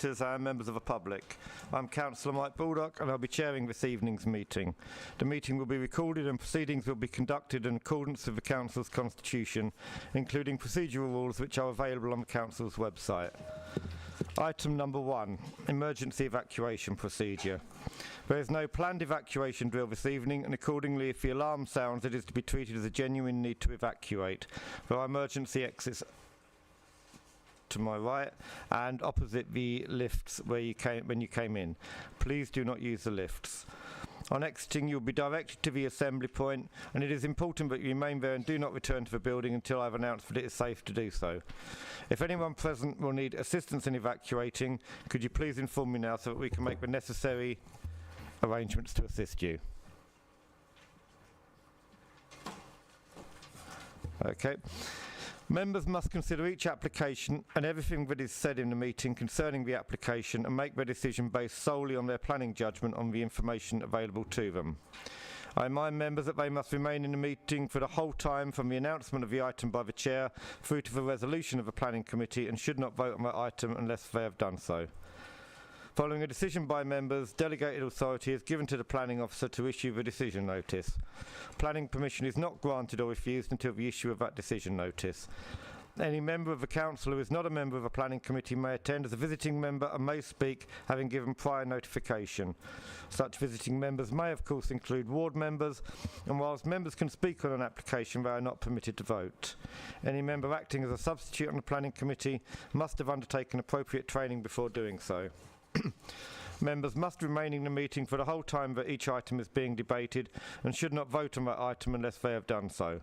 And members of the public. I'm Councillor Mike Baldock and I'll be chairing this evening's meeting. The meeting will be recorded and proceedings will be conducted in accordance with the Council's constitution, including procedural rules which are available on the Council's website. Item number 1, emergency evacuation procedure. There is no planned evacuation drill this evening, and accordingly if the alarm sounds it is to be treated as a genuine need to evacuate. There are emergency exits to my right and opposite the lifts when you came in. Please do not use the lifts. On exiting, you'll be directed to the assembly point, and it is important that you remain there and do not return to the building until I've announced that it is safe to do so. If anyone present will need assistance in evacuating, could you please inform me now so that we can make the necessary arrangements to assist you. Okay. Members must consider each application and everything that is said in the meeting concerning the application and make their decision based solely on their planning judgment on the information available to them. I remind members that they must remain in the meeting for the whole time from the announcement of the item by the Chair through to the resolution of the Planning Committee and should not vote on the item unless they have done so. Following a decision by members, delegated authority is given to the planning officer to issue the decision notice. Planning permission is not granted or refused until the issue of that decision notice. Any member of the council who is not a member of a planning committee may attend as a visiting member and may speak, having given prior notification. Such visiting members may of course include ward members, and whilst members can speak on an application, they are not permitted to vote. Any member acting as a substitute on the planning committee must have undertaken appropriate training before doing so. Members must remain in the meeting for the whole time that each item is being debated and should not vote on that item unless they have done so.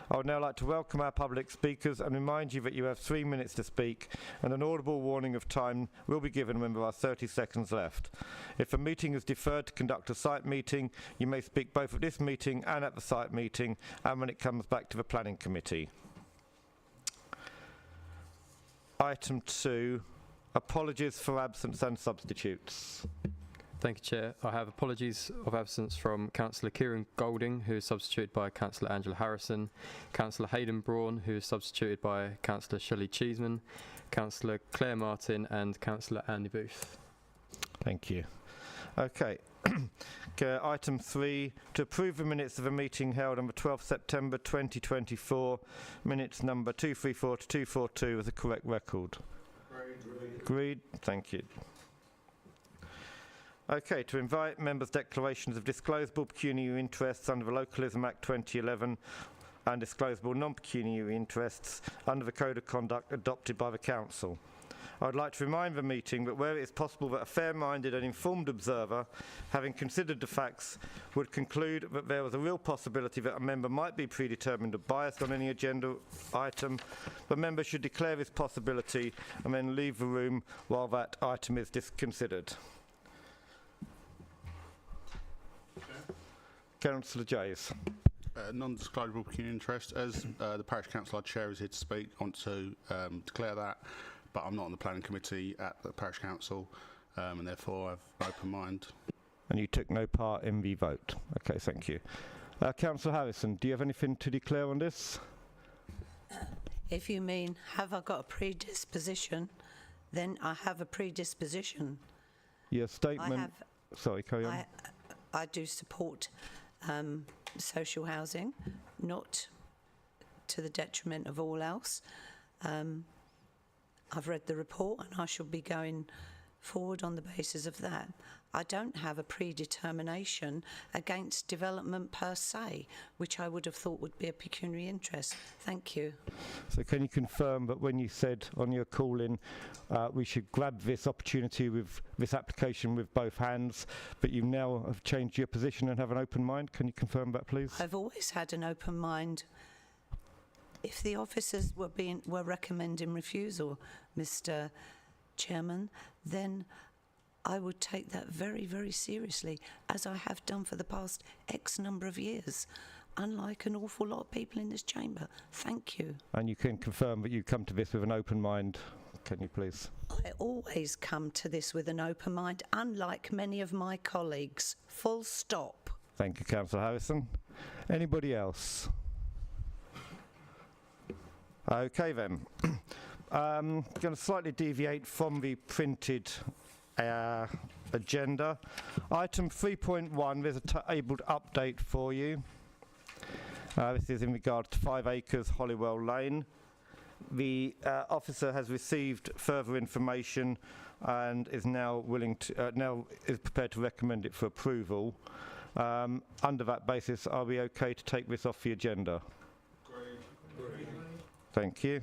I would now like to welcome our public speakers and remind you that you have 3 minutes to speak, and an audible warning of time will be given when there are 30 seconds left. If a meeting is deferred to conduct a site meeting, you may speak both at this meeting and at the site meeting and when it comes back to the planning committee. Item 2. Apologies for absence and substitutes. Thank you, Chair. I have apologies of absence from Councillor Kieran Golding, who is substituted by Councillor Angela Harrison, Councillor Hayden Braun, who is substituted by Councillor Shelley Cheeseman, Councillor Claire Martin and Councillor Andy Booth. Thank you. Okay. Item 3, to approve the minutes of a meeting held on the 12th September 2024, minutes number 234 to 242 with the correct record. Agreed. Thank you. Okay, to invite members' declarations of disclosable pecuniary interests under the Localism Act 2011 and disclosable non-pecuniary interests under the Code of Conduct adopted by the Council. I would like to remind the meeting that where it is possible that a fair-minded and informed observer, having considered the facts, would conclude that there was a real possibility that a member might be predetermined or biased on any agenda item, the member should declare this possibility and then leave the room while that item is considered. Councillor Jays. Non-disclosable pecuniary interest. As the Parish Council Chair is here to speak, I want to declare that, but I'm not on the planning committee at the Parish Council, and therefore I have an open mind. And you took no part in the vote. Okay, thank you. Councillor Harrison, do you have anything to declare on this? If you mean, have I got a predisposition, then I have a predisposition. Your statement... Sorry, carry on. I do support social housing, not to the detriment of all else. I've read the report and I shall be going forward on the basis of that. I don't have a predetermination against development per se, which I would have thought would be a pecuniary interest. Thank you. So can you confirm that when you said on your call-in we should grab this opportunity with this application with both hands, but you now have changed your position and have an open mind? Can you confirm that, please? I've always had an open mind. If the officers were recommending refusal, Mr. Chairman, then I would take that very, very seriously, as I have done for the past X number of years, unlike an awful lot of people in this chamber. Thank you. And you can confirm that you come to this with an open mind, can you please? I always come to this with an open mind, unlike many of my colleagues. Full stop. Thank you, Councillor Harrison. Anybody else? Okay then. Going to slightly deviate from the printed agenda. Item 3.1, there's a tabled update for you. This is in regard to 5 acres Hollywell Lane. The officer has received further information and is now willing to now is prepared to recommend it for approval. Under that basis, are we okay to take this off the agenda? Agreed. Thank you.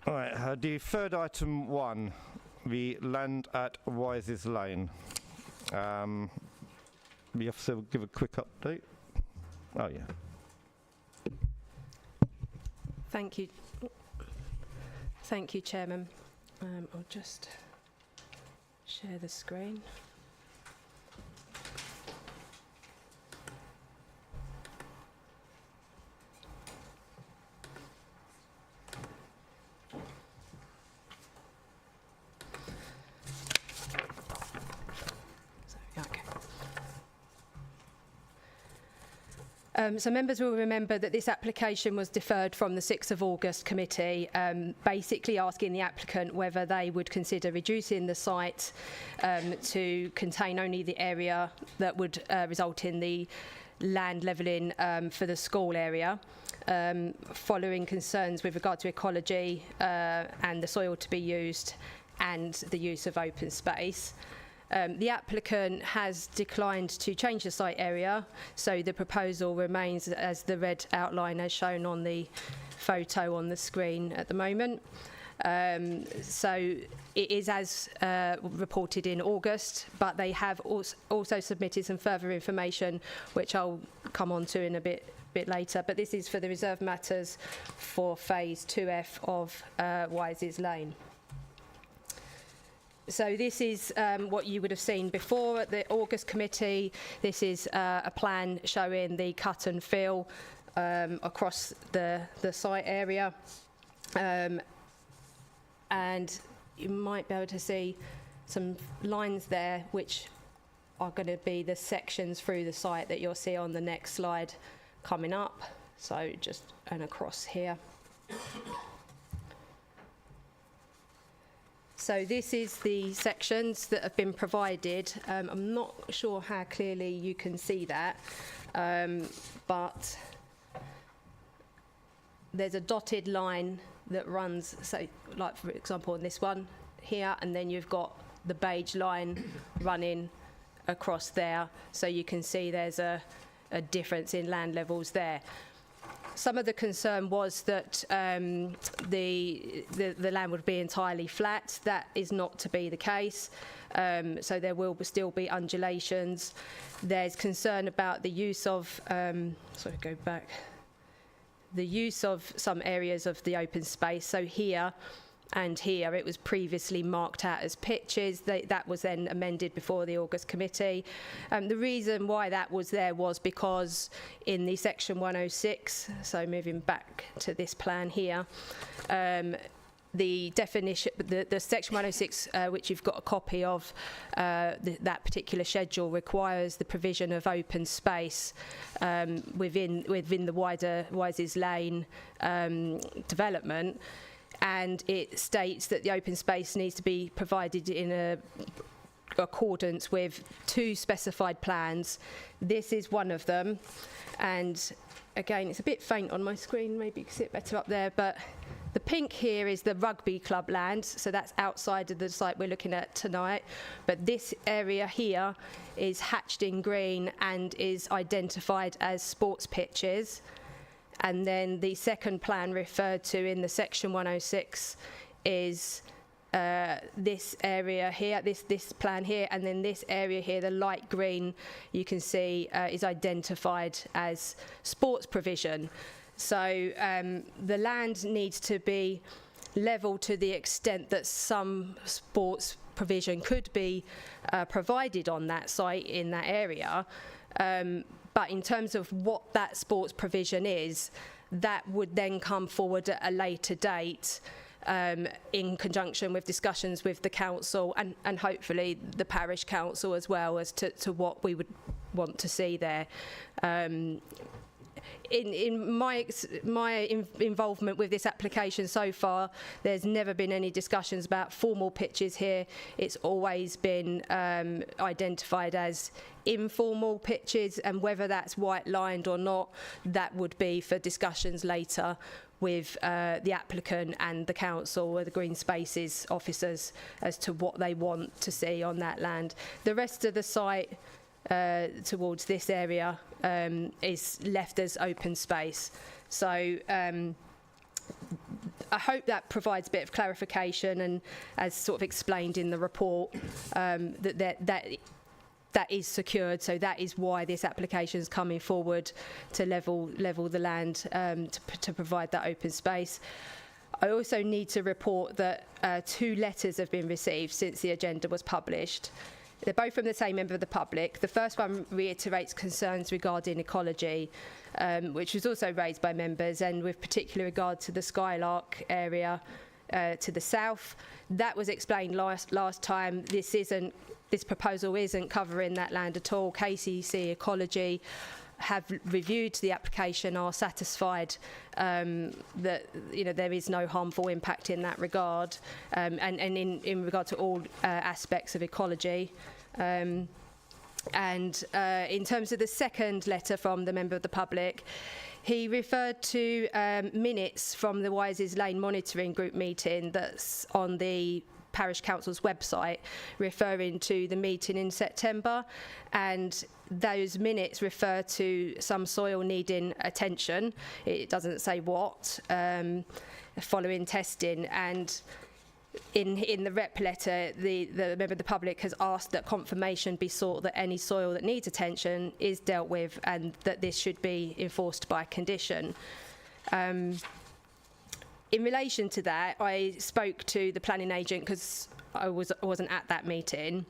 All right, the third item 1, the land at Wises Lane. The officer will give a quick update. Oh, yeah. Thank you. Thank you, Chairman. I'll just share the screen. So members will remember that this application was deferred from the 6th of August committee, basically asking the applicant whether they would consider reducing the site to contain only the area that would result in the land levelling for the school area, following concerns with regard to ecology and the soil to be used and the use of open space. The applicant has declined to change the site area, so the proposal remains as the red outline as shown on the photo on the screen at the moment. So it is as reported in August, but they have also submitted some further information, which I'll come on to in a bit later. But this is for the reserved matters for Phase 2F of Wises Lane. So this is what you would have seen before at the August committee. This is a plan showing the cut and fill across the site area. And you might be able to see some lines there which are going to be the sections through the site that you'll see on the next slide coming up. So just and across here. So this is the sections that have been provided. I'm not sure how clearly you can see that, but there's a dotted line that runs, so like for example on this one here, and then you've got the beige line running across there, so you can see there's a difference in land levels there. Some of the concern was that the land would be entirely flat. That is not to be the case. So there will still be undulations. There's concern about the use of, the use of some areas of the open space. So here and here, it was previously marked out as pitches. That was then amended before the August committee. The reason why that was there was because in the section 106, so moving back to this plan here, the definition, the section 106, which you've got a copy of, that particular schedule requires the provision of open space within the wider Wises Lane development. And it states that the open space needs to be provided in accordance with 2 specified plans. This is one of them, and again it's a bit faint on my screen, maybe you can see it better up there, but the pink here is the rugby club land, so that's outside of the site we're looking at tonight, but this area here is hatched in green and is identified as sports pitches. And then the second plan referred to in the section 106 is this area here, this plan here, and then this area here, the light green, you can see is identified as sports provision. So the land needs to be level to the extent that some sports provision could be provided on that site in that area. But in terms of what that sports provision is, that would then come forward at a later date in conjunction with discussions with the council and hopefully the parish council as well as to what we would want to see there. in my involvement with this application so far, there's never been any discussions about formal pitches here. It's always been identified as informal pitches, and whether that's white lined or not, that would be for discussions later with the applicant and the council or the green spaces officers as to what they want to see on that land. The rest of the site towards this area is left as open space. So I hope that provides a bit of clarification, and as sort of explained in the report, that is secured. So that is why this application is coming forward, to level the land to provide that open space. I also need to report that 2 letters have been received since the agenda was published. They're both from the same member of the public. The first one reiterates concerns regarding ecology, which was also raised by members, and with particular regard to the Skylark area to the south. That was explained last time. This proposal isn't covering that land at all. KCC Ecology have reviewed the application, are satisfied that there is no harmful impact in that regard, and in regard to all aspects of ecology. And in terms of the second letter from the member of the public, he referred to minutes from the Wises Lane Monitoring Group meeting that's on the Parish Council's website, referring to the meeting in September, and those minutes refer to some soil needing attention. It doesn't say what, following testing, and in the rep letter, the member of the public has asked that confirmation be sought that any soil that needs attention is dealt with, and that this should be enforced by condition. In relation to that, I spoke to the planning agent because I wasn't at that meeting,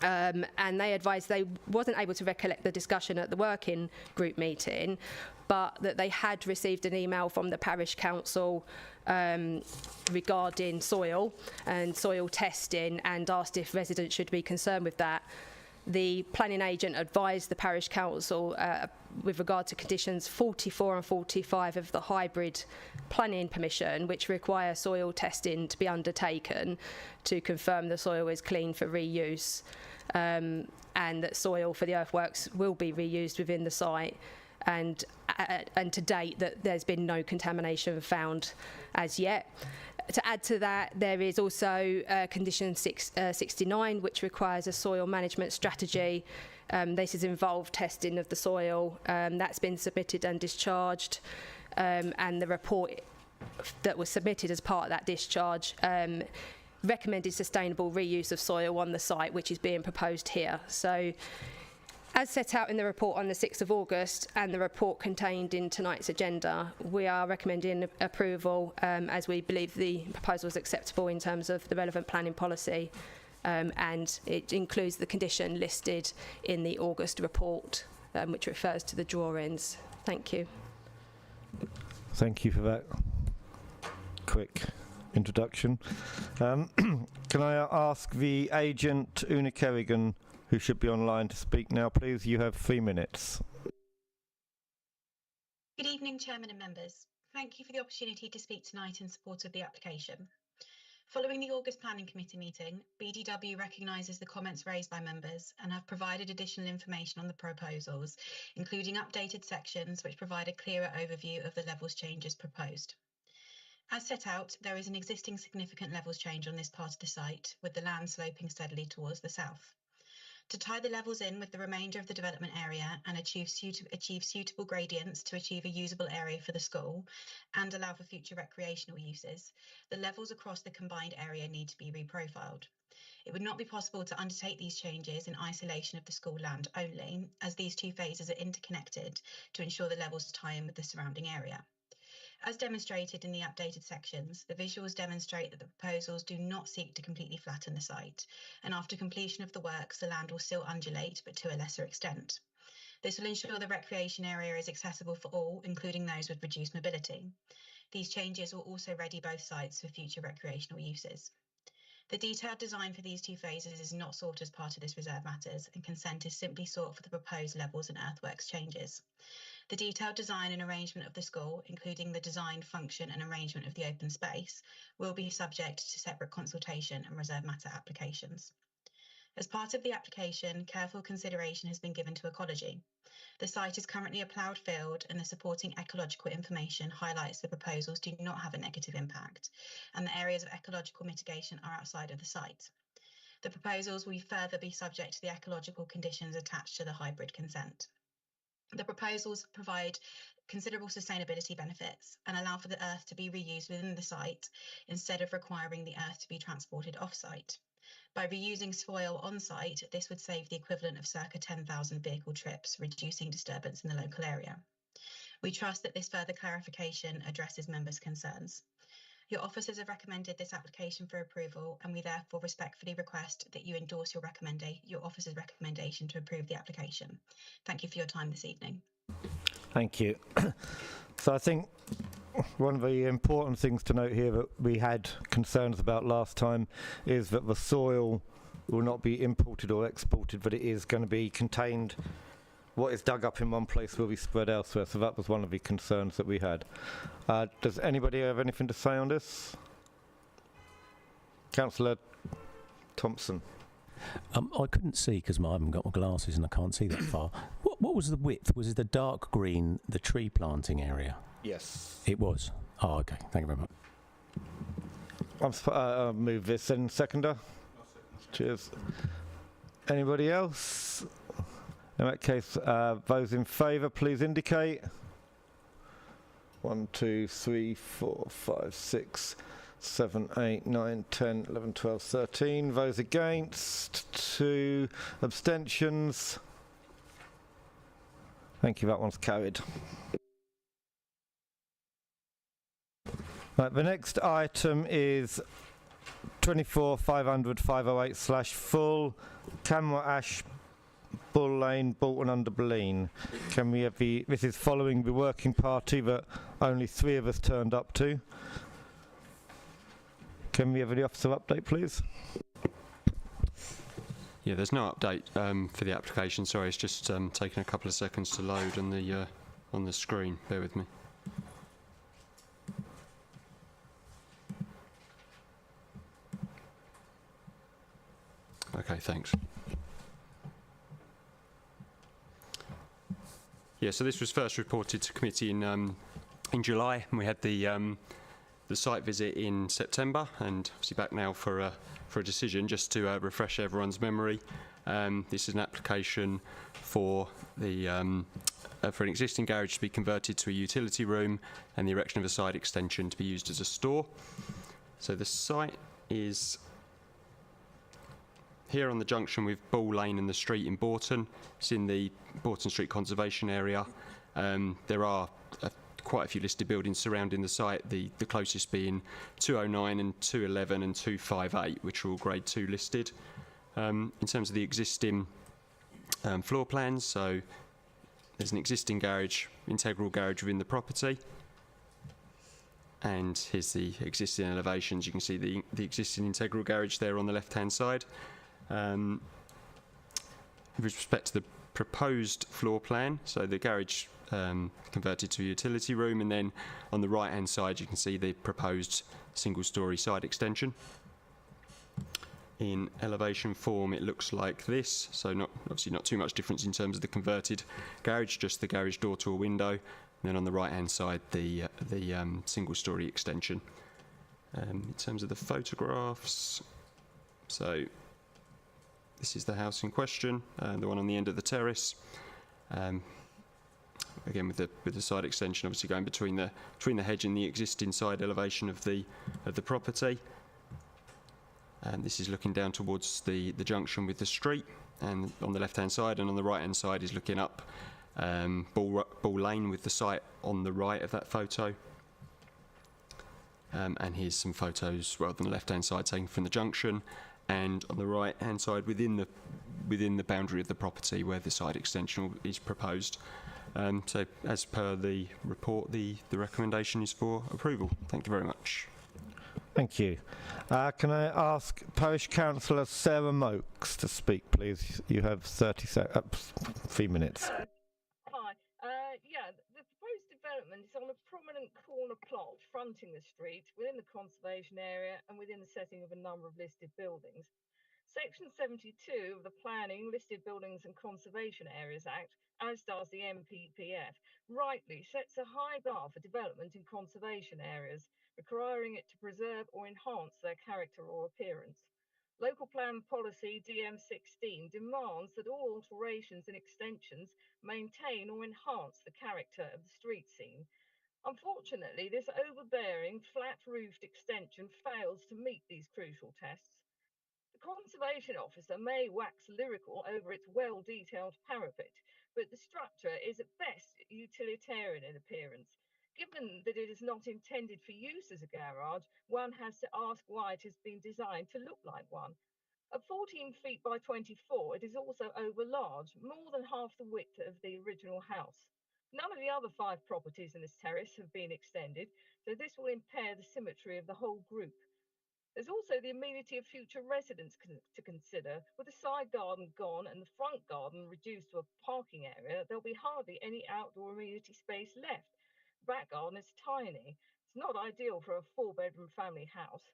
and they advised they wasn't able to recollect the discussion at the working group meeting, but that they had received an email from the parish council regarding soil and soil testing, and asked if residents should be concerned with that. The planning agent advised the parish council with regard to conditions 44 and 45 of the hybrid planning permission, which require soil testing to be undertaken to confirm the soil is clean for reuse, and that soil for the earthworks will be reused within the site, and to date that there's been no contamination found as yet. To add to that, there is also condition 69, which requires a soil management strategy. This has involved testing of the soil. That's been submitted and discharged, and the report that was submitted as part of that discharge recommended sustainable reuse of soil on the site, which is being proposed here. So, as set out in the report on the 6th of August and the report contained in tonight's agenda, we are recommending approval as we believe the proposal is acceptable in terms of the relevant planning policy, and it includes the condition listed in the August report, which refers to the drawings. Thank you. Thank you for that quick introduction. Can I ask the agent, Una Kerrigan, who should be online, to speak now, please? You have 3 minutes. Good evening, Chairman and members. Thank you for the opportunity to speak tonight in support of the application. Following the August Planning Committee meeting, BDW recognises the comments raised by members and have provided additional information on the proposals, including updated sections which provide a clearer overview of the levels changes proposed. As set out, there is an existing significant levels change on this part of the site, with the land sloping steadily towards the south. To tie the levels in with the remainder of the development area and achieve suitable gradients to achieve a usable area for the school and allow for future recreational uses, the levels across the combined area need to be reprofiled. It would not be possible to undertake these changes in isolation of the school land only, as these 2 phases are interconnected to ensure the levels tie in with the surrounding area. As demonstrated in the updated sections, the visuals demonstrate that the proposals do not seek to completely flatten the site, and after completion of the works, the land will still undulate, but to a lesser extent. This will ensure the recreation area is accessible for all, including those with reduced mobility. These changes will also ready both sites for future recreational uses. The detailed design for these 2 phases is not sought as part of this reserve matters, and consent is simply sought for the proposed levels and earthworks changes. The detailed design and arrangement of the school, including the design, function and arrangement of the open space, will be subject to separate consultation and reserved matter applications. As part of the application, careful consideration has been given to ecology. The site is currently a ploughed field, and the supporting ecological information highlights the proposals do not have a negative impact, and the areas of ecological mitigation are outside of the site. The proposals will further be subject to the ecological conditions attached to the hybrid consent. The proposals provide considerable sustainability benefits and allow for the earth to be reused within the site instead of requiring the earth to be transported off-site. By reusing soil on-site, this would save the equivalent of circa 10,000 vehicle trips, reducing disturbance in the local area. We trust that this further clarification addresses members' concerns. Your officers have recommended this application for approval, and we therefore respectfully request that you endorse your officer's recommendation to approve the application. Thank you for your time this evening. Thank you. So I think one of the important things to note here that we had concerns about last time is that the soil will not be imported or exported, but it is going to be contained. What is dug up in one place will be spread elsewhere, so that was one of the concerns that we had. Does anybody have anything to say on this? Councillor Thompson. I couldn't see because I haven't got my glasses and I can't see that far. What was the width? Was it the dark green, the tree planting area? Yes. It was. Oh, okay. Thank you very much. I'll move this in. Seconder? Cheers. Anybody else? In that case, those in favour, please indicate. 1, 2, 3, 4, 5, 6, 7, 8, 9, 10, 11, 12, 13. Those against, 2 abstentions. Thank you, that one's carried. Right, the next item is 24/500/508/full Camwa Ash, Bull Lane, Bolton-under-Bulleen. Can we have this is following the working party that only 3 of us turned up to. Can we have the officer update, please? Yeah, there's no update for the application. Sorry, it's just taking a couple of seconds to load on the screen. Bear with me. Okay, thanks. Yeah, so this was first reported to committee in July, and we had the site visit in September, and obviously back now for a decision. Just to refresh everyone's memory, this is an application for an existing garage to be converted to a utility room, and the erection of a side extension to be used as a store. So the site is here on the junction with Bull Lane and the street in Bolton. It's in the Bolton Street Conservation Area. There are quite a few listed buildings surrounding the site, the closest being 209 and 211 and 258, which are all grade 2 listed. In terms of the existing floor plans, so there's an existing garage, integral garage within the property. And here's the existing elevations. You can see the existing integral garage there on the left-hand side. With respect to the proposed floor plan, so the garage converted to a utility room, and then on the right hand side you can see the proposed single story side extension. In elevation form it looks like this, so obviously not too much difference in terms of the converted garage, just the garage door to a window, and then on the right hand side the single story extension. In terms of the photographs, so this is the house in question, the one on the end of the terrace. Again, with the side extension, obviously going between the hedge and the existing side elevation of the property. And this is looking down towards the junction with the street, and on the left-hand side, and on the right-hand side is looking up Bull Lane with the site on the right of that photo. And here's some photos, well, on the left-hand side taken from the junction, and on the right-hand side within the boundary of the property where the side extension is proposed. So, as per the report, the recommendation is for approval. Thank you very much. Thank you. Can I ask Parish Councillor Sarah Mokes to speak, please? You have 3 minutes. Hi. Yeah, street, within the conservation area and within the setting of a number of listed buildings. Section 72 of the Planning, Listed Buildings and Conservation Areas Act, as does the MPPF, rightly sets a high bar for development in conservation areas, requiring it to preserve or enhance their character or appearance. Local Plan Policy DM16 demands that all alterations and extensions maintain or enhance the character of the street scene. Unfortunately, this overbearing, flat-roofed extension fails to meet these crucial tests. The Conservation Officer may wax lyrical over its well-detailed parapet, but the structure is at best utilitarian in appearance. Given that it is not intended for use as a garage, one has to ask why it has been designed to look like one. At 14 feet by 24, it is also overlarge, more than half the width of the original house. None of the other 5 properties in this terrace have been extended, so this will impair the symmetry of the whole group. There's also the amenity of future residents to consider. With the side garden gone and the front garden reduced to a parking area, there'll be hardly any outdoor amenity space left. The back garden is tiny. It's not ideal for a 4-bedroom family house.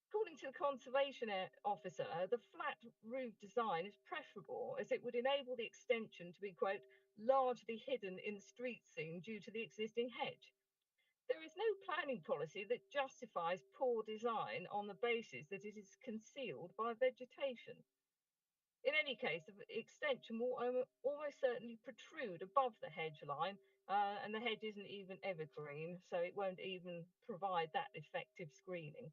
According to the Conservation Officer, the flat roof design is preferable as it would enable the extension to be, quote, largely hidden in the street scene due to the existing hedge. There is no planning policy that justifies poor design on the basis that it is concealed by vegetation. In any case, the extension will almost certainly protrude above the hedge line, and the hedge isn't even evergreen, so it won't even provide that effective screening.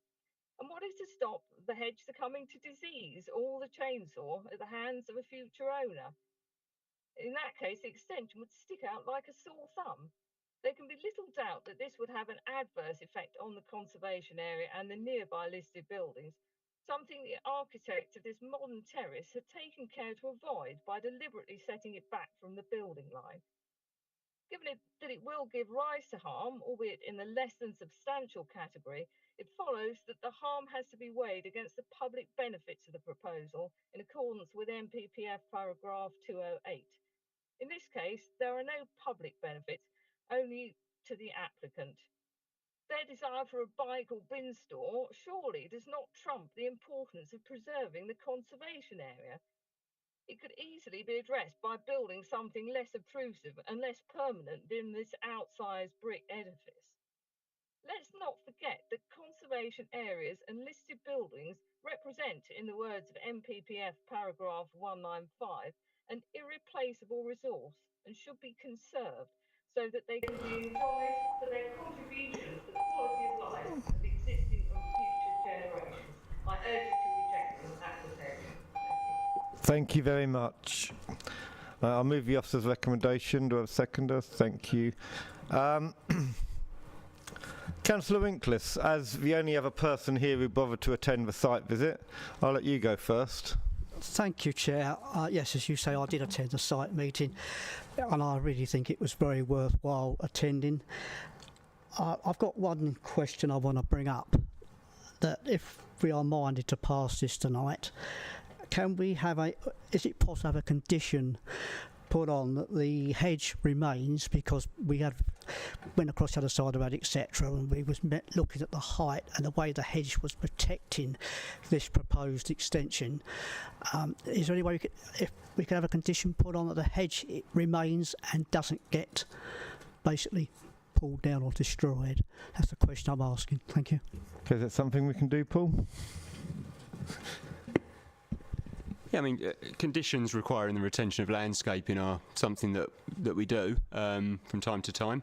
And what is to stop the hedge succumbing to disease or the chainsaw at the hands of a future owner? In that case, the extension would stick out like a sore thumb. There can be little doubt that this would have an adverse effect on the conservation area and the nearby listed buildings, something the architect of this modern terrace had taken care to avoid by deliberately setting it back from the building line. Given that it will give rise to harm, albeit in the less than substantial category, it follows that the harm has to be weighed against the public benefits of the proposal in accordance with MPPF paragraph 208. In this case, there are no public benefits, only to the applicant. Their desire for a bike or bin store surely does not trump the importance of preserving the conservation area. It could easily be addressed by building something less obtrusive and less permanent than this outsized brick edifice. Let's not forget that conservation areas and listed buildings represent, in the words of MPPF paragraph 195, an irreplaceable resource and should be conserved so that they can be enjoyed for their contribution to the quality of life of existing and future generations. I urge you to reject this application. Thank you very much. I'll move the officer's recommendation. Do I have a seconder? Thank you. Councillor Winklis, as the only other person here who bothered to attend the site visit, I'll let you go first. Thank you, Chair. Yes, as you say, I did attend the site meeting and I really think it was very worthwhile attending. I've got one question I want to bring up, that if we are minded to pass this tonight, can we have is it possible to have a condition put on that the hedge remains, because we went across the other side of the road, etc., and we was looking at the height and the way the hedge was protecting this proposed extension. Is there any way if we could have a condition put on that the hedge remains and doesn't get basically pulled down or destroyed? That's the question I'm asking. Thank you. Okay, is that something we can do, Paul? Yeah, I mean, conditions requiring the retention of landscaping are something that we do from time to time.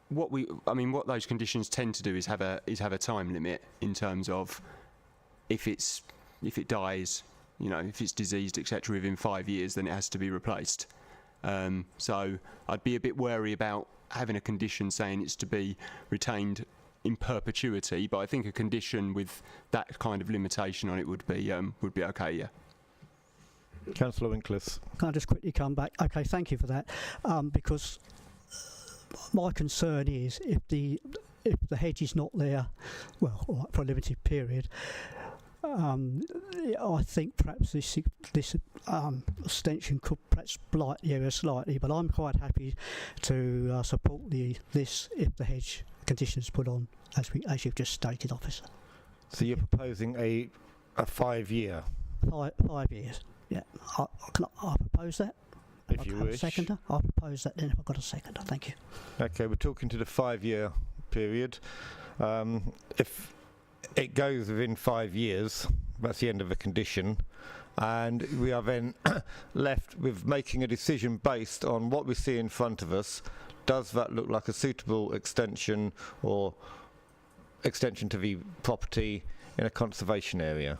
What those conditions tend to do is have a time limit in terms of if it dies, if it's diseased, etc., within 5 years, then it has to be replaced. So I'd be a bit wary about having a condition saying it's to be retained in perpetuity, but I think a condition with that kind of limitation on it would be okay. Yeah. Councillor Winklis. Can I just quickly come back? Okay, thank you for that. Because my concern is if the hedge is not there, well, for a limited period, I think perhaps this extension could perhaps blight the area slightly, but I'm quite happy to support this if the hedge conditions put on, as you've just stated, officer. So you're proposing a 5-year? 5 years. Yeah. Can I propose that? If you have wish. A seconder? I'll propose that then if I've got a seconder. Thank you. Okay, we're talking to the 5-year period. If it goes within 5 years, that's the end of the condition, and we are then left with making a decision based on what we see in front of us. Does that look like a suitable extension or extension to the property in a conservation area?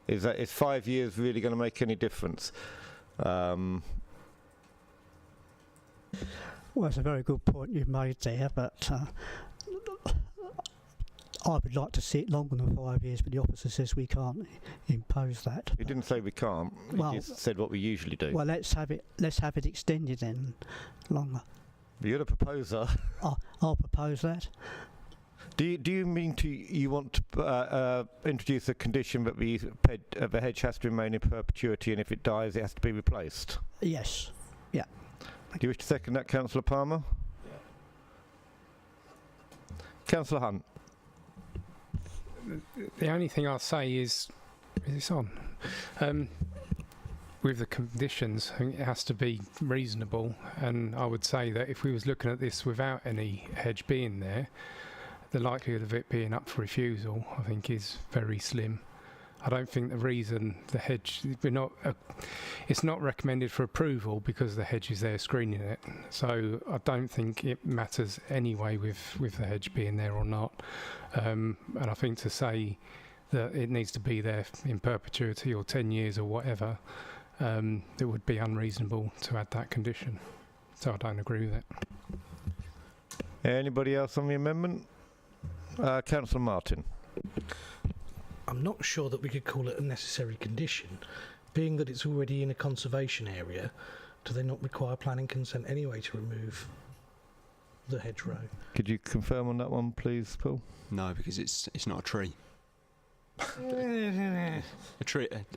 Is 5 years really going to make any difference? Well, it's a very good point you've made there, but I would like to see it longer than 5 years, but the officer says we can't impose that. He didn't say we can't. Well, he just said what we usually do. Well, let's have it extended then, longer. You're the proposer. I'll propose that. Do you mean you want to introduce a condition that the hedge has to remain in perpetuity, and if it dies, it has to be replaced? Yes. Yeah. Do you wish to second that, Councillor Palmer? Yeah. Councillor Hunt. The only thing I'll say is this on? With the conditions, I think it has to be reasonable, and I would say that if we was looking at this without any hedge being there, the likelihood of it being up for refusal, I think, is very slim. I don't think the reason the hedge, it's not recommended for approval because the hedge is there screening it. So I don't think it matters anyway with the hedge being there or not. And I think to say that it needs to be there in perpetuity or 10 years or whatever, it would be unreasonable to add that condition. So I don't agree with it. Anybody else on the amendment? Councillor Martin. I'm not sure that we could call it a necessary condition. Being that it's already in a conservation area, do they not require planning consent anyway to remove the hedgerow? Could you confirm on that one, please, Paul? No, because it's not a tree. A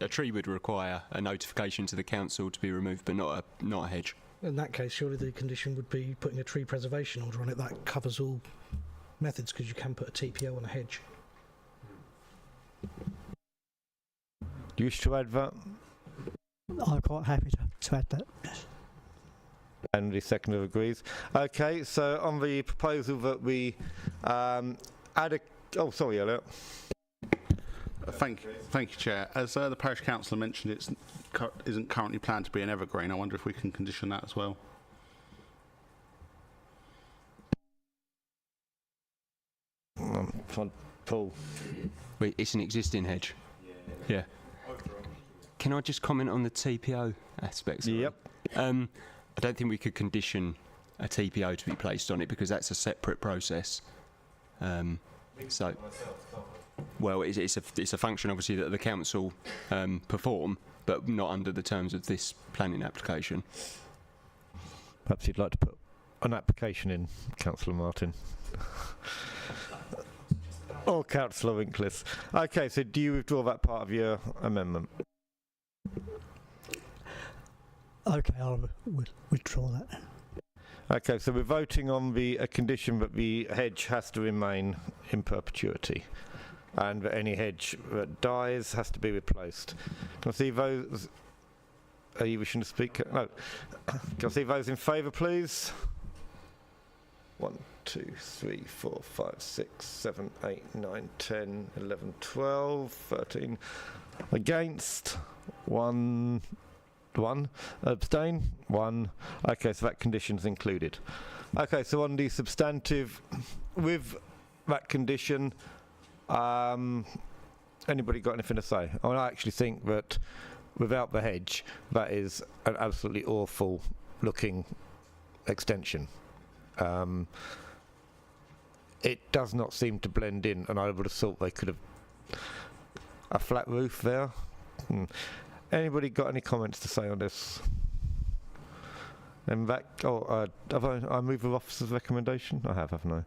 tree would require a notification to the council to be removed, but not a hedge. In that case, surely the condition would be putting a tree preservation order on it. That covers all methods, because you can put a TPO on a hedge. Do you wish to add that? I'm quite happy to add that, yes. And the seconder agrees. Okay, so on the proposal that we add a... Oh, sorry, Elliot. Thank you, Chair. As the Parish Councillor mentioned, it isn't currently planned to be an evergreen. I wonder if we can condition that as well. Paul. Wait, it's an existing hedge? Yeah. Can I just comment on the TPO aspects? Yep. I don't think we could condition a TPO to be placed on it because that's a separate process. Well, it's a function obviously that the council perform, but not under the terms of this planning application. Perhaps you'd like to put an application in, Councillor Martin. Or Councillor Winklis. Okay, so do you withdraw that part of your amendment? Okay, I'll withdraw that then. Okay, so we're voting on a condition that the hedge has to remain in perpetuity, and that any hedge that dies has to be replaced. Can I see those? Are you wishing to speak? No. Can I see those in favour, please? 1, 2, 3, 4, 5, 6, 7, 8, 9, 10, 11, 12, 13. Against? 1. Abstain? 1. Okay, so that condition's included. Okay, so on the substantive, with that condition, anybody got anything to say? I actually think that without the hedge, that is an absolutely awful looking extension. It does not seem to blend in, and I would have thought they could have a flat roof there. Anybody got any comments to say on this? And that, have I moved with officer's recommendation? I have, haven't I?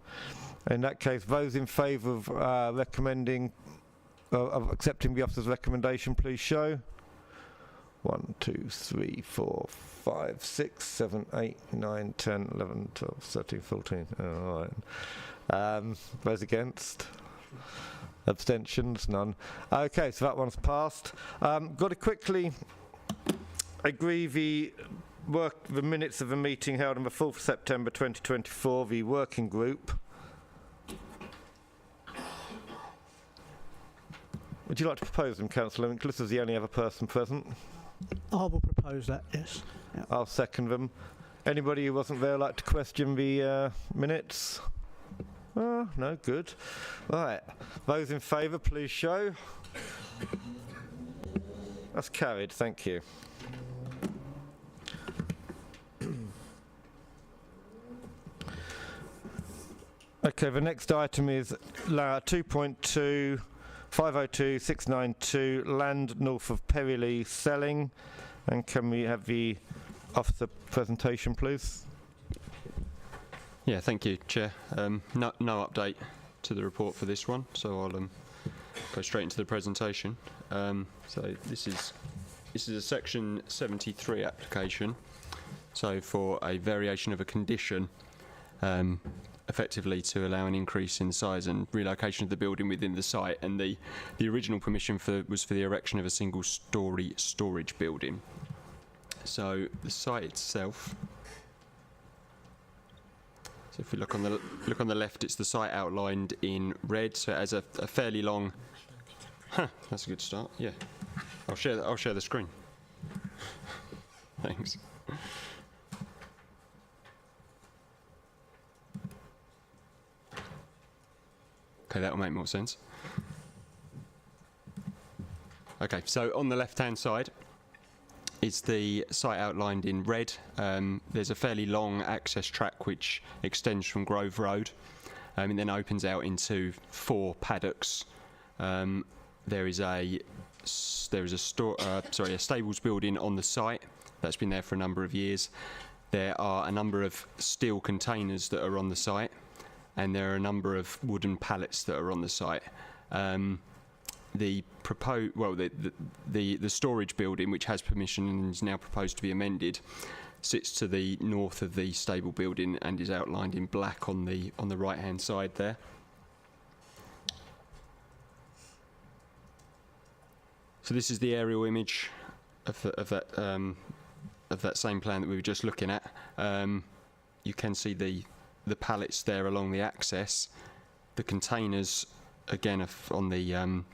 In that case, those in favour of of accepting the officer's recommendation, please show. 1, 2, 3, 4, 5, 6, 7, 8, 9, 10, 11, 12, 13, 14. All right. Those against? Abstentions? None. Okay, so that one's passed. Got to quickly agree the minutes of the meeting held on the 4th of September 2024, the working group. Would you like to propose them, Councillor Winkler, as the only other person present? I will propose that, yes. Yeah. I'll second them. Anybody who wasn't there like to question the minutes? Oh, no, good. Right. Those in favour, please show. That's carried, thank you. Okay, the next item is 2.2, 502 692, land north of Peril selling. And can we have the officer presentation, please? Yeah, thank you, Chair. No update to the report for this one, so I'll go straight into the presentation. So this is a Section 73 application. So for a variation of a condition, effectively to allow an increase in size and relocation of the building within the site. And the original permission was for the erection of a single-storey storage building. So the site itself. So if we look on the left, it's the site outlined in red. So it has a fairly long. That's a good start. Yeah, I'll share the screen. Thanks. Okay, that will make more sense. Okay, so on the left-hand side is the site outlined in red. There's a fairly long access track which extends from Grove Road and then opens out into 4 paddocks. There is a stables building on the site that's been there for a number of years. There are a number of steel containers that are on the site, and there are a number of wooden pallets that are on the site. The storage building, which has permission and is now proposed to be amended, sits to the north of the stable building and is outlined in black on the right hand side there. So this is the aerial image of that same plan that we were just looking at. You can see the pallets there along the access. The containers again are on the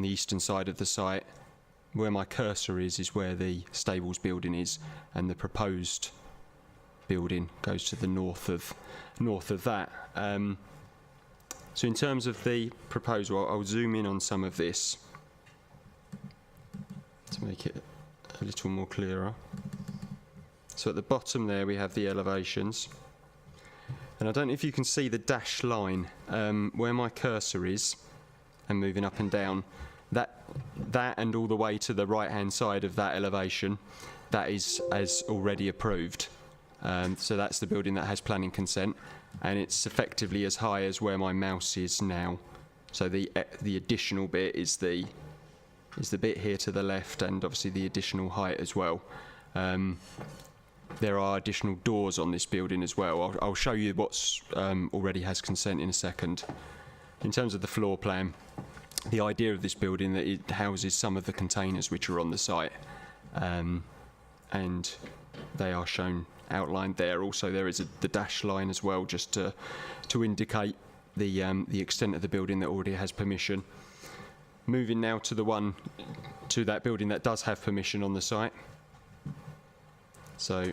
eastern side of the site. Where my cursor is where the stables building is, and the proposed building goes to the north of that. So in terms of the proposal, I'll zoom in on some of this to make it a little more clearer. So at the bottom there we have the elevations, and I don't know if you can see the dashed line where my cursor is and moving up and down. That and all the way to the right hand side of that elevation, that is as already approved. So that's the building that has planning consent, and it's effectively as high as where my mouse is now. So the additional bit is the bit here to the left, and obviously the additional height as well. There are additional doors on this building as well. I'll show you what's already has consent in a second. In terms of the floor plan, the idea of this building that it houses some of the containers which are on the site, and they are shown outlined there. Also, there is the dash line as well, just to indicate the extent of the building that already has permission. Moving now to that building that does have permission on the site. So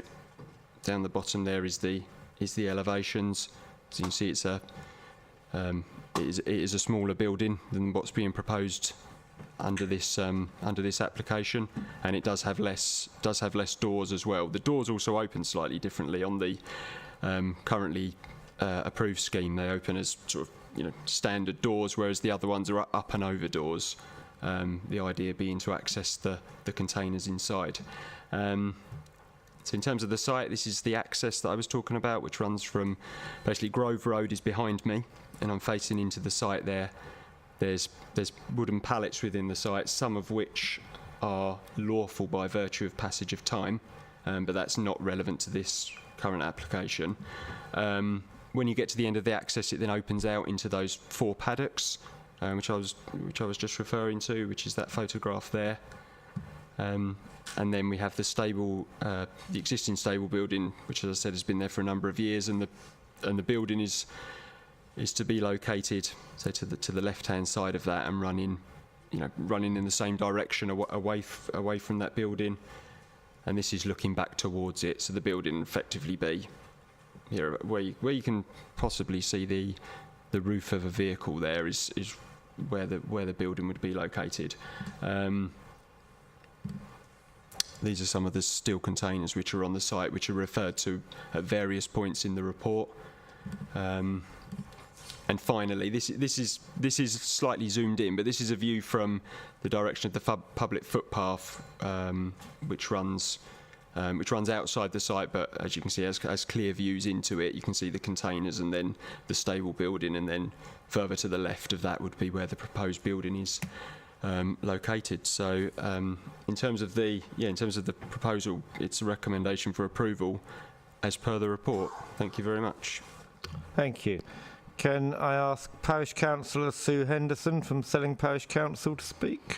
down the bottom there is the elevations. As you can see, it is a smaller building than what's being proposed under this application, and it does have less doors as well. The doors also open slightly differently on the currently approved scheme. They open as sort of standard doors, whereas the other ones are up and over doors. The idea being to access the containers inside. So in terms of the site, this is the access that I was talking about, which runs from basically Grove Road is behind me, and I'm facing into the site there. There's wooden pallets within the site, some of which are lawful by virtue of passage of time, but that's not relevant to this current application. When you get to the end of the access, it then opens out into those 4 paddocks, which I was just referring to, which is that photograph there. And then we have the stable, the existing stable building, which, as I said, has been there for a number of years, and the building is to be located, so to the left-hand side of that, and running in the same direction away from that building. And this is looking back towards it, so the building effectively be here, where you can possibly see the roof of a vehicle. There is where the building would be located. These are some of the steel containers which are on the site, which are referred to at various points in the report. And finally, this is slightly zoomed in, but this is a view from the direction of the public footpath, which runs outside the site, but as you can see, has clear views into it. You can see the containers and then the stable building, and then further to the left of that would be where the proposed building is located. So in terms of the proposal, it's a recommendation for approval as per the report. Thank you very much. Thank you. Can I ask Parish Councillor Sue Henderson from Selling Parish Council to speak?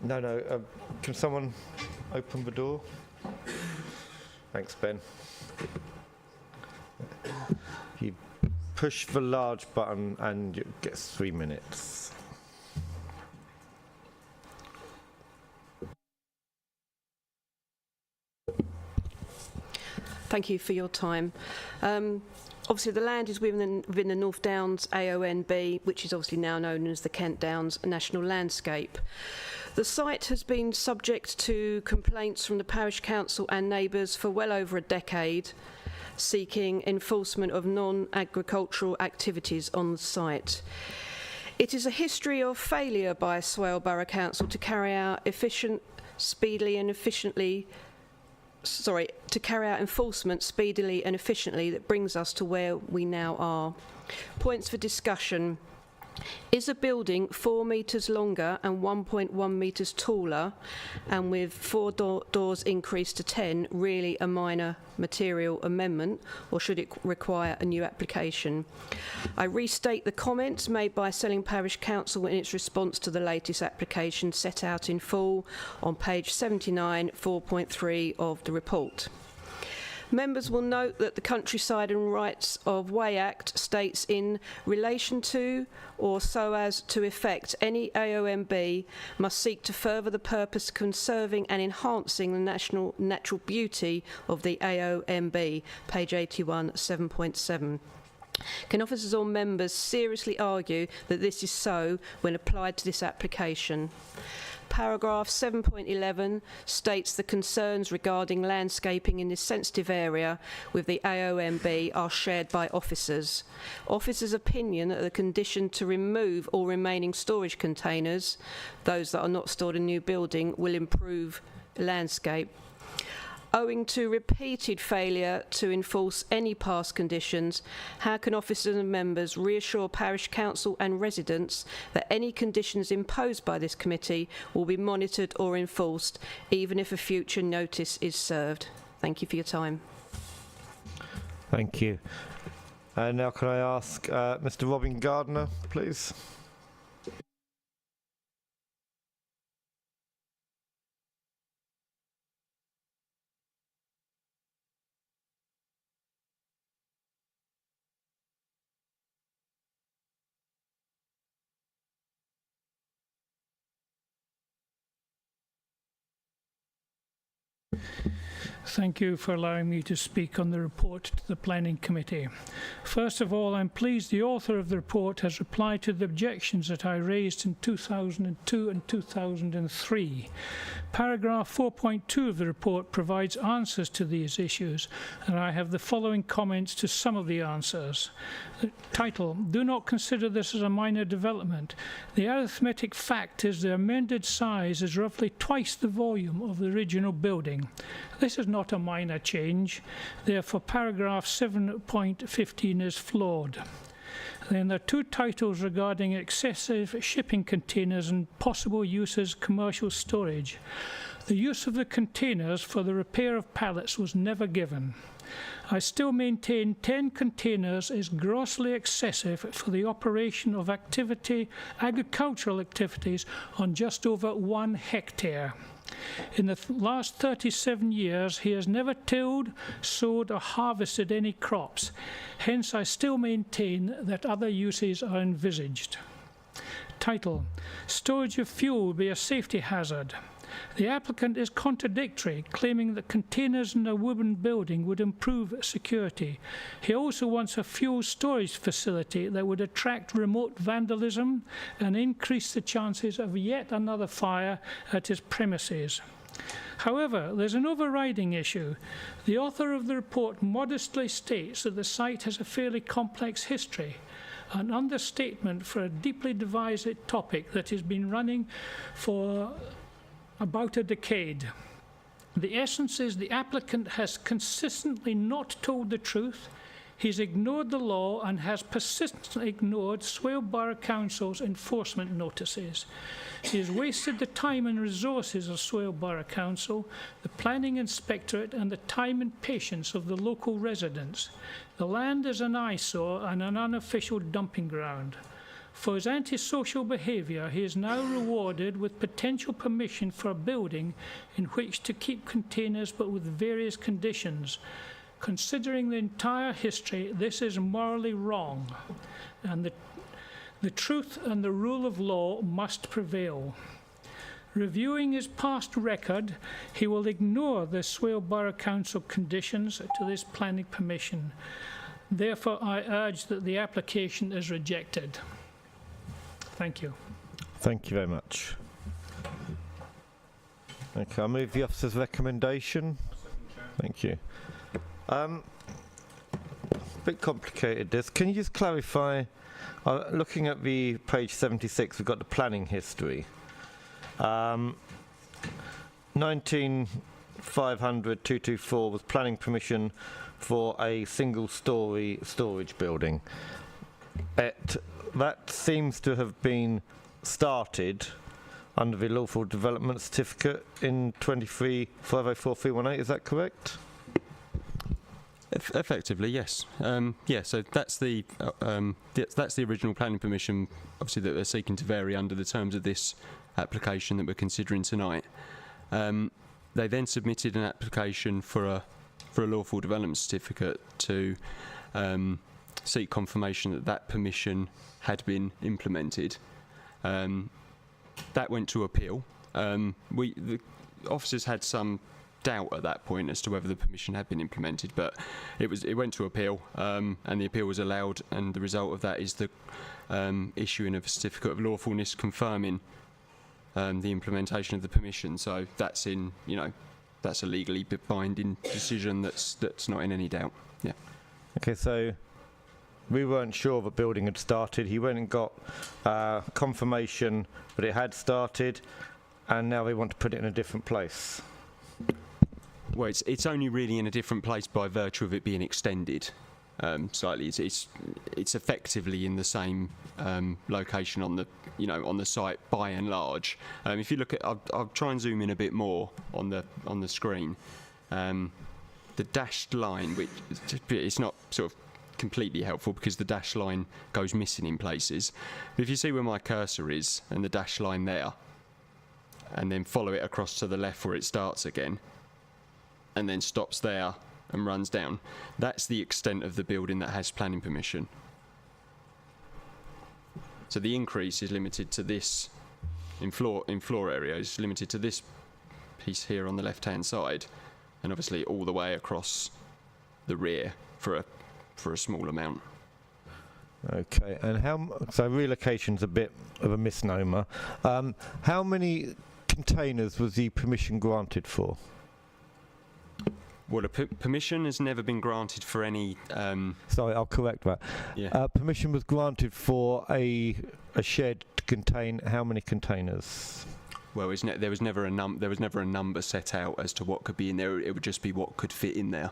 No. Can someone open the door? Thanks, Ben. You push the large button and it gets 3 minutes. Thank you for your time. Obviously, the land is within the North Downs AONB, which is obviously now known as the Kent Downs National Landscape. The site has been subject to complaints from the Parish Council and neighbours for well over a decade, seeking enforcement of non-agricultural activities on the site. It is a history of failure by Swale Borough Council to carry out enforcement speedily and efficiently that brings us to where we now are. Points for discussion. Is a building 4 metres longer and 1.1 metres taller, and with 4 doors increased to 10, really a minor material amendment, or should it require a new application? I restate the comments made by Selling Parish Council in its response to the latest application set out in full on page 79, 4.3 of the report. Members will note that the Countryside and Rights of Way Act states, in relation to or so as to effect any AONB must seek to further the purpose of conserving and enhancing the natural beauty of the AONB, page 81, 7.7. Can officers or members seriously argue that this is so when applied to this application? Paragraph 7.11 states the concerns regarding landscaping in this sensitive area with the AONB are shared by officers. Officers' opinion that the condition to remove all remaining storage containers, those that are not stored in a new building, will improve landscape. Owing to repeated failure to enforce any past conditions, how can officers and members reassure Parish Council and residents that any conditions imposed by this committee will be monitored or enforced, even if a future notice is served? Thank you for your time. Thank you. And now can I ask Mr. Robin Gardner, please? Thank you for allowing me to speak on the report to the Planning Committee. First of all, I'm pleased the author of the report has replied to the objections that I raised in 2002 and 2003. Paragraph 4.2 of the report provides answers to these issues, and I have the following comments to some of the answers. The title, do not consider this as a minor development. The arithmetic fact is the amended size is roughly twice the volume of the original building. This is not a minor change, therefore paragraph 7.15 is flawed. Then there are 2 titles regarding excessive shipping containers and possible use as commercial storage. The use of the containers for the repair of pallets was never given. I still maintain 10 containers is grossly excessive for the operation of agricultural activities on just over 1 hectare. In the last 37 years, he has never tilled, sowed or harvested any crops. Hence, I still maintain that other uses are envisaged. Title: Storage of fuel will be a safety hazard. The applicant is contradictory, claiming that containers in a wooden building would improve security. He also wants a fuel storage facility that would attract remote vandalism and increase the chances of yet another fire at his premises. However, there's an overriding issue. The author of the report modestly states that the site has a fairly complex history, an understatement for a deeply divided topic that has been running for about a decade. The essence is the applicant has consistently not told the truth, he's ignored the law and has persistently ignored Swale Borough Council's enforcement notices. He has wasted the time and resources of Swale Borough Council, the Planning Inspectorate and the time and patience of the local residents. The land is an eyesore and an unofficial dumping ground. For his antisocial behaviour, he is now rewarded with potential permission for a building in which to keep containers but with various conditions. Considering the entire history, this is morally wrong, and the truth and the rule of law must prevail. Reviewing his past record, he will ignore the Swale Borough Council conditions to this planning permission. Therefore, I urge that the application is rejected. Thank you. Thank you very much. Okay, I'll move the officer's recommendation. Thank you. A bit complicated this. Can you just clarify, looking at the page 76, we've got the planning history. 19,500,224 was planning permission for a single-storey storage building. That seems to have been started under the lawful development certificate in 23504318. Is that correct? Effectively, yes. So that's the original planning permission, obviously, that they're seeking to vary under the terms of this application that we're considering tonight. They then submitted an application for a lawful development certificate to seek confirmation that that permission had been implemented. That went to appeal. The officers had some doubt at that point as to whether the permission had been implemented, but it went to appeal, and the appeal was allowed, and the result of that is the issuing of a certificate of lawfulness confirming the implementation of the permission. So that's that's a legally binding decision that's not in any doubt. Yeah. Okay, so we weren't sure the building had started. He went and got confirmation that it had started, and now they want to put it in a different place. Well, it's only really in a different place by virtue of it being extended slightly. It's effectively in the same location on the site by and large. If you look at, I'll try and zoom in a bit more on the screen. The dashed line, which it's not sort of completely helpful because the dashed line goes missing in places. But if you see where my cursor is and the dashed line there, and then follow it across to the left where it starts again, and then stops there and runs down, that's the extent of the building that has planning permission. So the increase is limited to this, in floor area, is limited to this piece here on the left-hand side, and obviously all the way across the rear for a small amount. Okay, and so relocation's a bit of a misnomer. How many containers was the permission granted for? Well, a permission has never been granted for any... Sorry, I'll correct that. Yeah. Permission was granted for a shed to contain how many containers? Well, there was never a number set out as to what could be in there. It would just be what could fit in there.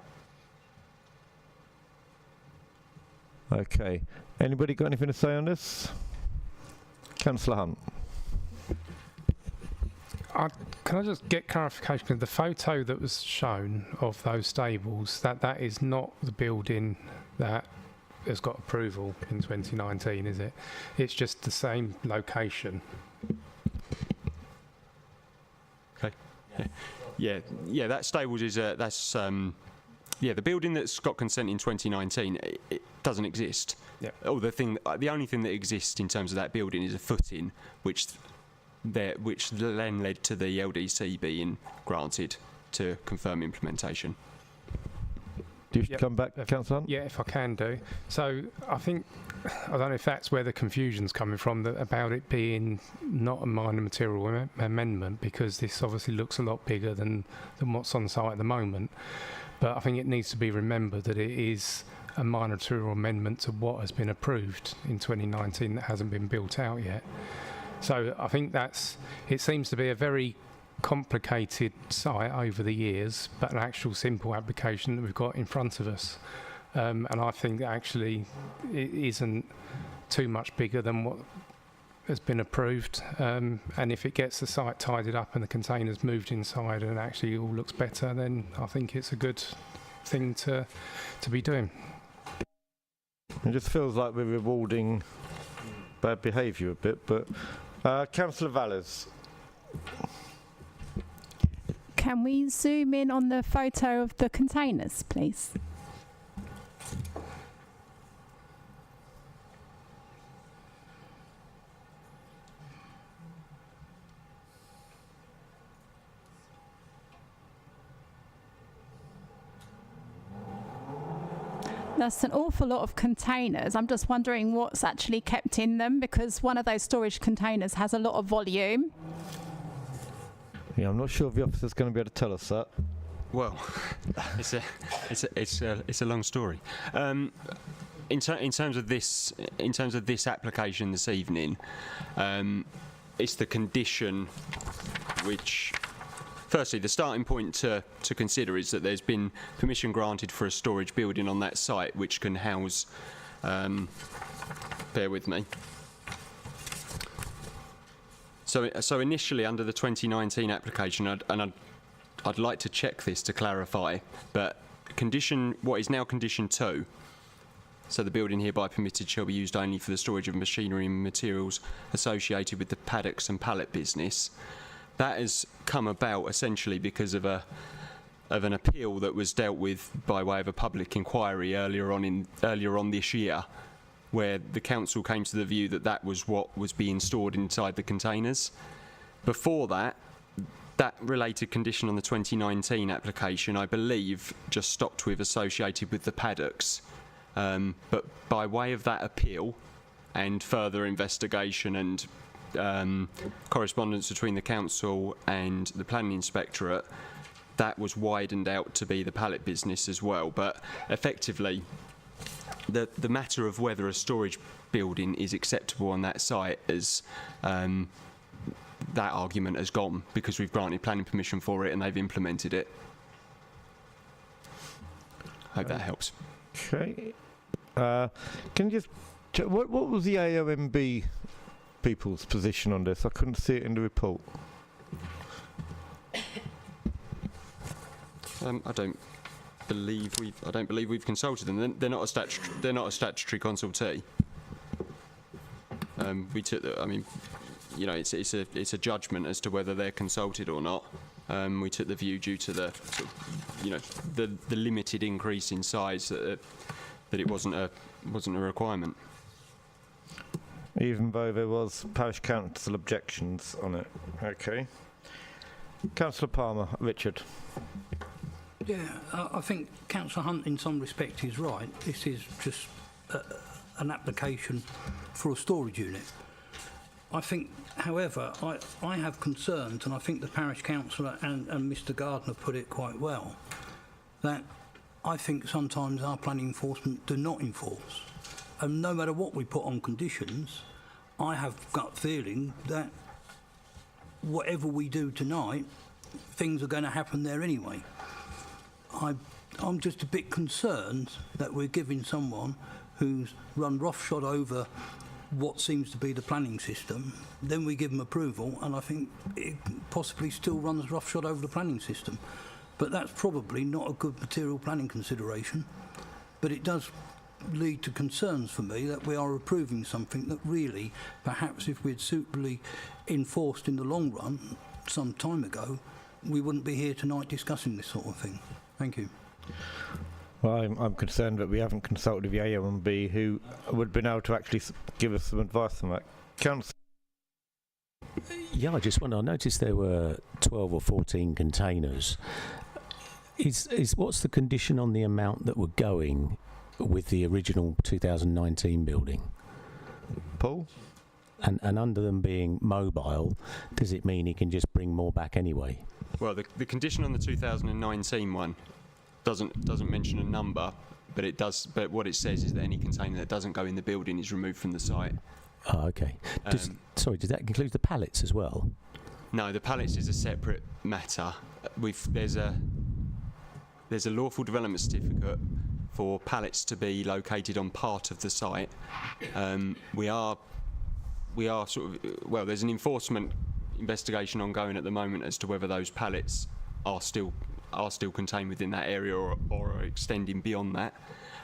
Okay. Anybody got anything to say on this? Councillor Hunt. Can I just get clarification? Because the photo that was shown of those stables, that is not the building that has got approval in 2019, is it? It's just the same location. Okay. Yeah. That stables is the building that's got consent in 2019. It doesn't exist. Yeah. Oh, the only thing that exists in terms of that building is a footing, which then led to the LDC being granted to confirm implementation. Do you come back, Councillor Hunt? Yeah, if I can do. So I don't know if that's where the confusion's coming from, about it being not a minor material amendment, because this obviously looks a lot bigger than what's on site at the moment. But I think it needs to be remembered that it is a minor material amendment to what has been approved in 2019 that hasn't been built out yet. So I think it seems to be a very complicated site over the years, but an actual simple application that we've got in front of us. And I think actually it isn't too much bigger than what has been approved. And if it gets the site tidied up and the containers moved inside and actually all looks better, then I think it's a good thing to be doing. It just feels like we're rewarding bad behaviour a bit, but Councillor Valles. Can we zoom in on the photo of the containers, please? That's an awful lot of containers. I'm just wondering what's actually kept in them, because one of those storage containers has a lot of volume. Yeah, I'm not sure if the officer's going to be able to tell us that. Well, it's a long story. In terms of this application this evening, it's the condition which. Firstly, the starting point to consider is that there's been permission granted for a storage building on that site which can house, bear with me. So initially under the 2019 application, I'd like to check this to clarify, but what is now condition 2, so the building hereby permitted shall be used only for the storage of machinery and materials associated with the paddocks and pallet business. That has come about essentially because of an appeal that was dealt with by way of a public inquiry earlier on this year, where the council came to the view that was what was being stored inside the containers. Before that related condition on the 2019 application, I believe, just stopped with associated with the paddocks. But by way of that appeal and further investigation and correspondence between the council and the planning inspectorate, that was widened out to be the pallet business as well. But effectively, the matter of whether a storage building is acceptable on that site is that argument has gone, because we've granted planning permission for it and they've implemented it. Hope that helps. Okay. Can you just check, what was the AOMB people's position on this? I couldn't see it in the report. I don't believe we've consulted them. They're not a statutory consultee. We took it's a judgment as to whether they're consulted or not. We took the view due to the limited increase in size that it wasn't a requirement. Even though there was parish council objections on it. Okay. Councillor Palmer, Richard. Yeah, I think Councillor Hunt in some respect is right. This is just an application for a storage unit. I think, however, I have concerns, and I think the parish councillor and Mr Gardner put it quite well, that I think sometimes our planning enforcement do not enforce. And no matter what we put on conditions, I have gut feeling that whatever we do tonight, things are going to happen there anyway. I'm just a bit concerned that we're giving someone who's run roughshod over what seems to be the planning system, then we give them approval, and I think it possibly still runs roughshod over the planning system. But that's probably not a good material planning consideration. But it does lead to concerns for me that we are approving something that really, perhaps if we'd suitably enforced in the long run some time ago, we wouldn't be here tonight discussing this sort of thing. Thank you. Well, I'm concerned that we haven't consulted the AONB, who would have been able to actually give us some advice on that. Councillor. Yeah, I just wonder, I noticed there were 12 or 14 containers. What's the condition on the amount that were going with the original 2019 building? Paul? And under them being mobile, does it mean he can just bring more back anyway? Well, the condition on the 2019 one doesn't mention a number, but it does. But what it says is that any container that doesn't go in the building is removed from the site. Oh, okay. Sorry, does that include the pallets as well? No, the pallets is a separate matter. There's a lawful development certificate for pallets to be located on part of the site. We are sort of, well, there's an enforcement investigation ongoing at the moment as to whether those pallets are still contained within that area or are extending beyond that.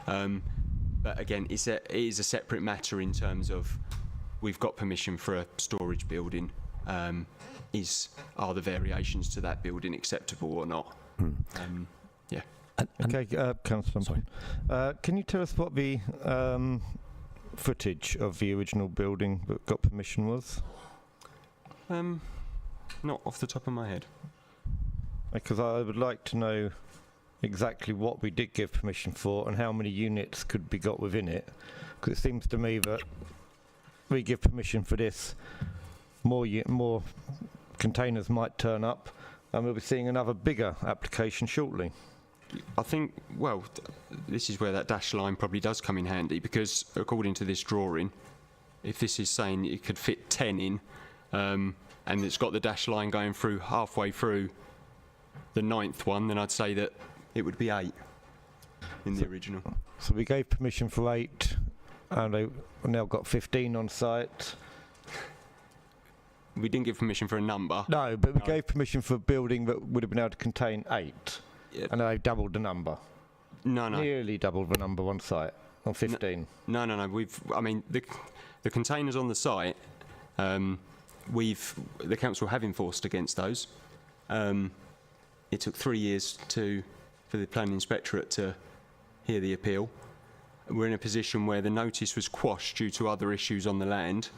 But again, it is a separate matter in terms of we've got permission for a storage building. Are the variations to that building acceptable or not? Yeah. Okay, Councillor. Sorry. Can you tell us what the footage of the original building that got permission was? Not off the top of my head. Because I would like to know exactly what we did give permission for and how many units could be got within it. Because it seems to me that we give permission for this, more containers might turn up, and we'll be seeing another bigger application shortly. I think, well, this is where that dash line probably does come in handy, because according to this drawing, if this is saying it could fit 10 in, and it's got the dash line going through halfway through the 9th one, then I'd say that it would be 8 in the original. So we gave permission for 8, and they've now got 15 on site. We didn't give permission for a number. No, but we gave permission for a building that would have been able to contain 8. Yeah. And they've doubled the number. No. Nearly doubled the number on site, on 15. No. The containers on the site, the council have enforced against those. It took 3 years for the planning inspectorate to hear the appeal. We're in a position where the notice was quashed due to other issues on the land,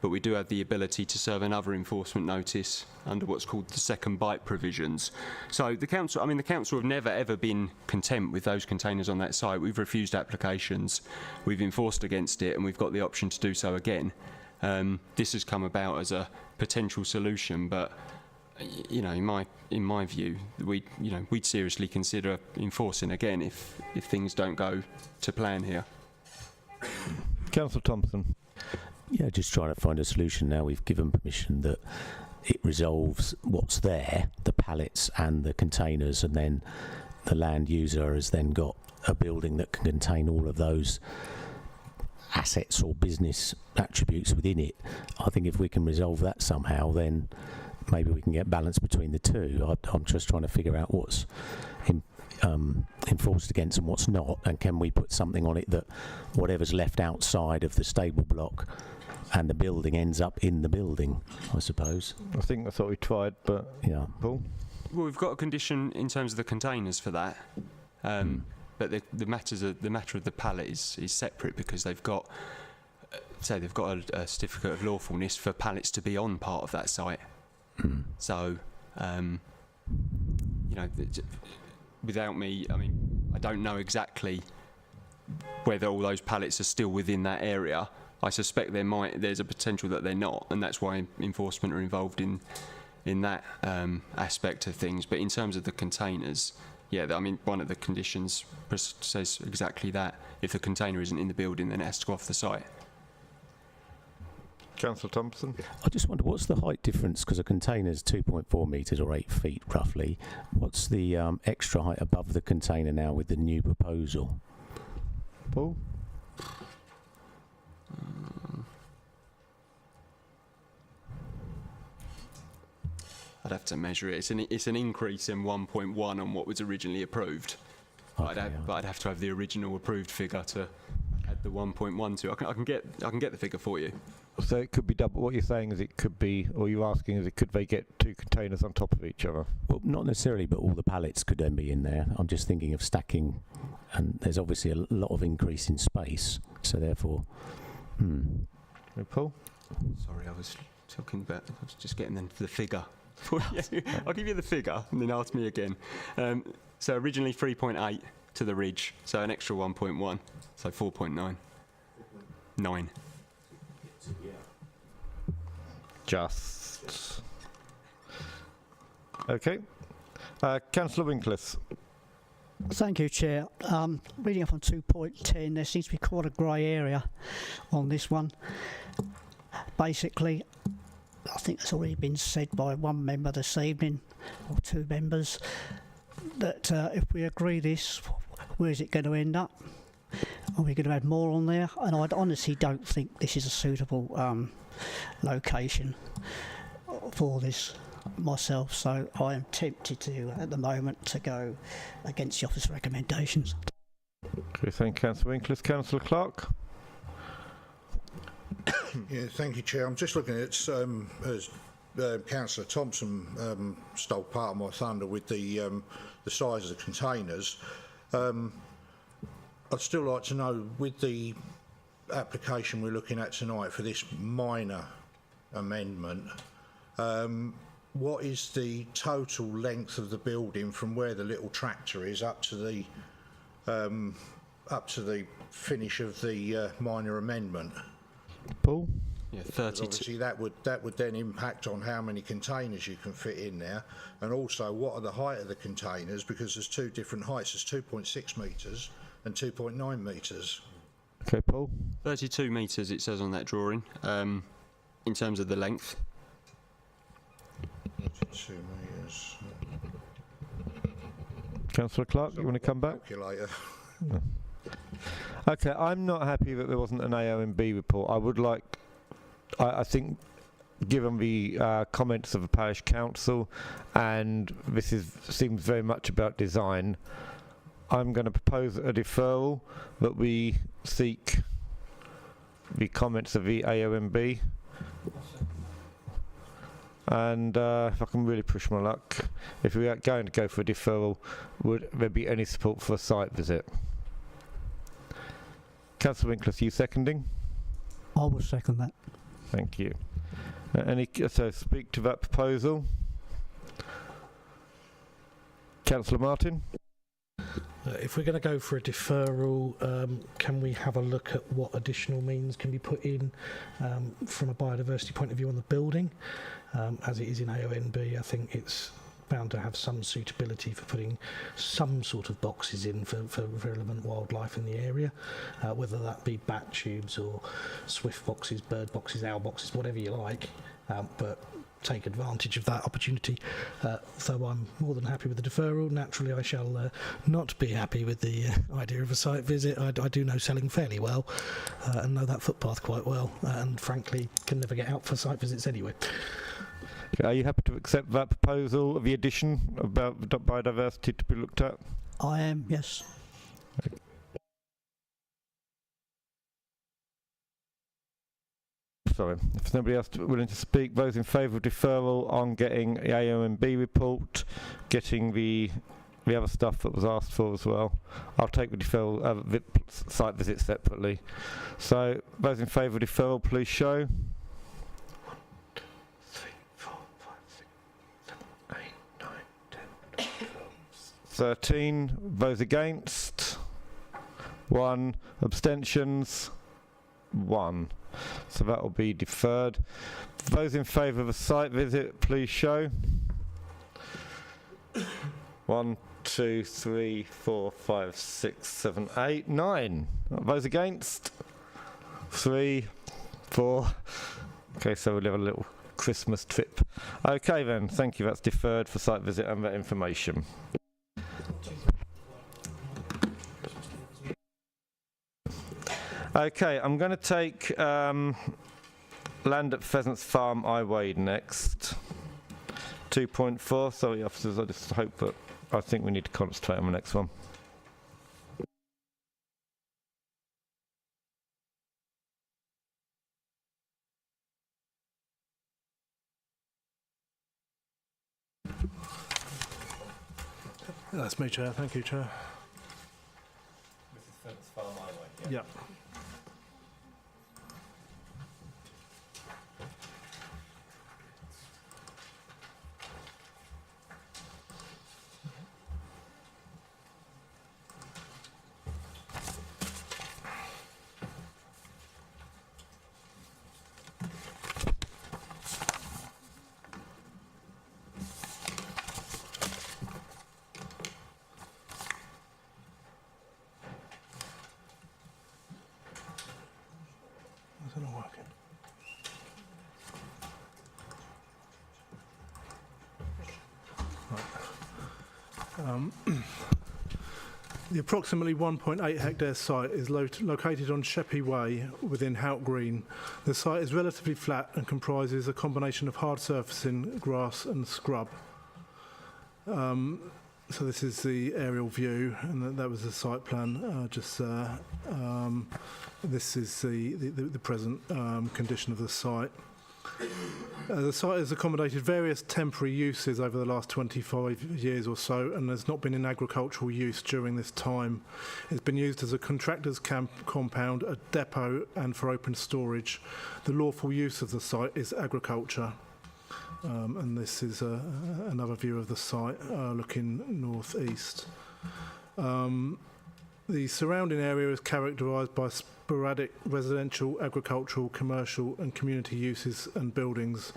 but we do have the ability to serve another enforcement notice under what's called the second bite provisions. So the council have never ever been content with those containers on that site. We've refused applications, we've enforced against it, and we've got the option to do so again. This has come about as a potential solution, but in my view, we'd seriously consider enforcing again if things don't go to plan here. Councillor Thompson. Yeah, just trying to find a solution now. We've given permission that it resolves what's there, the pallets and the containers, and then the land user has then got a building that can contain all of those assets or business attributes within it. I think if we can resolve that somehow, then maybe we can get balance between the two. I'm just trying to figure out what's enforced against and what's not, and can we put something on it that whatever's left outside of the stable block and the building ends up in the building, I suppose. I think that's what we tried, but yeah. Paul? Well, we've got a condition in terms of the containers for that, but the matter of the pallet is separate, because they've got a certificate of lawfulness for pallets to be on part of that site. So, without me, I don't know exactly whether all those pallets are still within that area. I suspect there's a potential that they're not, and that's why enforcement are involved in that aspect of things. But in terms of the containers, one of the conditions says exactly that. If the container isn't in the building, then it has to go off the site. Councillor Thompson. I just wonder, what's the height difference? Because a container is 2.4 metres or 8 feet roughly. What's the extra height above the container now with the new proposal? Paul? I'd have to measure it. It's an increase in 1.1 on what was originally approved. But I'd have to have the original approved figure to add the 1.1 to. I can get the figure for you. So it could be double. What you're saying is it could be, or you're asking is could they get 2 containers on top of each other? Well, not necessarily, but all the pallets could then be in there. I'm just thinking of stacking, and there's obviously a lot of increase in space, so therefore. Paul? Sorry, I was talking about. I was just getting the figure. I'll give you the figure and then ask me again. So originally 3.8 to the ridge, so an extra 1.1, so 4.9. 9. Just. Okay. Councillor Winkles. Thank you, Chair. Reading up on 2.10, there seems to be quite a grey area on this one. Basically, I think it's already been said by one member this evening, or 2 members, that if we agree this, where's it going to end up? Are we going to add more on there? And I honestly don't think this is a suitable location for this myself, so I am tempted to, at the moment, to go against the office recommendations. Okay, thank you, Councillor Winkles. Councillor Clark. Yeah, thank you, Chair. I'm just looking at as Councillor Thompson stole part of my thunder with the size of the containers. I'd still like to know, with the application we're looking at tonight for this minor amendment, what is the total length of the building from where the little tractor is up to the finish of the minor amendment? Paul? Yeah, 32. Obviously, that would then impact on how many containers you can fit in there, and also what are the height of the containers, because there's 2 different heights. There's 2.6 metres and 2.9 metres. Okay, Paul. 32 metres it says on that drawing. In terms of the length. 32 metres. Councillor Clark, you want to come back? Calculator. No. Okay, I'm not happy that there wasn't an AONB report. I would like, I think, given the comments of the parish council, and this seems very much about design, I'm going to propose a deferral that we seek the comments of the AONB. And if I can really push my luck, if we are going to go for a deferral, would there be any support for a site visit? Councillor Winkles, you seconding? I will second that. Thank you. So speak to that proposal. Councillor Martin? If we're going to go for a deferral, can we have a look at what additional means can be put in from a biodiversity point of view on the building? As it is in AONB, I think it's bound to have some suitability for putting some sort of boxes in for relevant wildlife in the area, whether that be bat tubes or swift boxes, bird boxes, owl boxes, whatever you like, but take advantage of that opportunity. So I'm more than happy with the deferral. Naturally, I shall not be happy with the idea of a site visit. I do know Selling fairly well and know that footpath quite well, and frankly can never get out for site visits anyway. Are you happy to accept that proposal of the addition about biodiversity to be looked at? I am, yes. Sorry, if there's nobody else willing to speak, those in favour of deferral on getting the AONB report, getting the other stuff that was asked for as well. I'll take the deferral site visit separately. So those in favour of deferral, please show. 13. Those against? 1. Abstentions? 1. So that will be deferred. Those in favour of a site visit, please show. 1, 2, 3, 4, 5, 6, 7, 8, 9. Those against? 3, 4. Okay, so we'll have a little Christmas trip. Okay then, thank you. That's deferred for site visit and that information. Okay, I'm going to take land at Pheasants Farm, I Wade next. 2.4. Sorry, officers, I just hope that I think we need to concentrate on the next one. That's me, Chair. Thank you, Chair. This is Pheasants Farm, I Wade. Yeah. Is it not working? Right. The approximately 1.8 hectare site is located on Sheppey Way within Hout Green. The site is relatively flat and comprises a combination of hard surfacing, grass and scrub. So this is the aerial view, and that was the site plan just there. This is the present condition of the site. The site has accommodated various temporary uses over the last 25 years or so, and has not been in agricultural use during this time. It's been used as a contractor's compound, a depot, and for open storage. The lawful use of the site is agriculture. And this is another view of the site looking northeast. The surrounding area is characterised by sporadic residential, agricultural, commercial and community uses and buildings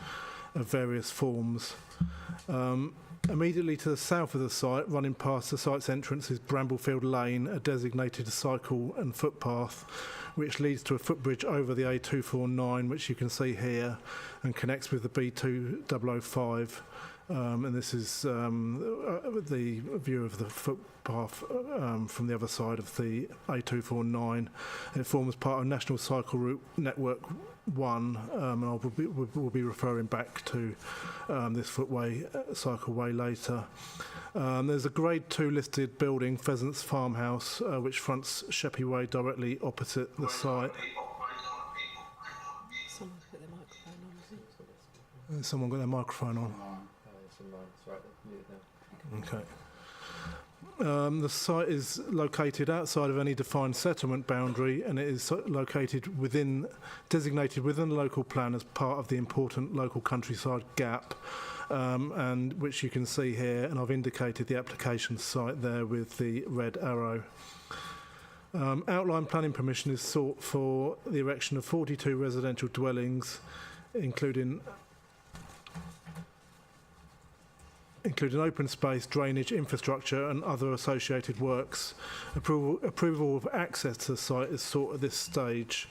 of various forms. Immediately to the south of the site, running past the site's entrance, is Bramblefield Lane, a designated cycle and footpath which leads to a footbridge over the A249, which you can see here, and connects with the B2005. And this is the view of the footpath from the other side of the A249. It forms part of National Cycle Route Network 1, and I will be referring back to this footway, cycleway later. There's a Grade 2 listed building, Pheasants Farmhouse, which fronts Sheppey Way directly opposite the site. Someone's put their microphone on, I think. Someone got their microphone on. Okay. The site is located outside of any defined settlement boundary, and it is located designated within the local plan as part of the important local countryside gap, and which you can see here, and I've indicated the application site there with the red arrow. Outline planning permission is sought for the erection of 42 residential dwellings, including open space, drainage, infrastructure and other associated works. Approval of access to the site is sought at this stage.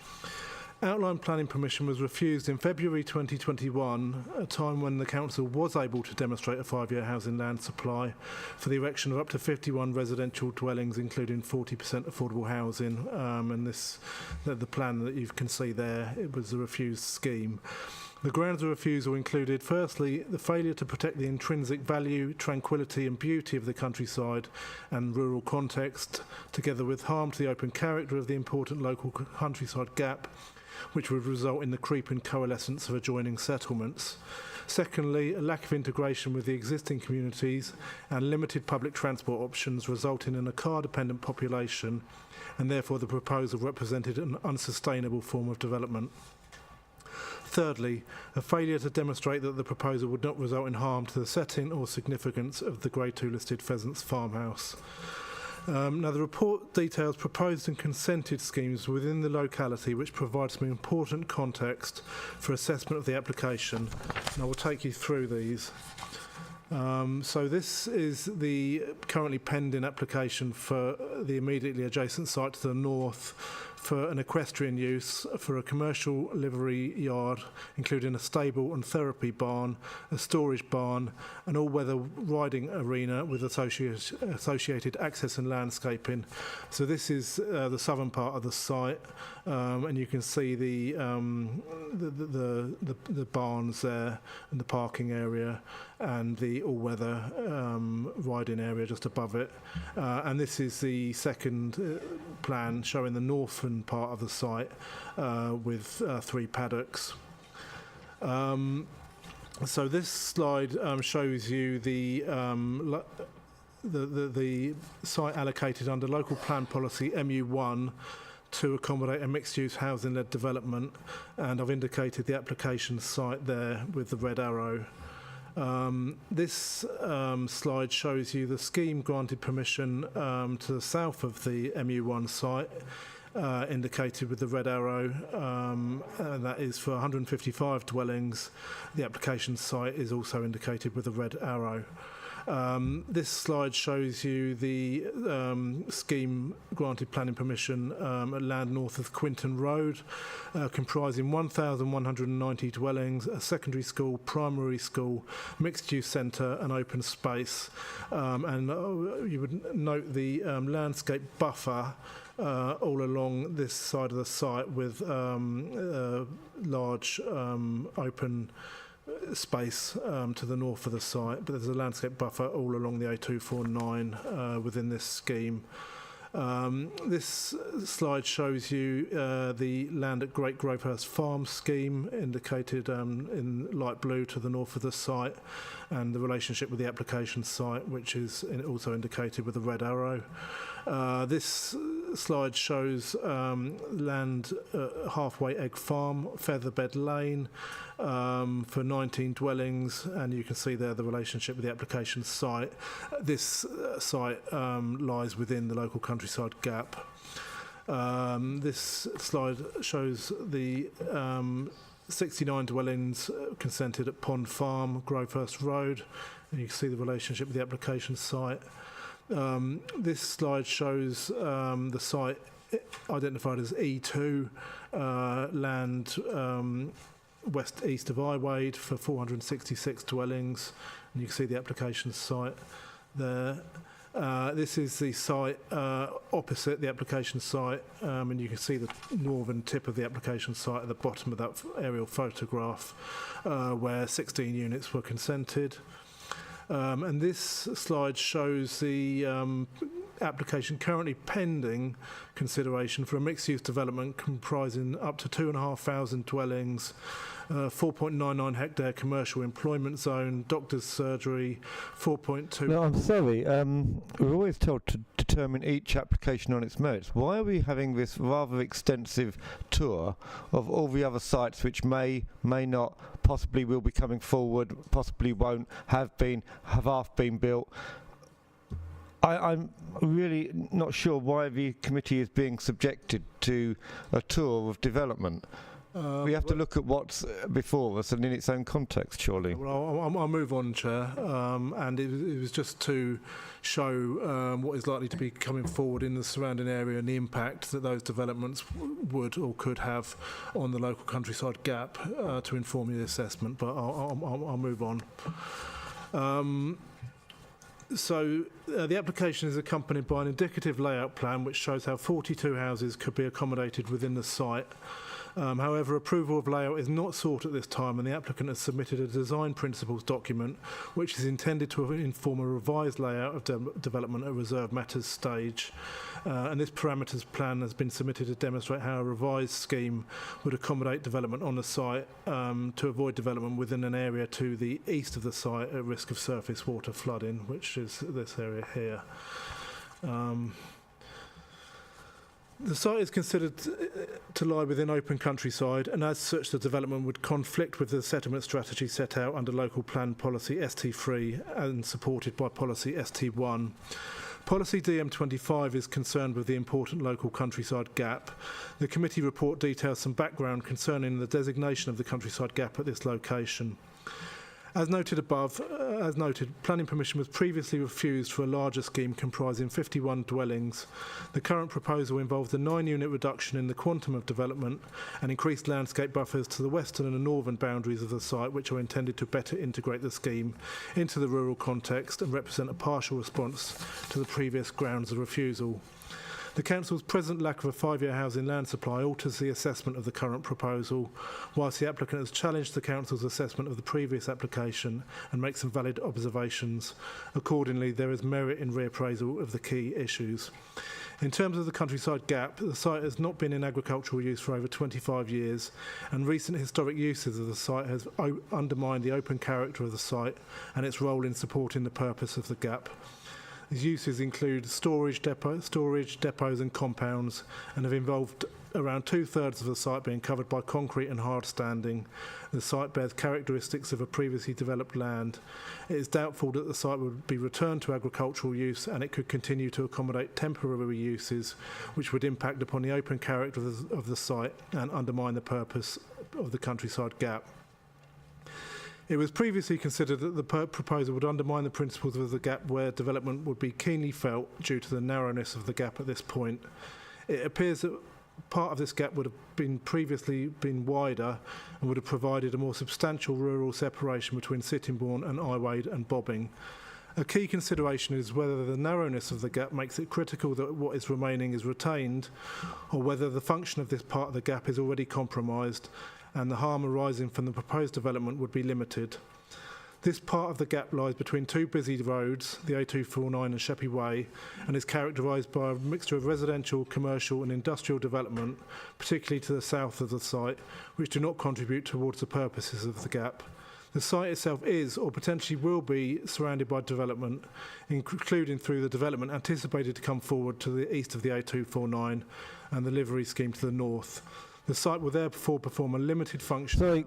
Outline planning permission was refused in February 2021, a time when the council was able to demonstrate a 5-year housing land supply for the erection of up to 51 residential dwellings, including 40% affordable housing. And the plan that you can see there, it was a refused scheme. The grounds of refusal included, firstly, the failure to protect the intrinsic value, tranquility and beauty of the countryside and rural context, together with harm to the open character of the important local countryside gap, which would result in the creeping coalescence of adjoining settlements. Secondly, a lack of integration with the existing communities and limited public transport options, resulting in a car-dependent population, and therefore the proposal represented an unsustainable form of development. Thirdly, a failure to demonstrate that the proposal would not result in harm to the setting or significance of the Grade 2 listed Pheasants Farmhouse. Now, the report details proposed and consented schemes within the locality, which provides some important context for assessment of the application, and I will take you through these. So this is the currently pending application for the immediately adjacent site to the north for an equestrian use, for a commercial livery yard, including a stable and therapy barn, a storage barn, an all-weather riding arena with associated access and landscaping. So this is the southern part of the site, and you can see the barns there and the parking area and the all-weather riding area just above it. And this is the second plan showing the northern part of the site with 3 paddocks. So this slide shows you the site allocated under local plan policy MU1 to accommodate a mixed-use housing-led development, and I've indicated the application site there with the red arrow. This slide shows you the scheme granted permission to the south of the MU1 site, indicated with the red arrow, and that is for 155 dwellings. The application site is also indicated with a red arrow. This slide shows you the scheme granted planning permission at land north of Quinton Road, comprising 1,190 dwellings, a secondary school, primary school, mixed-use centre and open space. And you would note the landscape buffer all along this side of the site with large open space to the north of the site, but there's a landscape buffer all along the A249 within this scheme. This slide shows you the land at Great Grovehurst Farm scheme, indicated in light blue to the north of the site, and the relationship with the application site, which is also indicated with a red arrow. This slide shows land Halfway Egg Farm, Featherbed Lane, for 19 dwellings, and you can see there the relationship with the application site. This site lies within the local countryside gap. This slide shows the 69 dwellings consented at Pond Farm, Grovehurst Road, and you can see the relationship with the application site. This slide shows the site identified as E2, land west-east of Iwade for 466 dwellings, and you can see the application site there. This is the site opposite the application site, and you can see the northern tip of the application site at the bottom of that aerial photograph, where 16 units were consented. And this slide shows the application currently pending consideration for a mixed-use development comprising up to 2,500 dwellings, 4.99 hectare commercial employment zone, doctor's surgery, 4.2... No, I'm sorry. We're always told to determine each application on its merits. Why are we having this rather extensive tour of all the other sites which may not, possibly will be coming forward, possibly won't, have half been built? I'm really not sure why the committee is being subjected to a tour of development. We have to look at what's before us and in its own context, surely. Well, I'll move on, Chair. And it was just to show what is likely to be coming forward in the surrounding area and the impact that those developments would or could have on the local countryside gap to inform the assessment. But I'll move on. So the application is accompanied by an indicative layout plan which shows how 42 houses could be accommodated within the site. However, approval of layout is not sought at this time, and the applicant has submitted a design principles document which is intended to inform a revised layout of development at reserved matters stage. And this parameters plan has been submitted to demonstrate how a revised scheme would accommodate development on the site to avoid development within an area to the east of the site at risk of surface water flooding, which is this area here. The site is considered to lie within open countryside, and as such the development would conflict with the settlement strategy set out under local plan policy ST3 and supported by policy ST1. Policy DM25 is concerned with the important local countryside gap. The committee report details some background concerning the designation of the countryside gap at this location. As noted above, planning permission was previously refused for a larger scheme comprising 51 dwellings. The current proposal involves a 9-unit reduction in the quantum of development and increased landscape buffers to the western and the northern boundaries of the site, which are intended to better integrate the scheme into the rural context and represent a partial response to the previous grounds of refusal. The Council's present lack of a 5-year housing land supply alters the assessment of the current proposal, whilst the applicant has challenged the Council's assessment of the previous application and makes some valid observations. Accordingly, there is merit in reappraisal of the key issues. In terms of the countryside gap, the site has not been in agricultural use for over 25 years, and recent historic uses of the site has undermined the open character of the site and its role in supporting the purpose of the gap. These uses include storage, depots and compounds, and have involved around 2/3 of the site being covered by concrete and hard standing. The site bears characteristics of a previously developed land. It is doubtful that the site would be returned to agricultural use, and it could continue to accommodate temporary uses, which would impact upon the open character of the site and undermine the purpose of the countryside gap. It was previously considered that the proposal would undermine the principles of the gap, where development would be keenly felt due to the narrowness of the gap at this point. It appears that part of this gap would have previously been wider and would have provided a more substantial rural separation between Sittingbourne and Iwade and Bobbing. A key consideration is whether the narrowness of the gap makes it critical that what is remaining is retained, or whether the function of this part of the gap is already compromised and the harm arising from the proposed development would be limited. This part of the gap lies between two busy roads, the A249 and Sheppey Way, and is characterised by a mixture of residential, commercial and industrial development, particularly to the south of the site, which do not contribute towards the purposes of the gap. The site itself is, or potentially will be, surrounded by development, including through the development anticipated to come forward to the east of the A249 and the livery scheme to the north. The site will therefore perform a limited function. Sorry,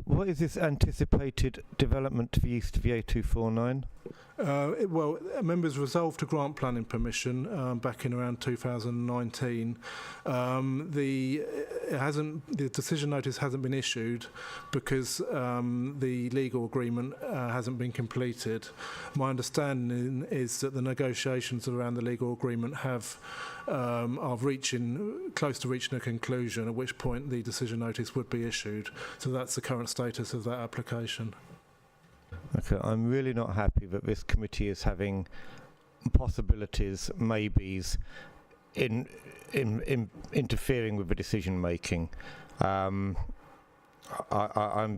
what is this anticipated development to the east of the A249? Members resolved to grant planning permission back in around 2019. The decision notice hasn't been issued because the legal agreement hasn't been completed. My understanding is that the negotiations around the legal agreement are close to reaching a conclusion, at which point the decision notice would be issued. So that's the current status of that application. Okay, I'm really not happy that this committee is having possibilities, maybes, in interfering with the decision making. I'm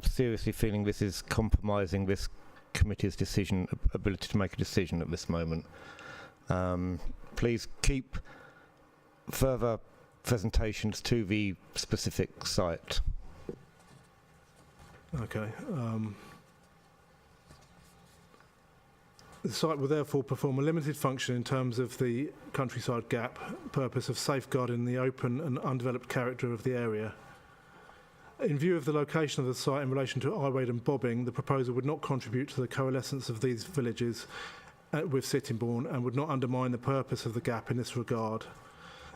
seriously feeling this is compromising this committee's ability to make a decision at this moment. Please keep further presentations to the specific site. Okay. The site will therefore perform a limited function in terms of the countryside gap, purpose of safeguarding the open and undeveloped character of the area. In view of the location of the site in relation to Iwade and Bobbing, the proposal would not contribute to the coalescence of these villages with Sittingbourne and would not undermine the purpose of the gap in this regard.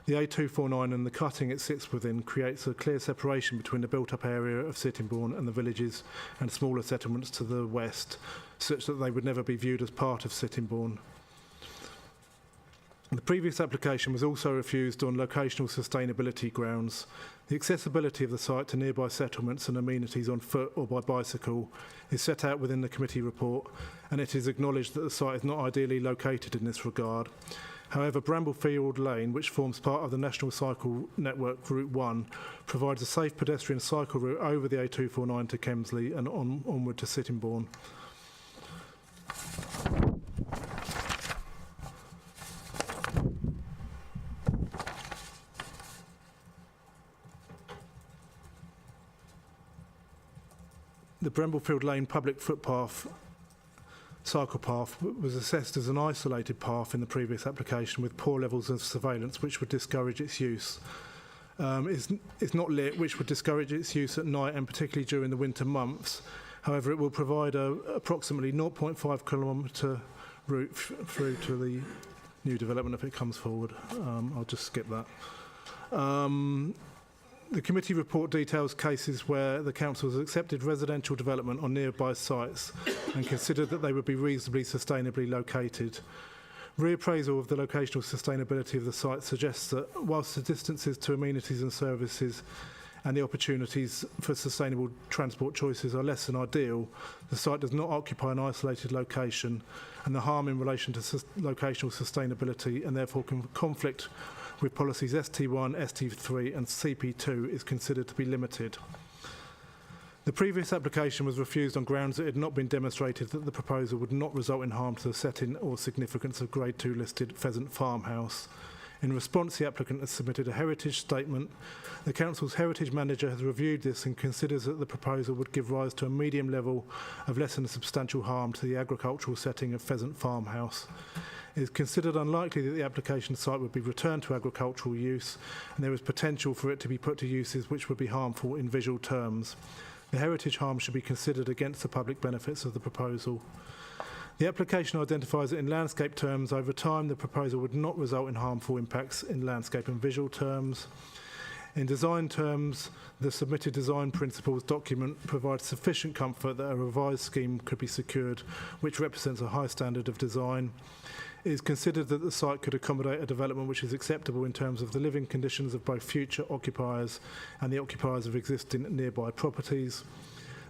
The A249 and the cutting it sits within creates a clear separation between the built-up area of Sittingbourne and the villages and smaller settlements to the west, such that they would never be viewed as part of Sittingbourne. The previous application was also refused on locational sustainability grounds. The accessibility of the site to nearby settlements and amenities on foot or by bicycle is set out within the committee report, and it is acknowledged that the site is not ideally located in this regard. However, Bramblefield Lane, which forms part of the National Cycle Network Route 1, provides a safe pedestrian cycle route over the A249 to Kemsley and onward to Sittingbourne. The Bramblefield Lane public footpath cycle path was assessed as an isolated path in the previous application with poor levels of surveillance, which would discourage its use. It's not lit, which would discourage its use at night and particularly during the winter months. However, it will provide a approximately 0.5 kilometre route through to the new development if it comes forward. I'll just skip that. The committee report details cases where the council has accepted residential development on nearby sites and considered that they would be reasonably sustainably located. Reappraisal of the locational sustainability of the site suggests that whilst the distances to amenities and services and the opportunities for sustainable transport choices are less than ideal, the site does not occupy an isolated location, and the harm in relation to locational sustainability and therefore conflict with policies ST1, ST3 and CP2 is considered to be limited. The previous application was refused on grounds that it had not been demonstrated that the proposal would not result in harm to the setting or significance of Grade 2 listed Pheasant farmhouse. In response, the applicant has submitted a heritage statement. The council's heritage manager has reviewed this and considers that the proposal would give rise to a medium level of less than substantial harm to the agricultural setting of Pheasant farmhouse. It is considered unlikely that the application site would be returned to agricultural use, and there is potential for it to be put to uses which would be harmful in visual terms. The heritage harm should be considered against the public benefits of the proposal. The application identifies that in landscape terms, over time, the proposal would not result in harmful impacts in landscape and visual terms. In design terms, the submitted design principles document provides sufficient comfort that a revised scheme could be secured, which represents a high standard of design. It is considered that the site could accommodate a development which is acceptable in terms of the living conditions of both future occupiers and the occupiers of existing nearby properties.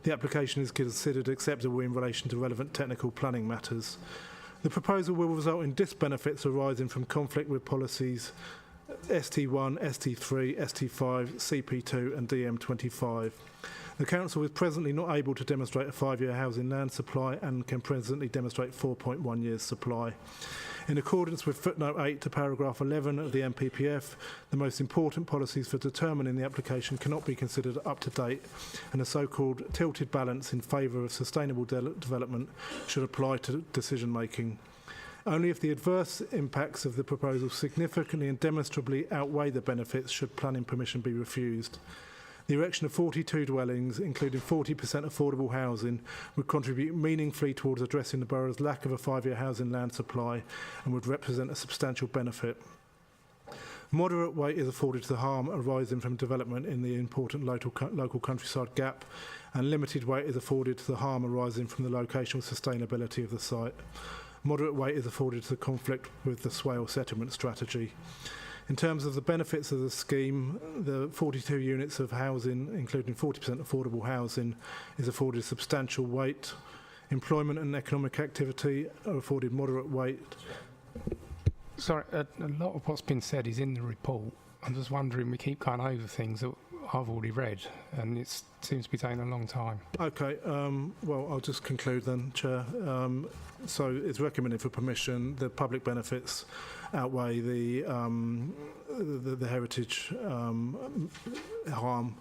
The application is considered acceptable in relation to relevant technical planning matters. The proposal will result in disbenefits arising from conflict with policies ST1, ST3, ST5, CP2 and DM25. The council is presently not able to demonstrate a 5-year housing land supply and can presently demonstrate 4.1 years supply. In accordance with footnote 8 to paragraph 11 of the MPPF, the most important policies for determining the application cannot be considered up to date, and a so-called tilted balance in favour of sustainable development should apply to decision making. Only if the adverse impacts of the proposal significantly and demonstrably outweigh the benefits should planning permission be refused. The erection of 42 dwellings, including 40% affordable housing, would contribute meaningfully towards addressing the borough's lack of a 5-year housing land supply and would represent a substantial benefit. Moderate weight is afforded to the harm arising from development in the important local countryside gap, and limited weight is afforded to the harm arising from the locational sustainability of the site. Moderate weight is afforded to the conflict with the swale settlement strategy. In terms of the benefits of the scheme, the 42 units of housing, including 40% affordable housing, is afforded substantial weight. Employment and economic activity are afforded moderate weight. Sorry, a lot of what's been said is in the report. I'm just wondering, we keep going over things that I've already read, and it seems to be taking a long time. Okay, well, I'll just conclude then, Chair. So it's recommended for permission. The public benefits outweigh the heritage harm.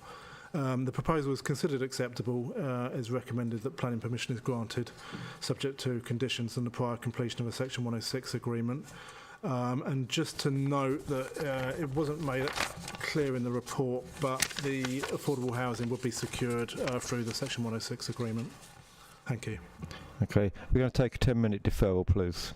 The proposal is considered acceptable. Is recommended that planning permission is granted, subject to conditions and the prior completion of a Section 106 agreement. And just to note that it wasn't made clear in the report, but the affordable housing would be secured through the Section 106 agreement. Thank you. Okay, we're going to take a 10-minute deferral, please.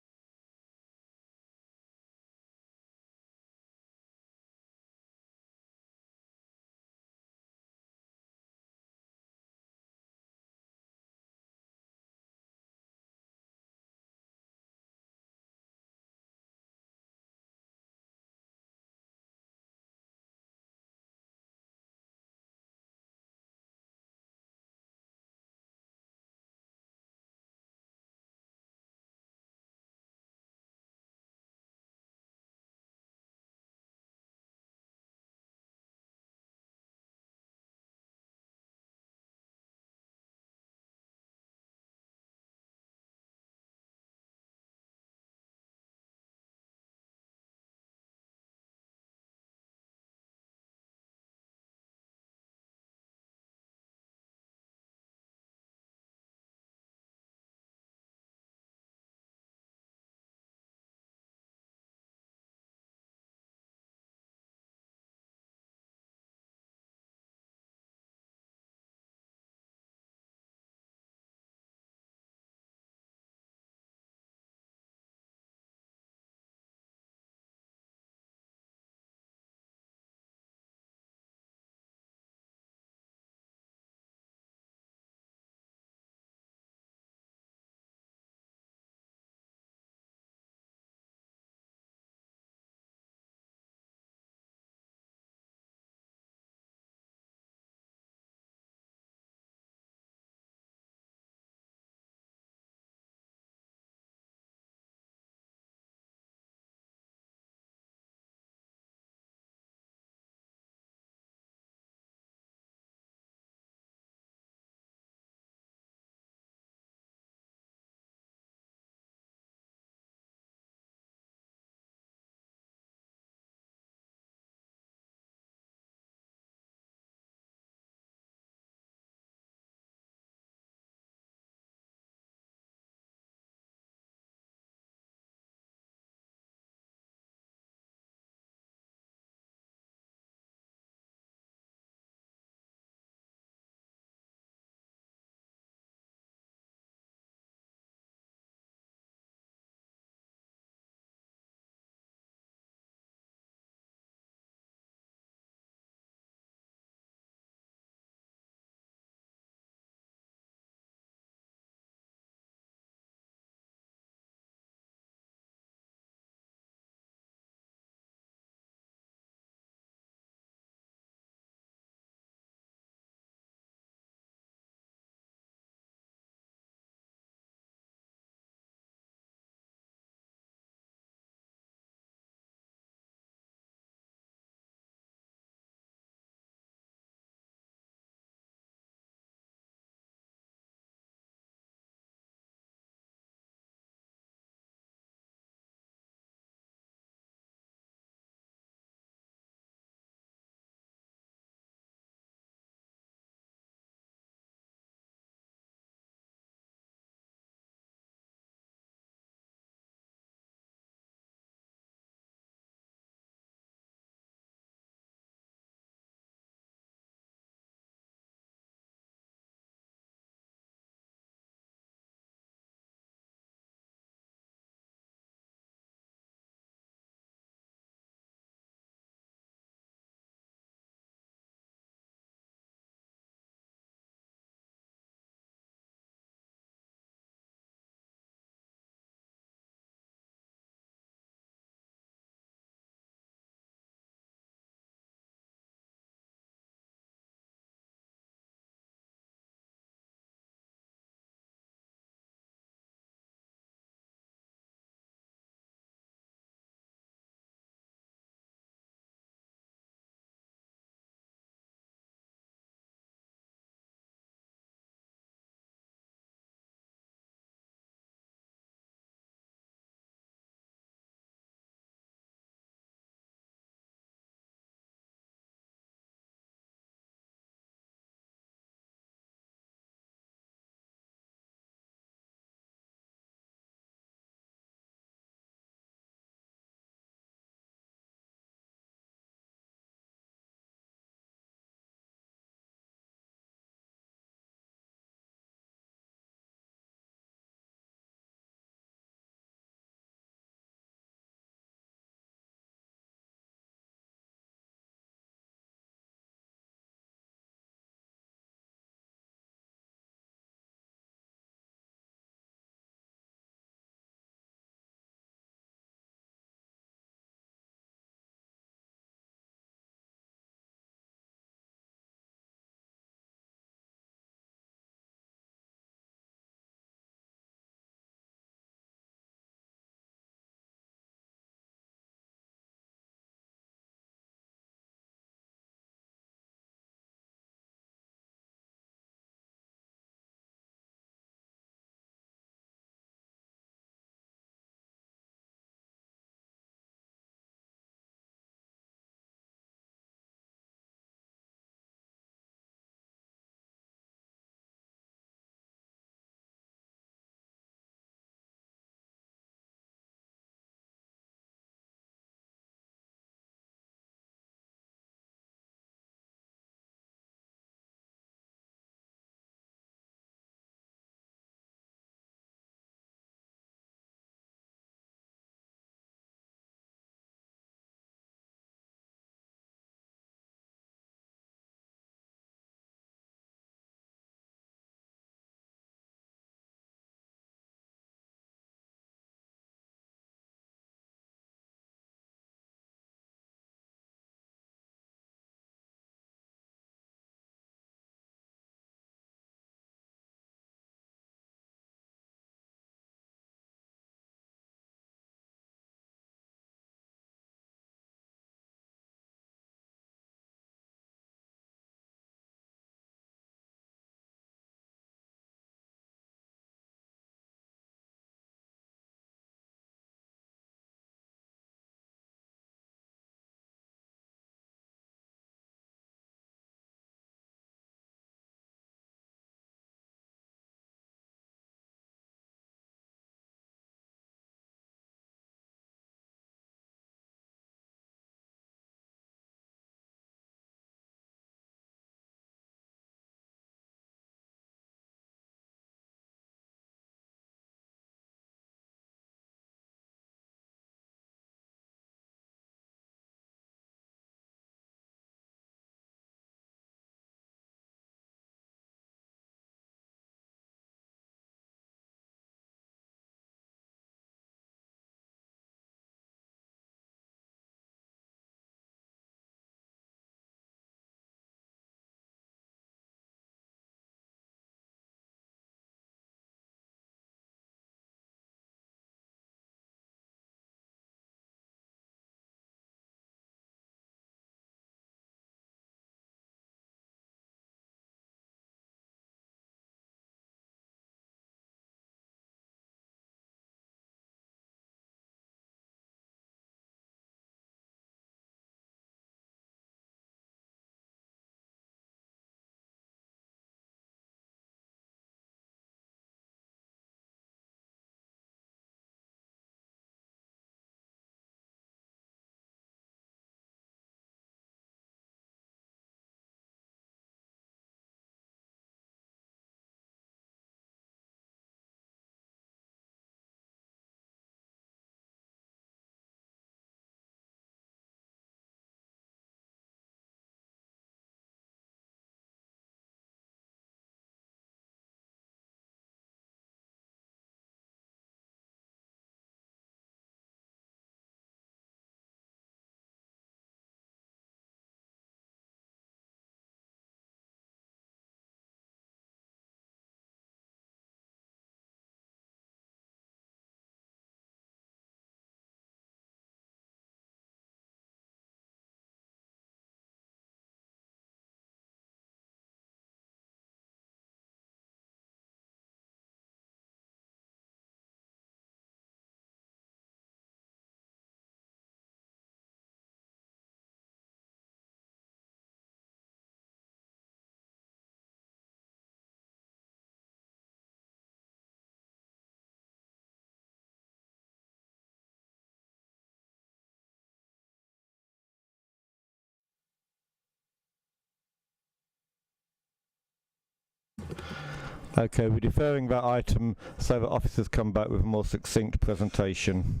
Okay, we're deferring that item so that officers come back with a more succinct presentation.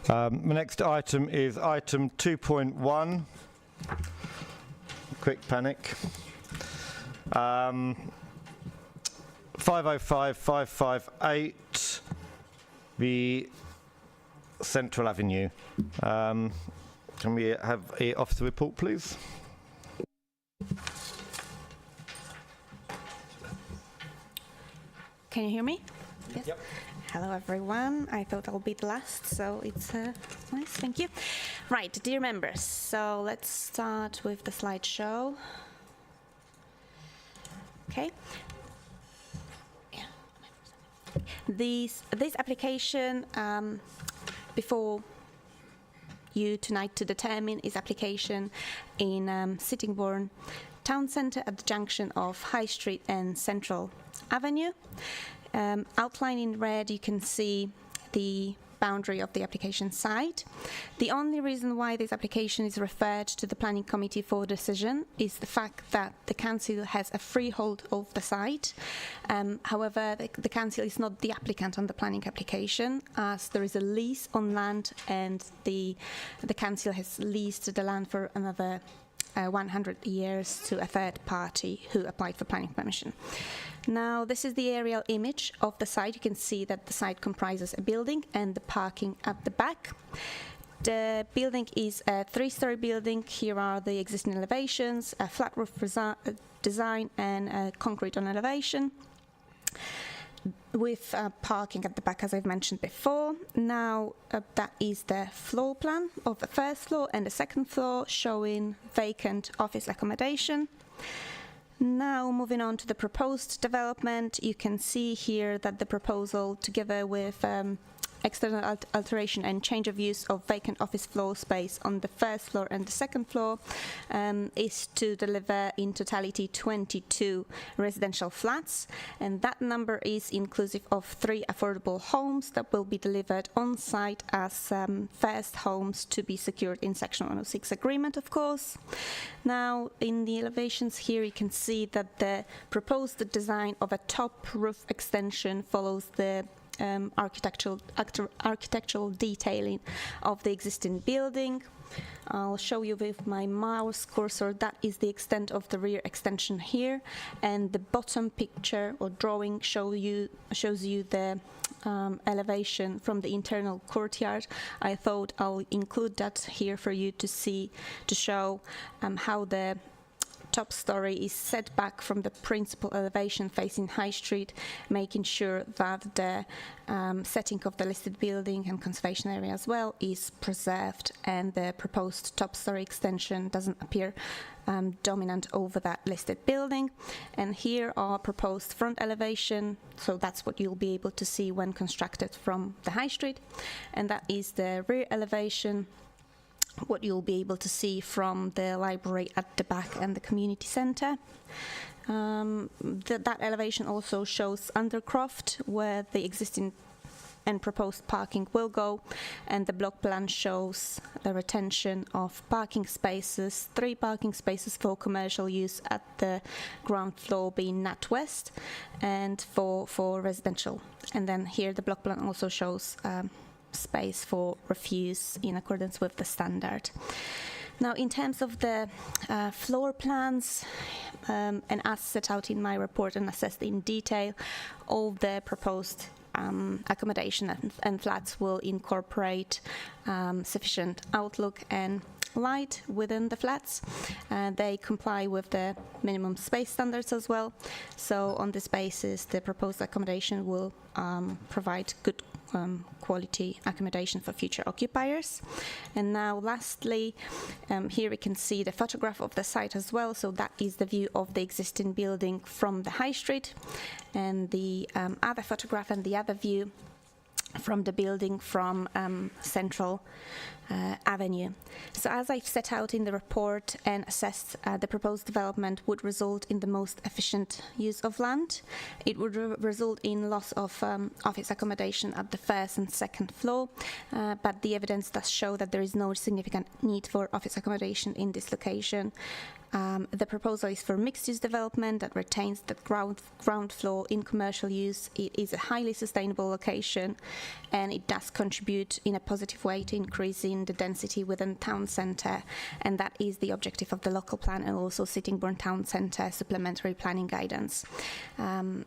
The next item is item 2.1. Quick panic. 505-558, the Central Avenue. Can we have an officer report, please? Can you hear me? Yes. Yep. Hello, everyone. I thought I'll be the last, so it's nice. Thank you. Right, dear members. So let's start with the slideshow. Okay. Yeah. This application before you tonight to determine is application in Sittingbourne Town Centre at the junction of High Street and Central Avenue. Outlined in red, you can see the boundary of the application site. The only reason why this application is referred to the Planning Committee for decision is the fact that the Council has a freehold of the site. However, the Council is not the applicant on the planning application, as there is a lease on land and the Council has leased the land for another 100 years to a third party who applied for planning permission. Now, this is the aerial image of the site. You can see that the site comprises a building and the parking at the back. The building is a 3-story building. Here are the existing elevations, a flat roof design and a concrete on elevation, with parking at the back, as I've mentioned before. Now, that is the floor plan of the first floor and the second floor, showing vacant office accommodation. Now, moving on to the proposed development, you can see here that the proposal, together with external alteration and change of use of vacant office floor space on the first floor and the second floor, is to deliver in totality 22 residential flats, and that number is inclusive of 3 affordable homes that will be delivered on site as first homes to be secured in Section 106 agreement, of course. Now, in the elevations here, you can see that the proposed design of a top roof extension follows the architectural detailing of the existing building. I'll show you with my mouse cursor. That is the extent of the rear extension here, and the bottom picture or drawing shows you the elevation from the internal courtyard. I thought I'll include that here for you to see, to show how the top story is set back from the principal elevation facing High Street, making sure that the setting of the listed building and conservation area as well is preserved, and the proposed top story extension doesn't appear dominant over that listed building. And here are proposed front elevation, so that's what you'll be able to see when constructed from the High Street, and that is the rear elevation, what you'll be able to see from the library at the back and the community centre. That elevation also shows Undercroft, where the existing and proposed parking will go, and the block plan shows the retention of parking spaces, 3 parking spaces for commercial use at the ground floor being NatWest, and for residential. And then here the block plan also shows space for refuse in accordance with the standard. Now, in terms of the floor plans, and as set out in my report and assessed in detail, all the proposed accommodation and flats will incorporate sufficient outlook and light within the flats. They comply with the minimum space standards as well. So on this basis, the proposed accommodation will provide good quality accommodation for future occupiers. And now lastly, here we can see the photograph of the site as well. So that is the view of the existing building from the High Street, and the other photograph and the other view from the building from Central Avenue. So as I've set out in the report and assessed, the proposed development would result in the most efficient use of land. It would result in loss of office accommodation at the first and second floor, but the evidence does show that there is no significant need for office accommodation in this location. The proposal is for mixed-use development that retains the ground floor in commercial use. It is a highly sustainable location, and it does contribute in a positive way to increasing the density within town centre, and that is the objective of the local plan and also Sittingbourne Town Centre supplementary planning guidance.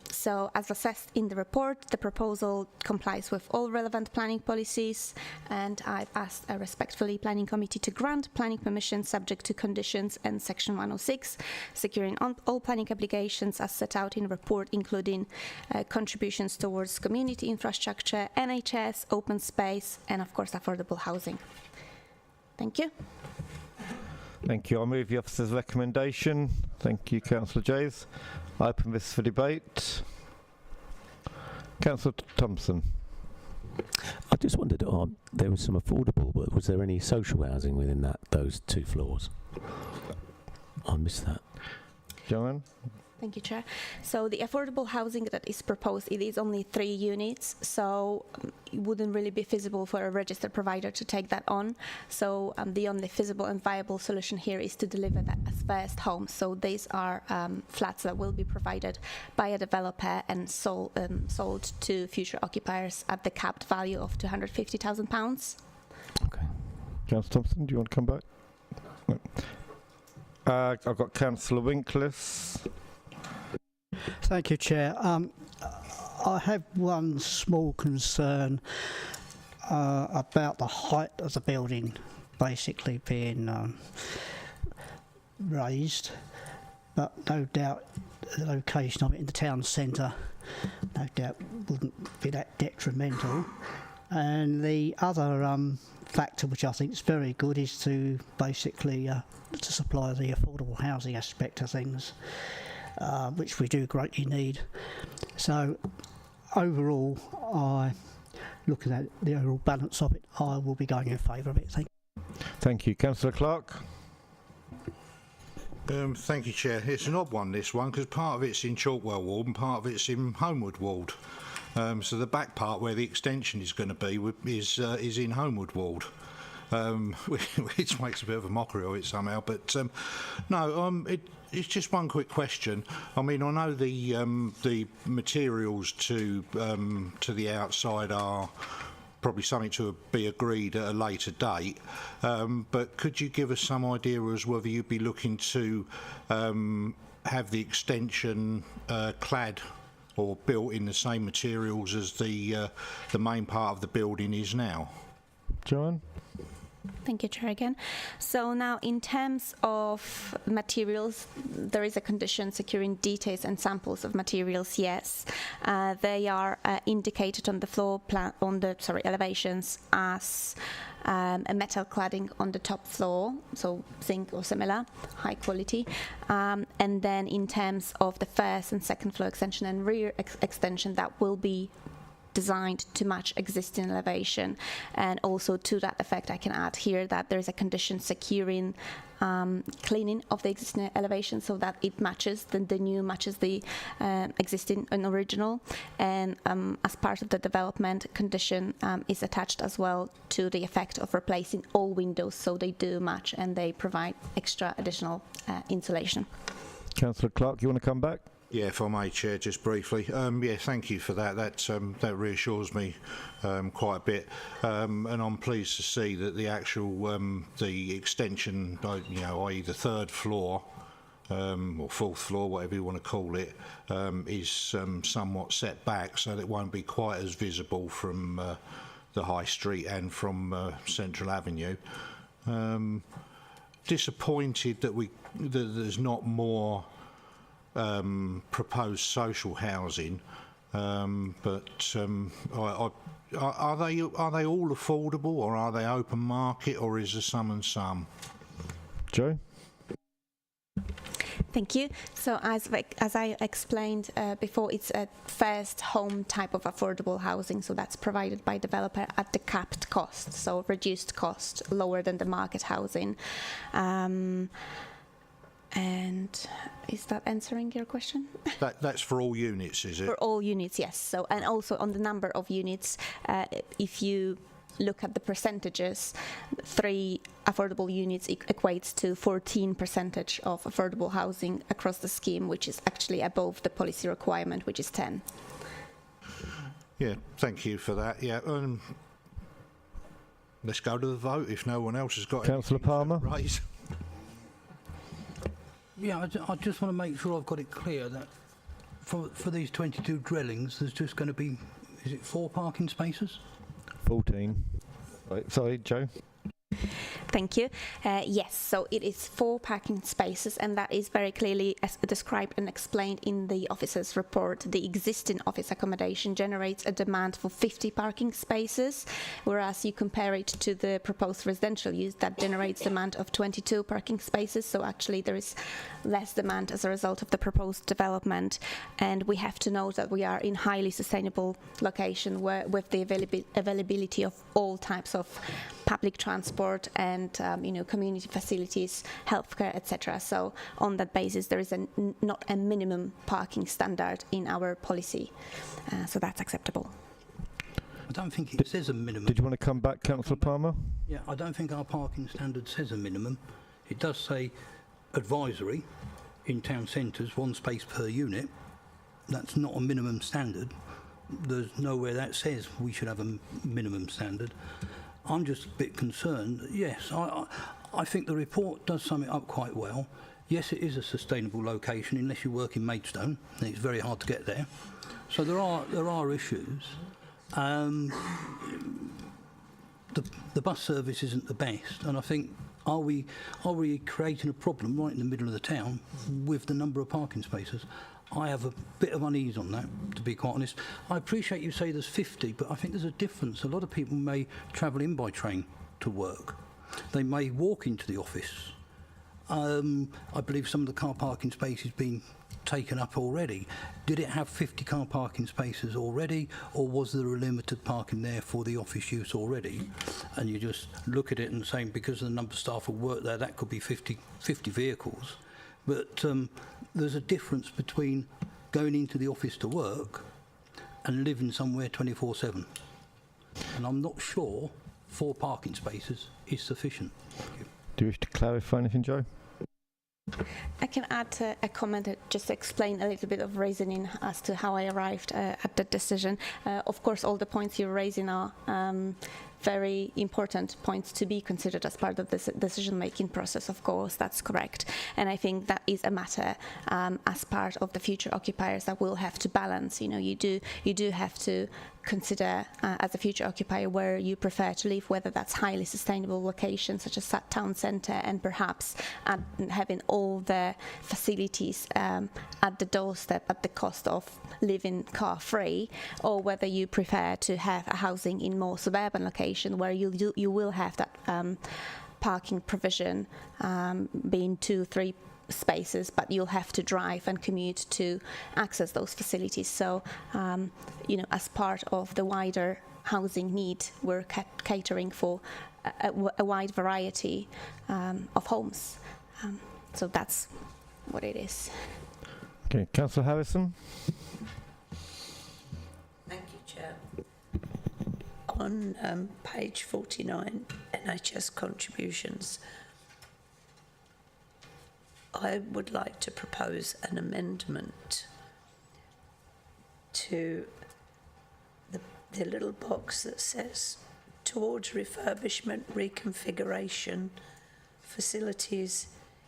So, as assessed in the report, the proposal complies with all relevant planning policies, and I've asked a respectfully Planning Committee to grant planning permission subject to conditions and Section 106, securing all planning obligations as set out in the report, including contributions towards community infrastructure, NHS, open space, and of course affordable housing. Thank you. Thank you. I'll move the officer's recommendation. Thank you, Councillor Jays. I open this for debate. Councillor Thompson. I just wondered, there was some affordable, but was there any social housing within those 2 floors? I missed that. Joanne? Thank you, Chair. So the affordable housing that is proposed, it is only 3 units, so it wouldn't really be feasible for a registered provider to take that on. So the only feasible and viable solution here is to deliver that as first homes. So these are flats that will be provided by a developer and sold to future occupiers at the capped value of £250,000. Okay. Councillor Thompson, do you want to come back? No. I've got Councillor Winkles. Thank you, Chair. I have one small concern about the height of the building basically being raised, but no doubt the location of it in the town centre no doubt wouldn't be that detrimental. And the other factor which I think is very good is to basically to supply the affordable housing aspect of things, which we do greatly need. So overall, looking at the overall balance of it, I will be going in favour of it. Thank you. Councillor Clark. Thank you, Chair. It's an odd one, this one, because part of it's in Chalkwell Ward and part of it's in Homewood Ward. So the back part where the extension is going to be is in Homewood Ward, which makes a bit of a mockery of it somehow. But no, it's just one quick question. I mean, I know the materials to the outside are probably something to be agreed at a later date, but could you give us some idea as whether you'd be looking to have the extension clad or built in the same materials as the main part of the building is now? Joanne? Thank you, Chair, again. So now, in terms of materials, there is a condition securing details and samples of materials. Yes, they are indicated on the floor plan, elevations as a metal cladding on the top floor, so zinc or similar, high quality. And then in terms of the first and second floor extension and rear extension, that will be designed to match existing elevation. And also to that effect, I can add here that there is a condition securing cleaning of the existing elevation so that it matches, the new matches the existing and original. And as part of the development, condition is attached as well to the effect of replacing all windows so they do match and they provide extra additional insulation. Councillor Clark, you want to come back? Yeah, if I may, Chair, just briefly. Yeah, thank you for that. That reassures me quite a bit, and I'm pleased to see that the actual the extension, i.e. the third floor or fourth floor, whatever you want to call it, is somewhat set back, so that it won't be quite as visible from the High Street and from Central Avenue. Disappointed that there's not more proposed social housing, but are they all affordable, or are they open market, or is there some and some? Joe? Thank you. So as I explained before, it's a first home type of affordable housing, so that's provided by developer at the capped cost, so reduced cost, lower than the market housing. And is that answering your question? That's for all units, is it? For all units, yes. So, and also on the number of units, if you look at the percentages, 3 affordable units equates to 14% of affordable housing across the scheme, which is actually above the policy requirement, which is 10. Yeah, thank you for that. Yeah, let's go to the vote if no one else has got Councillor Palmer. Raise. Yeah, I just want to make sure I've got it clear that for these 22 dwellings, there's just going to be, is it 4 parking spaces? 14. Right, sorry, Joe. Thank you. Yes, so it is 4 parking spaces, and that is very clearly described and explained in the officer's report. The existing office accommodation generates a demand for 50 parking spaces, whereas you compare it to the proposed residential use that generates demand of 22 parking spaces. So actually there is less demand as a result of the proposed development. And we have to note that we are in highly sustainable location where with the availability of all types of public transport and community facilities, healthcare, etc. So on that basis, there is not a minimum parking standard in our policy, so that's acceptable. I don't think it says a minimum. Did you want to come back, Councillor Palmer? Yeah, I don't think our parking standard says a minimum. It does say advisory in town centres, 1 space per unit. That's not a minimum standard. There's nowhere that says we should have a minimum standard. I'm just a bit concerned. Yes, I think the report does sum it up quite well. Yes, it is a sustainable location unless you work in Maidstone, and it's very hard to get there. So there are issues. The bus service isn't the best, and I think are we creating a problem right in the middle of the town with the number of parking spaces? I have a bit of unease on that, to be quite honest. I appreciate you say there's 50, but I think there's a difference. A lot of people may travel in by train to work. They may walk into the office. I believe some of the car parking spaces being taken up already. Did it have 50 car parking spaces already, or was there a limited parking there for the office use already? And you just look at it and saying because of the number of staff who work there, that could be 50 vehicles. But there's a difference between going into the office to work and living somewhere 24/7. And I'm not sure 4 parking spaces is sufficient. Do you wish to clarify anything, Joe? I can add a comment just to explain a little bit of reasoning as to how I arrived at that decision. Of course, all the points you're raising are very important points to be considered as part of this decision-making process. Of course, that's correct, and I think that is a matter as part of the future occupiers that will have to balance. You do have to consider as a future occupier where you prefer to live, whether that's highly sustainable locations such as that town centre and perhaps having all the facilities at the doorstep at the cost of living car-free, or whether you prefer to have a housing in more suburban location where you will have that parking provision being 2-3 spaces, but you'll have to drive and commute to access those facilities. So, as part of the wider housing need, we're catering for a wide variety of homes. So that's what it is. Okay, Councillor Harrison. Thank you, Chair. On page 49, NHS contributions, I would like to propose an amendment to the little box that says towards refurbishment, reconfiguration, facilities,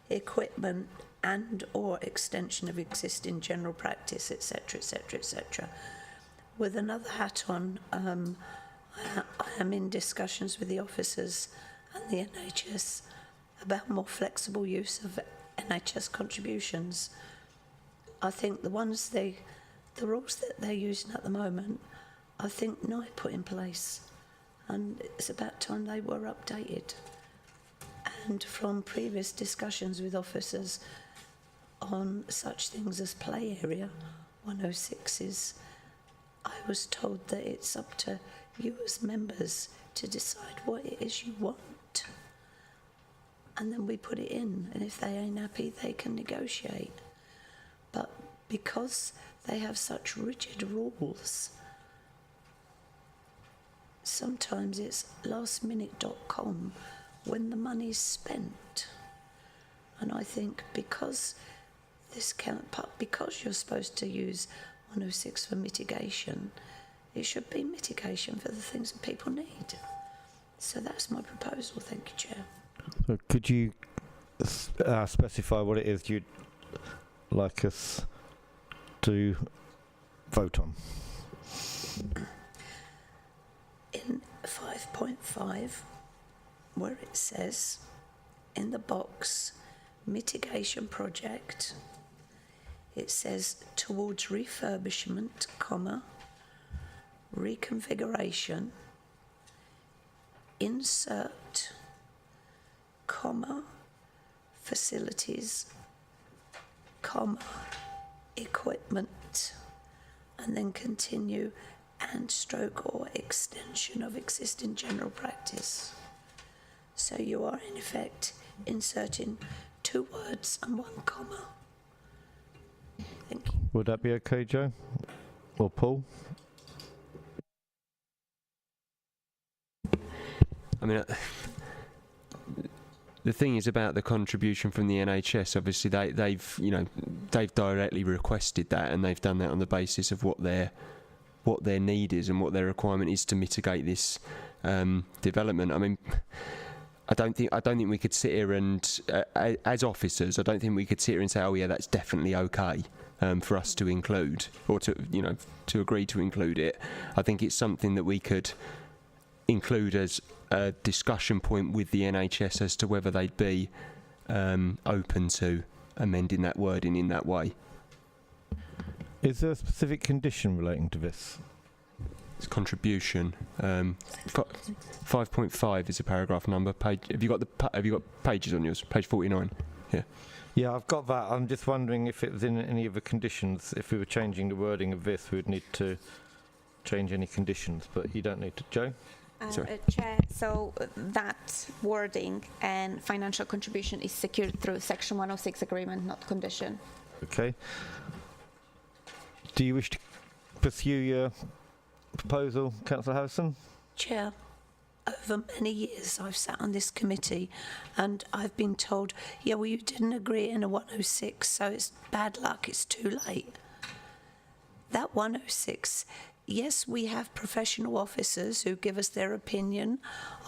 equipment and or extension of existing general practice, etc., etc., etc. With another hat on, I am in discussions with the officers and the NHS about more flexible use of NHS contributions. I think the rules that they're using at the moment, I think NI put in place, and it's about time they were updated. And from previous discussions with officers on such things as play area 106s, I was told that it's up to you as members to decide what it is you want. And then we put it in, and if they ain't happy, they can negotiate. But because they have such rigid rules, sometimes it's lastminute.com when the money's spent. And I think because because you're supposed to use 106 for mitigation, it should be mitigation for the things that people need. So that's my proposal. Thank you, Chair. So could you specify what it is you'd like us to vote on? In 5.5, where it says in the box mitigation project, it says towards refurbishment, comma, reconfiguration, insert, comma, facilities, comma, equipment, and then continue and stroke or extension of existing general practice. So you are in effect inserting 2 words and 1 comma. Thank you. Would that be okay, Joe? Or Paul? I mean, the thing is about the contribution from the NHS. Obviously, they've directly requested that, and they've done that on the basis of what their need is and what their requirement is to mitigate this development. I mean, I don't think we could sit here and, as officers, I don't think we could sit here and say, oh yeah, that's definitely okay for us to include, or to agree to include it. I think it's something that we could include as a discussion point with the NHS as to whether they'd be open to amending that wording in that way. Is there a specific condition relating to this? It's contribution. 5.5 is a paragraph number. Page. Have you got pages on yours? Page 49. Yeah. Yeah, I've got that. I'm just wondering if it was in any of the conditions. If we were changing the wording of this, we would need to change any conditions. But you don't need to, Joe. Chair, so that wording and financial contribution is secured through Section 106 agreement, not condition. Okay. Do you wish to pursue your proposal, Councillor Harrison? Chair, over many years I've sat on this committee and I've been told, yeah, well, you didn't agree in a 106, so it's bad luck, it's too late. That 106, yes, we have professional officers who give us their opinion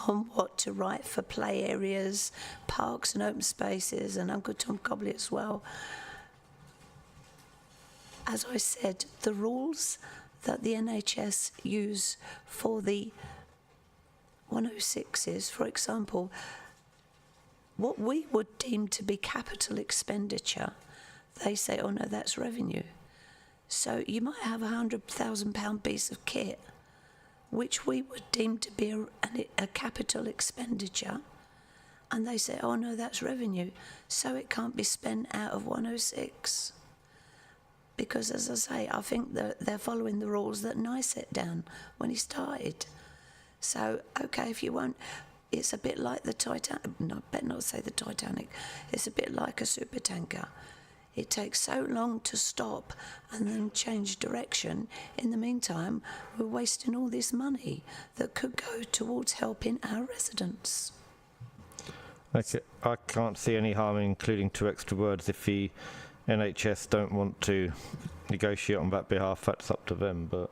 on what to write for play areas, parks and open spaces, and Uncle Tom Cobley as well. As I said, the rules that the NHS use for the 106s, for example, what we would deem to be capital expenditure, they say, oh no, that's revenue. So you might have £100,000 piece of kit, which we would deem to be a capital expenditure, and they say, oh no, that's revenue, so it can't be spent out of 106. Because, as I say, I think that they're following the rules that Nye set down when he started. So, okay, if you won't, it's a bit like the Titanic. No, I better not say the Titanic. It's a bit like a supertanker. It takes so long to stop and then change direction. In the meantime, we're wasting all this money that could go towards helping our residents. Okay, I can't see any harm in including 2 extra words if the NHS don't want to negotiate on that behalf. That's up to them, but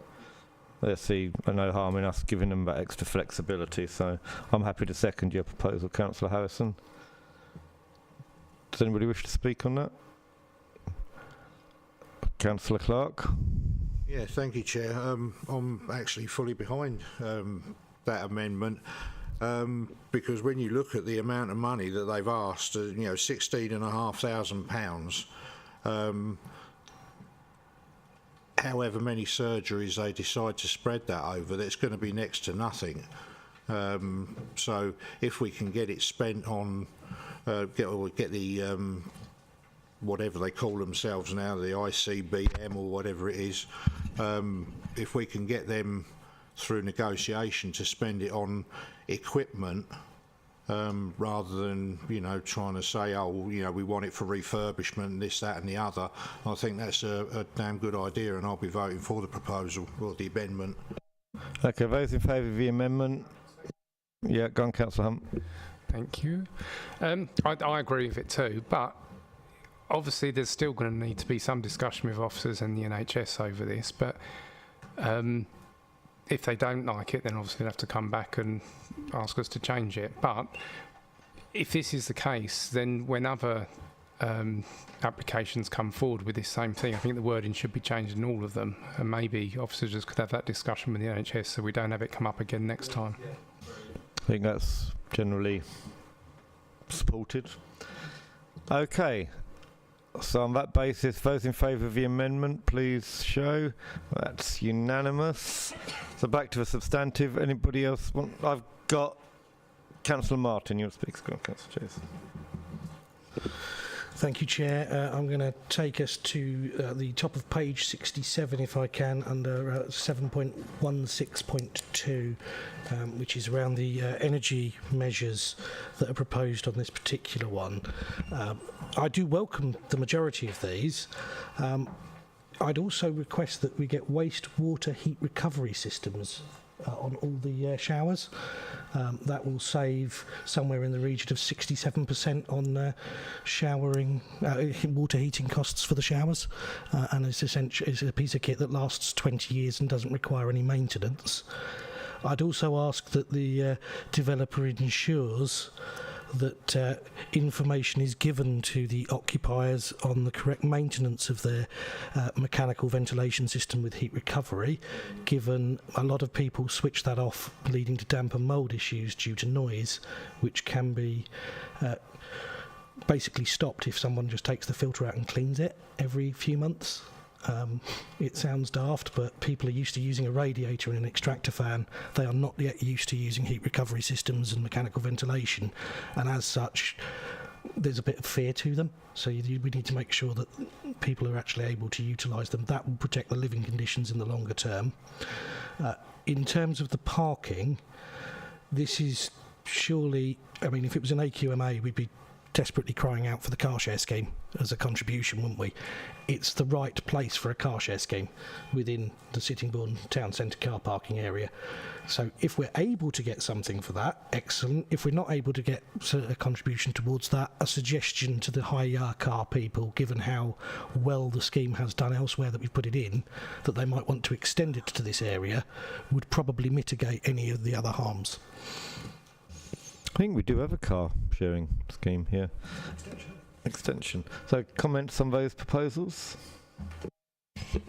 I see no harm in us giving them that extra flexibility. So I'm happy to second your proposal, Councillor Harrison. Does anybody wish to speak on that? Councillor Clark. Yeah, thank you, Chair. I'm actually fully behind that amendment. Because when you look at the amount of money that they've asked, £16,500, however many surgeries they decide to spread that over, that's going to be next to nothing. So if we can get it spent on, get the whatever they call themselves now, the ICBM or whatever it is, if we can get them through negotiation to spend it on equipment, rather than trying to say, oh, we want it for refurbishment, this, that and the other. I think that's a damn good idea, and I'll be voting for the proposal or the amendment. Okay, those in favour of the amendment? Yeah, go on, Councillor Hunt. Thank you. I agree with it too, but obviously there's still going to need to be some discussion with officers and the NHS over this, but if they don't like it, then obviously they'll have to come back and ask us to change it. But if this is the case, then when other applications come forward with this same thing, I think the wording should be changed in all of them, and maybe officers just could have that discussion with the NHS so we don't have it come up again next time. I think that's generally supported. Okay. So on that basis, those in favour of the amendment, please show. That's unanimous. So back to the substantive. Anybody else want? I've got Councillor Martin. You'll speak. Go on, Councillor Chase. Thank you, Chair. I'm going to take us to the top of page 67, if I can, under 7.16.2, which is around the energy measures that are proposed on this particular one. I do welcome the majority of these. I'd also request that we get wastewater heat recovery systems on all the showers. That will save somewhere in the region of 67% on showering, water heating costs for the showers, and it's a piece of kit that lasts 20 years and doesn't require any maintenance. I'd also ask that the developer ensures that information is given to the occupiers on the correct maintenance of their mechanical ventilation system with heat recovery, given a lot of people switch that off, leading to damp and mould issues due to noise, which can be basically stopped if someone just takes the filter out and cleans it every few months. It sounds daft, but people are used to using a radiator and an extractor fan. They are not yet used to using heat recovery systems and mechanical ventilation, and as such there's a bit of fear to them, so we need to make sure that people are actually able to utilise them. That will protect the living conditions in the longer term. In terms of the parking, this is surely, I mean, if it was an AQMA, we'd be desperately crying out for the car share scheme as a contribution, wouldn't we? It's the right place for a car share scheme within the Sittingbourne Town Centre car parking area. So if we're able to get something for that, excellent. If we're not able to get a contribution towards that, a suggestion to the hire car people, given how well the scheme has done elsewhere that we've put it in, that they might want to extend it to this area, would probably mitigate any of the other harms. I think we do have a car sharing scheme here. Extension. So comments on those proposals?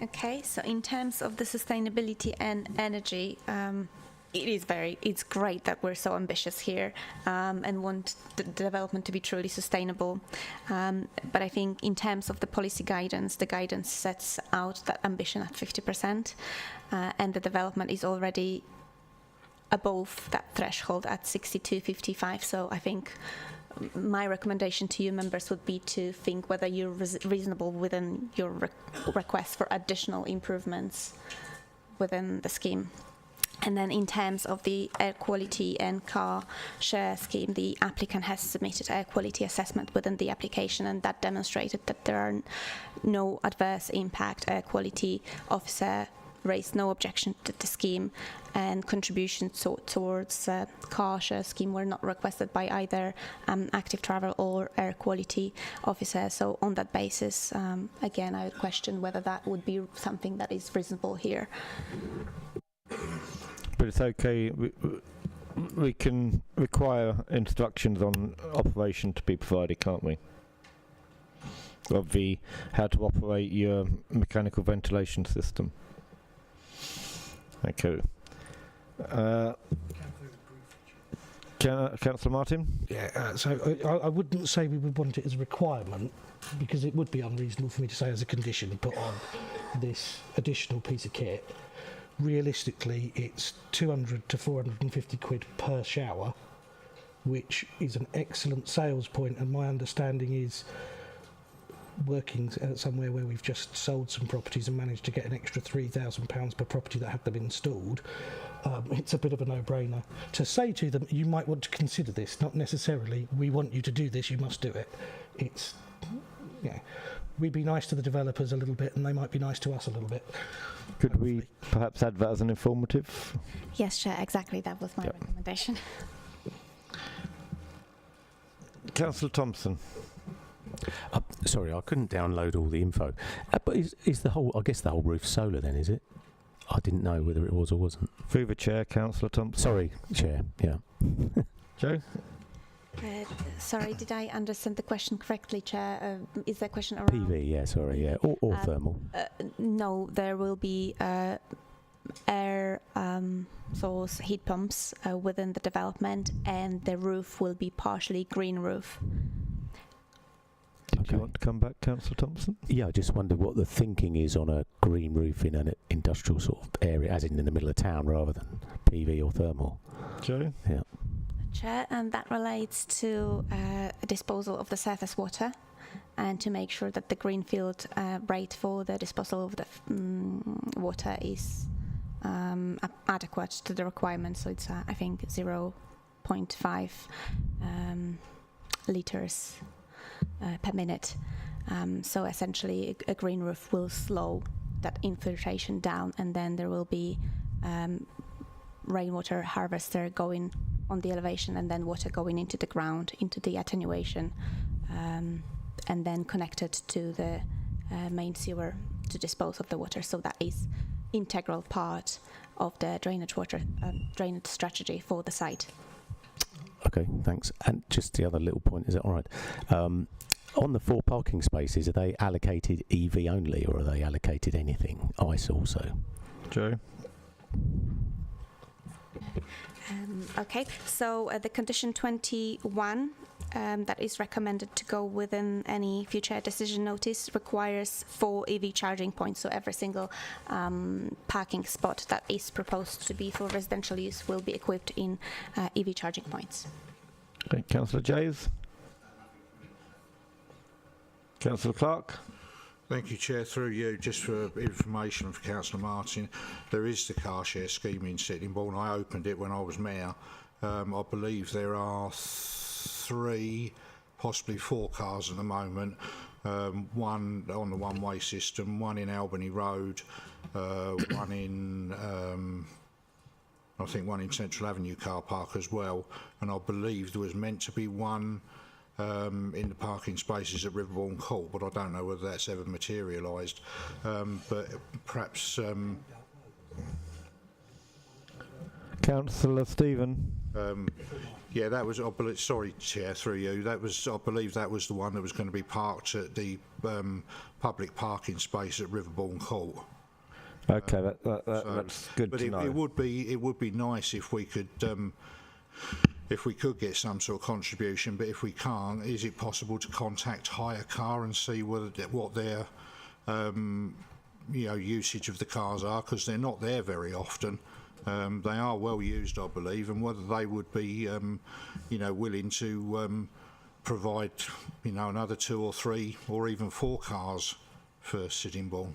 Okay, so in terms of the sustainability and energy, it's great that we're so ambitious here and want the development to be truly sustainable. But I think in terms of the policy guidance, the guidance sets out that ambition at 50%, and the development is already above that threshold at 62.55. So I think my recommendation to you members would be to think whether you're reasonable within your request for additional improvements within the scheme. And then in terms of the air quality and car share scheme, the applicant has submitted air quality assessment within the application, and that demonstrated that there are no adverse impact. Air quality officer raised no objection to the scheme, and contributions towards car share scheme were not requested by either active travel or air quality officer. So on that basis, again, I would question whether that would be something that is reasonable here. But it's okay, we can require instructions on operation to be provided, can't we? Of how to operate your mechanical ventilation system. Okay. Councillor Martin? Yeah, so I wouldn't say we would want it as a requirement, because it would be unreasonable for me to say as a condition put on this additional piece of kit. Realistically, it's 200 to 450 quid per shower, which is an excellent sales point, and my understanding is, working somewhere where we've just sold some properties and managed to get an extra £3,000 per property that had them installed, it's a bit of a no-brainer to say to them, you might want to consider this, not necessarily we want you to do this, you must do it. It's, yeah, we'd be nice to the developers a little bit, and they might be nice to us a little bit. Could we perhaps add that as an informative? Yes, sure, exactly, that was my recommendation. Councillor Thompson. Sorry, I couldn't download all the info. But is the whole? I guess the whole roof solar then, is it? I didn't know whether it was or wasn't. Through the chair, Councillor Thompson. Sorry, Chair. Yeah. Joe. Sorry, did I understand the question correctly, Chair? Is there a question around PV? Yeah. Sorry. Yeah. Or thermal. No, there will be air source heat pumps within the development, and the roof will be partially green roof. Did you want to come back, Councillor Thompson? Yeah, I just wondered what the thinking is on a green roof in an industrial sort of area, as in the middle of town, rather than PV or thermal. Joe? Yeah. Chair, and that relates to disposal of the surface water, and to make sure that the greenfield rate for the disposal of the water is adequate to the requirements. So it's I think 0.5 litres per minute. So essentially a green roof will slow that infiltration down, and then there will be rainwater harvester going on the elevation, and then water going into the ground, into the attenuation, and then connected to the main sewer to dispose of the water. So that is integral part of the drainage strategy for the site. Okay, thanks. And just the other little point, is that all right? On the 4 parking spaces, are they allocated EV only, or are they allocated anything, ICE also? Joe? Okay, so the condition 21 that is recommended to go within any future decision notice requires 4 EV charging points. So every single parking spot that is proposed to be for residential use will be equipped in EV charging points. Okay, Councillor Jays. Councillor Clark. Thank you, Chair. Through you, just for information for Councillor Martin, there is the car share scheme in Sittingbourne. I opened it when I was mayor. I believe there are 3, possibly 4 cars at the moment. One on the one-way system, one in Albany Road, one in I think one in Central Avenue car park as well. And I believe there was meant to be one in the parking spaces at Riverbourne Court, but I don't know whether that's ever materialised. But perhaps Councillor Stephen. Yeah, that was. Sorry, Chair, through you. That was. I believe that was the one that was going to be parked at the public parking space at Riverbourne Court. Okay, that's good to know. It would be nice if we could. If we could get some sort of contribution, but if we can't, is it possible to contact Hire Car and see what their usage of the cars are, because they're not there very often. They are well used, I believe, and whether they would be willing to provide another 2 or 3 or even 4 cars for Sittingbourne.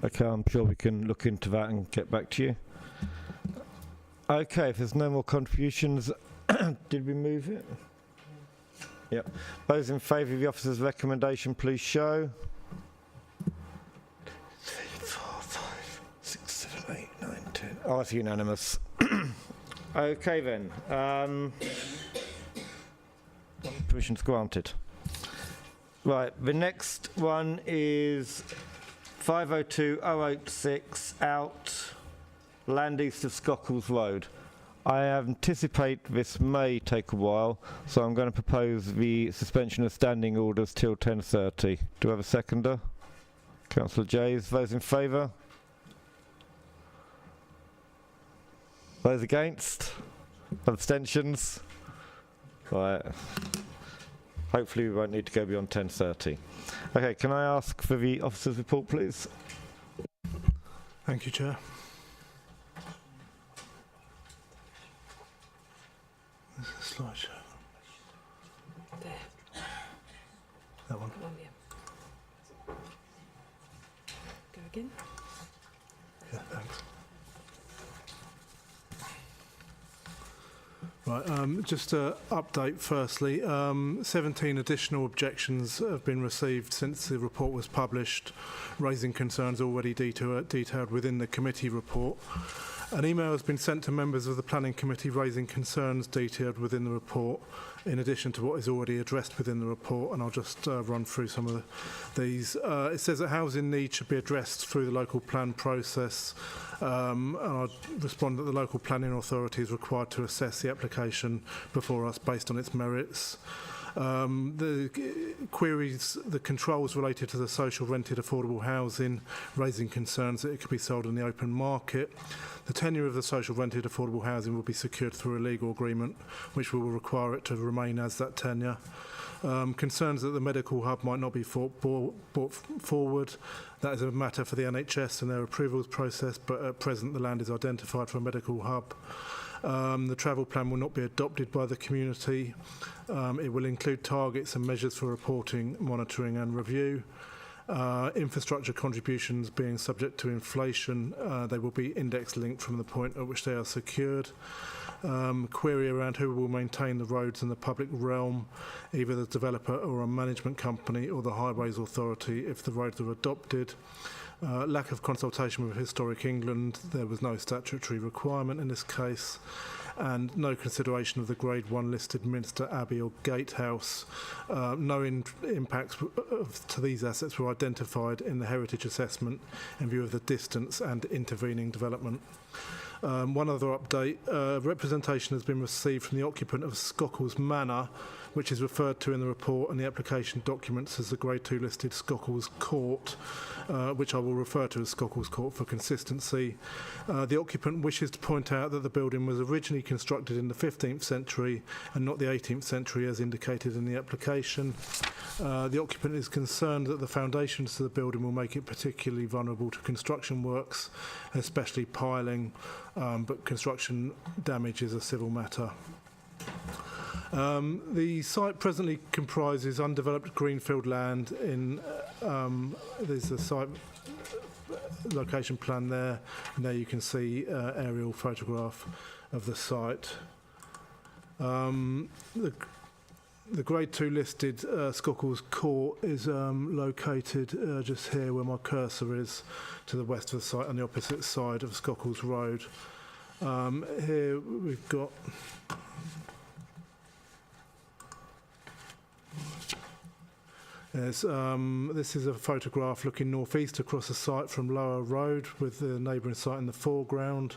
Okay, I'm sure we can look into that and get back to you. Okay, if there's no more contributions, did we move it? Yep. Those in favour of the officer's recommendation, please show. 3, 4, 5, 6, 7, 8, 9, 10. Oh, that's unanimous. Okay then. Permission's granted. Right, the next one is 502086 out land east of Scocles Road. I anticipate this may take a while, so I'm going to propose the suspension of standing orders till 10:30. Do I have a seconder? Councillor Jays. Those in favour? Those against? Abstentions? Right. Hopefully we won't need to go beyond 10:30. Okay, can I ask for the officer's report, please? Thank you, Chair. This is a slideshow. There. That one? Yeah. Go again. Yeah, thanks. Right, just to update firstly, 17 additional objections have been received since the report was published, raising concerns already detailed within the committee report. An email has been sent to members of the Planning Committee raising concerns detailed within the report, in addition to what is already addressed within the report, and I'll just run through some of these. It says that housing needs should be addressed through the local plan process, and I'll respond that the local planning authority is required to assess the application before us based on its merits. The queries, the controls related to the social rented affordable housing, raising concerns that it could be sold in the open market. The tenure of the social rented affordable housing will be secured through a legal agreement, which will require it to remain as that tenure. Concerns that the medical hub might not be brought forward. That is a matter for the NHS and their approvals process, but at present the land is identified for a medical hub. The travel plan will not be adopted by the community. It will include targets and measures for reporting, monitoring and review. Infrastructure contributions being subject to inflation, they will be index linked from the point at which they are secured. Query around who will maintain the roads in the public realm, either the developer or a management company or the Highways Authority if the roads are adopted. Lack of consultation with Historic England, there was no statutory requirement in this case, and no consideration of the Grade 1 listed Minster Abbey or Gatehouse. No impacts to these assets were identified in the heritage assessment in view of the distance and intervening development. One other update, representation has been received from the occupant of Scocles Manor, which is referred to in the report and the application documents as the Grade 2 listed Scocles Court, which I will refer to as Scocles Court for consistency. The occupant wishes to point out that the building was originally constructed in the 15th century and not the 18th century as indicated in the application. The occupant is concerned that the foundations to the building will make it particularly vulnerable to construction works, especially piling, but construction damage is a civil matter. The site presently comprises undeveloped greenfield land in, there's the site location plan there, and there you can see aerial photograph of the site. The Grade 2 listed Scocles Court is located just here where my cursor is, to the west of the site on the opposite side of Scocles Road. Here we've got this is a photograph looking northeast across the site from Lower Road with the neighbouring site in the foreground.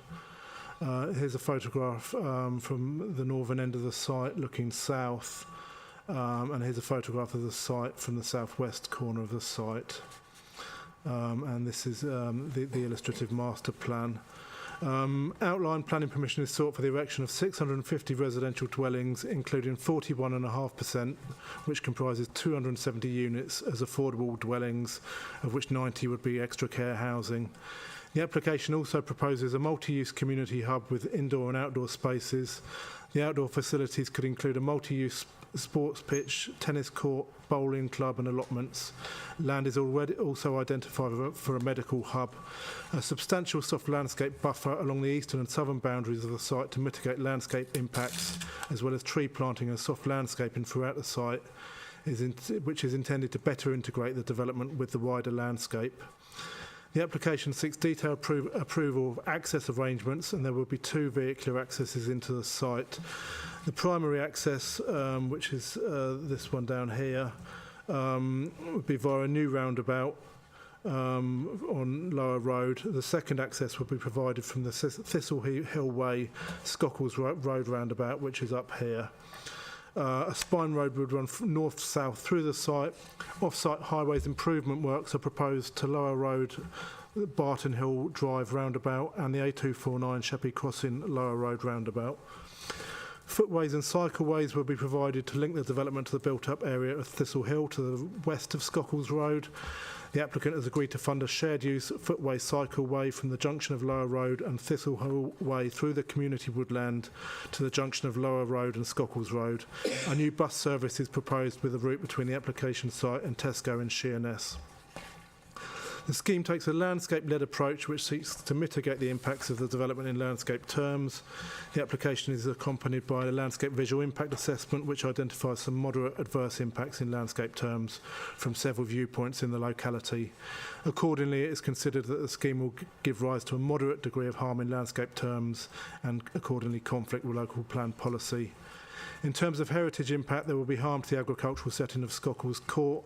Here's a photograph from the northern end of the site looking south, and here's a photograph of the site from the southwest corner of the site. And this is the illustrative master plan. Outline planning permission is sought for the erection of 650 residential dwellings, including 41.5%, which comprises 270 units as affordable dwellings, of which 90 would be extra care housing. The application also proposes a multi-use community hub with indoor and outdoor spaces. The outdoor facilities could include a multi-use sports pitch, tennis court, bowling club and allotments. Land is already also identified for a medical hub. A substantial soft landscape buffer along the eastern and southern boundaries of the site to mitigate landscape impacts, as well as tree planting and soft landscaping throughout the site, which is intended to better integrate the development with the wider landscape. The application seeks detailed approval of access arrangements, and there will be 2 vehicular accesses into the site. The primary access, which is this one down here, would be via a new roundabout on Lower Road. The second access will be provided from the Thistle Hill Way, Scocles Road roundabout, which is up here. A spine road would run north-south through the site. Off-site highways improvement works are proposed to Lower Road, Barton Hill Drive roundabout and the A249 Sheppey Crossing Lower Road roundabout. Footways and cycleways will be provided to link the development to the built-up area of Thistle Hill to the west of Scocles Road. The applicant has agreed to fund a shared-use footway cycleway from the junction of Lower Road and Thistle Hill Way through the community woodland to the junction of Lower Road and Scocles Road. A new bus service is proposed with a route between the application site and Tesco in Sheerness. The scheme takes a landscape-led approach which seeks to mitigate the impacts of the development in landscape terms. The application is accompanied by a landscape visual impact assessment which identifies some moderate adverse impacts in landscape terms from several viewpoints in the locality. Accordingly, it is considered that the scheme will give rise to a moderate degree of harm in landscape terms and accordingly conflict with local plan policy. In terms of heritage impact, there will be harm to the agricultural setting of Scocles Court.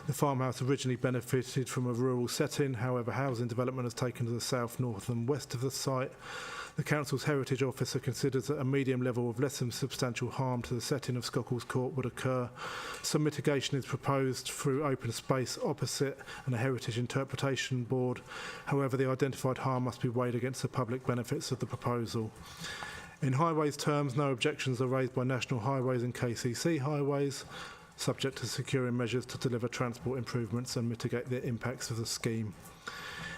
The farmhouse originally benefited from a rural setting, however housing development has taken to the south, north and west of the site. The Council's Heritage Officer considers that a medium level of less than substantial harm to the setting of Scocles Court would occur. Some mitigation is proposed through open space opposite and a Heritage Interpretation Board. However, the identified harm must be weighed against the public benefits of the proposal. In highways terms, no objections are raised by National Highways and KCC Highways, subject to securing measures to deliver transport improvements and mitigate the impacts of the scheme.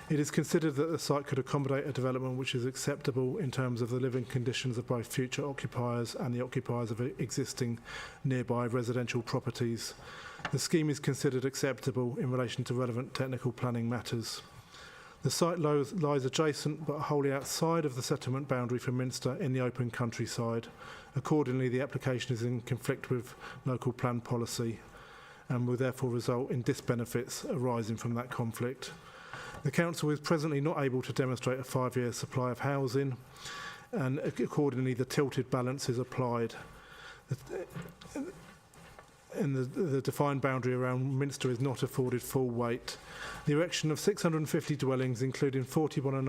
It is considered that the site could accommodate a development which is acceptable in terms of the living conditions of both future occupiers and the occupiers of existing nearby residential properties. The scheme is considered acceptable in relation to relevant technical planning matters. The site lies adjacent but wholly outside of the settlement boundary for Minster in the open countryside. Accordingly, the application is in conflict with local plan policy and will therefore result in disbenefits arising from that conflict. The Council is presently not able to demonstrate a 5-year supply of housing and accordingly the tilted balance is applied. And the defined boundary around Minster is not afforded full weight. The erection of 650 dwellings, including 41.5%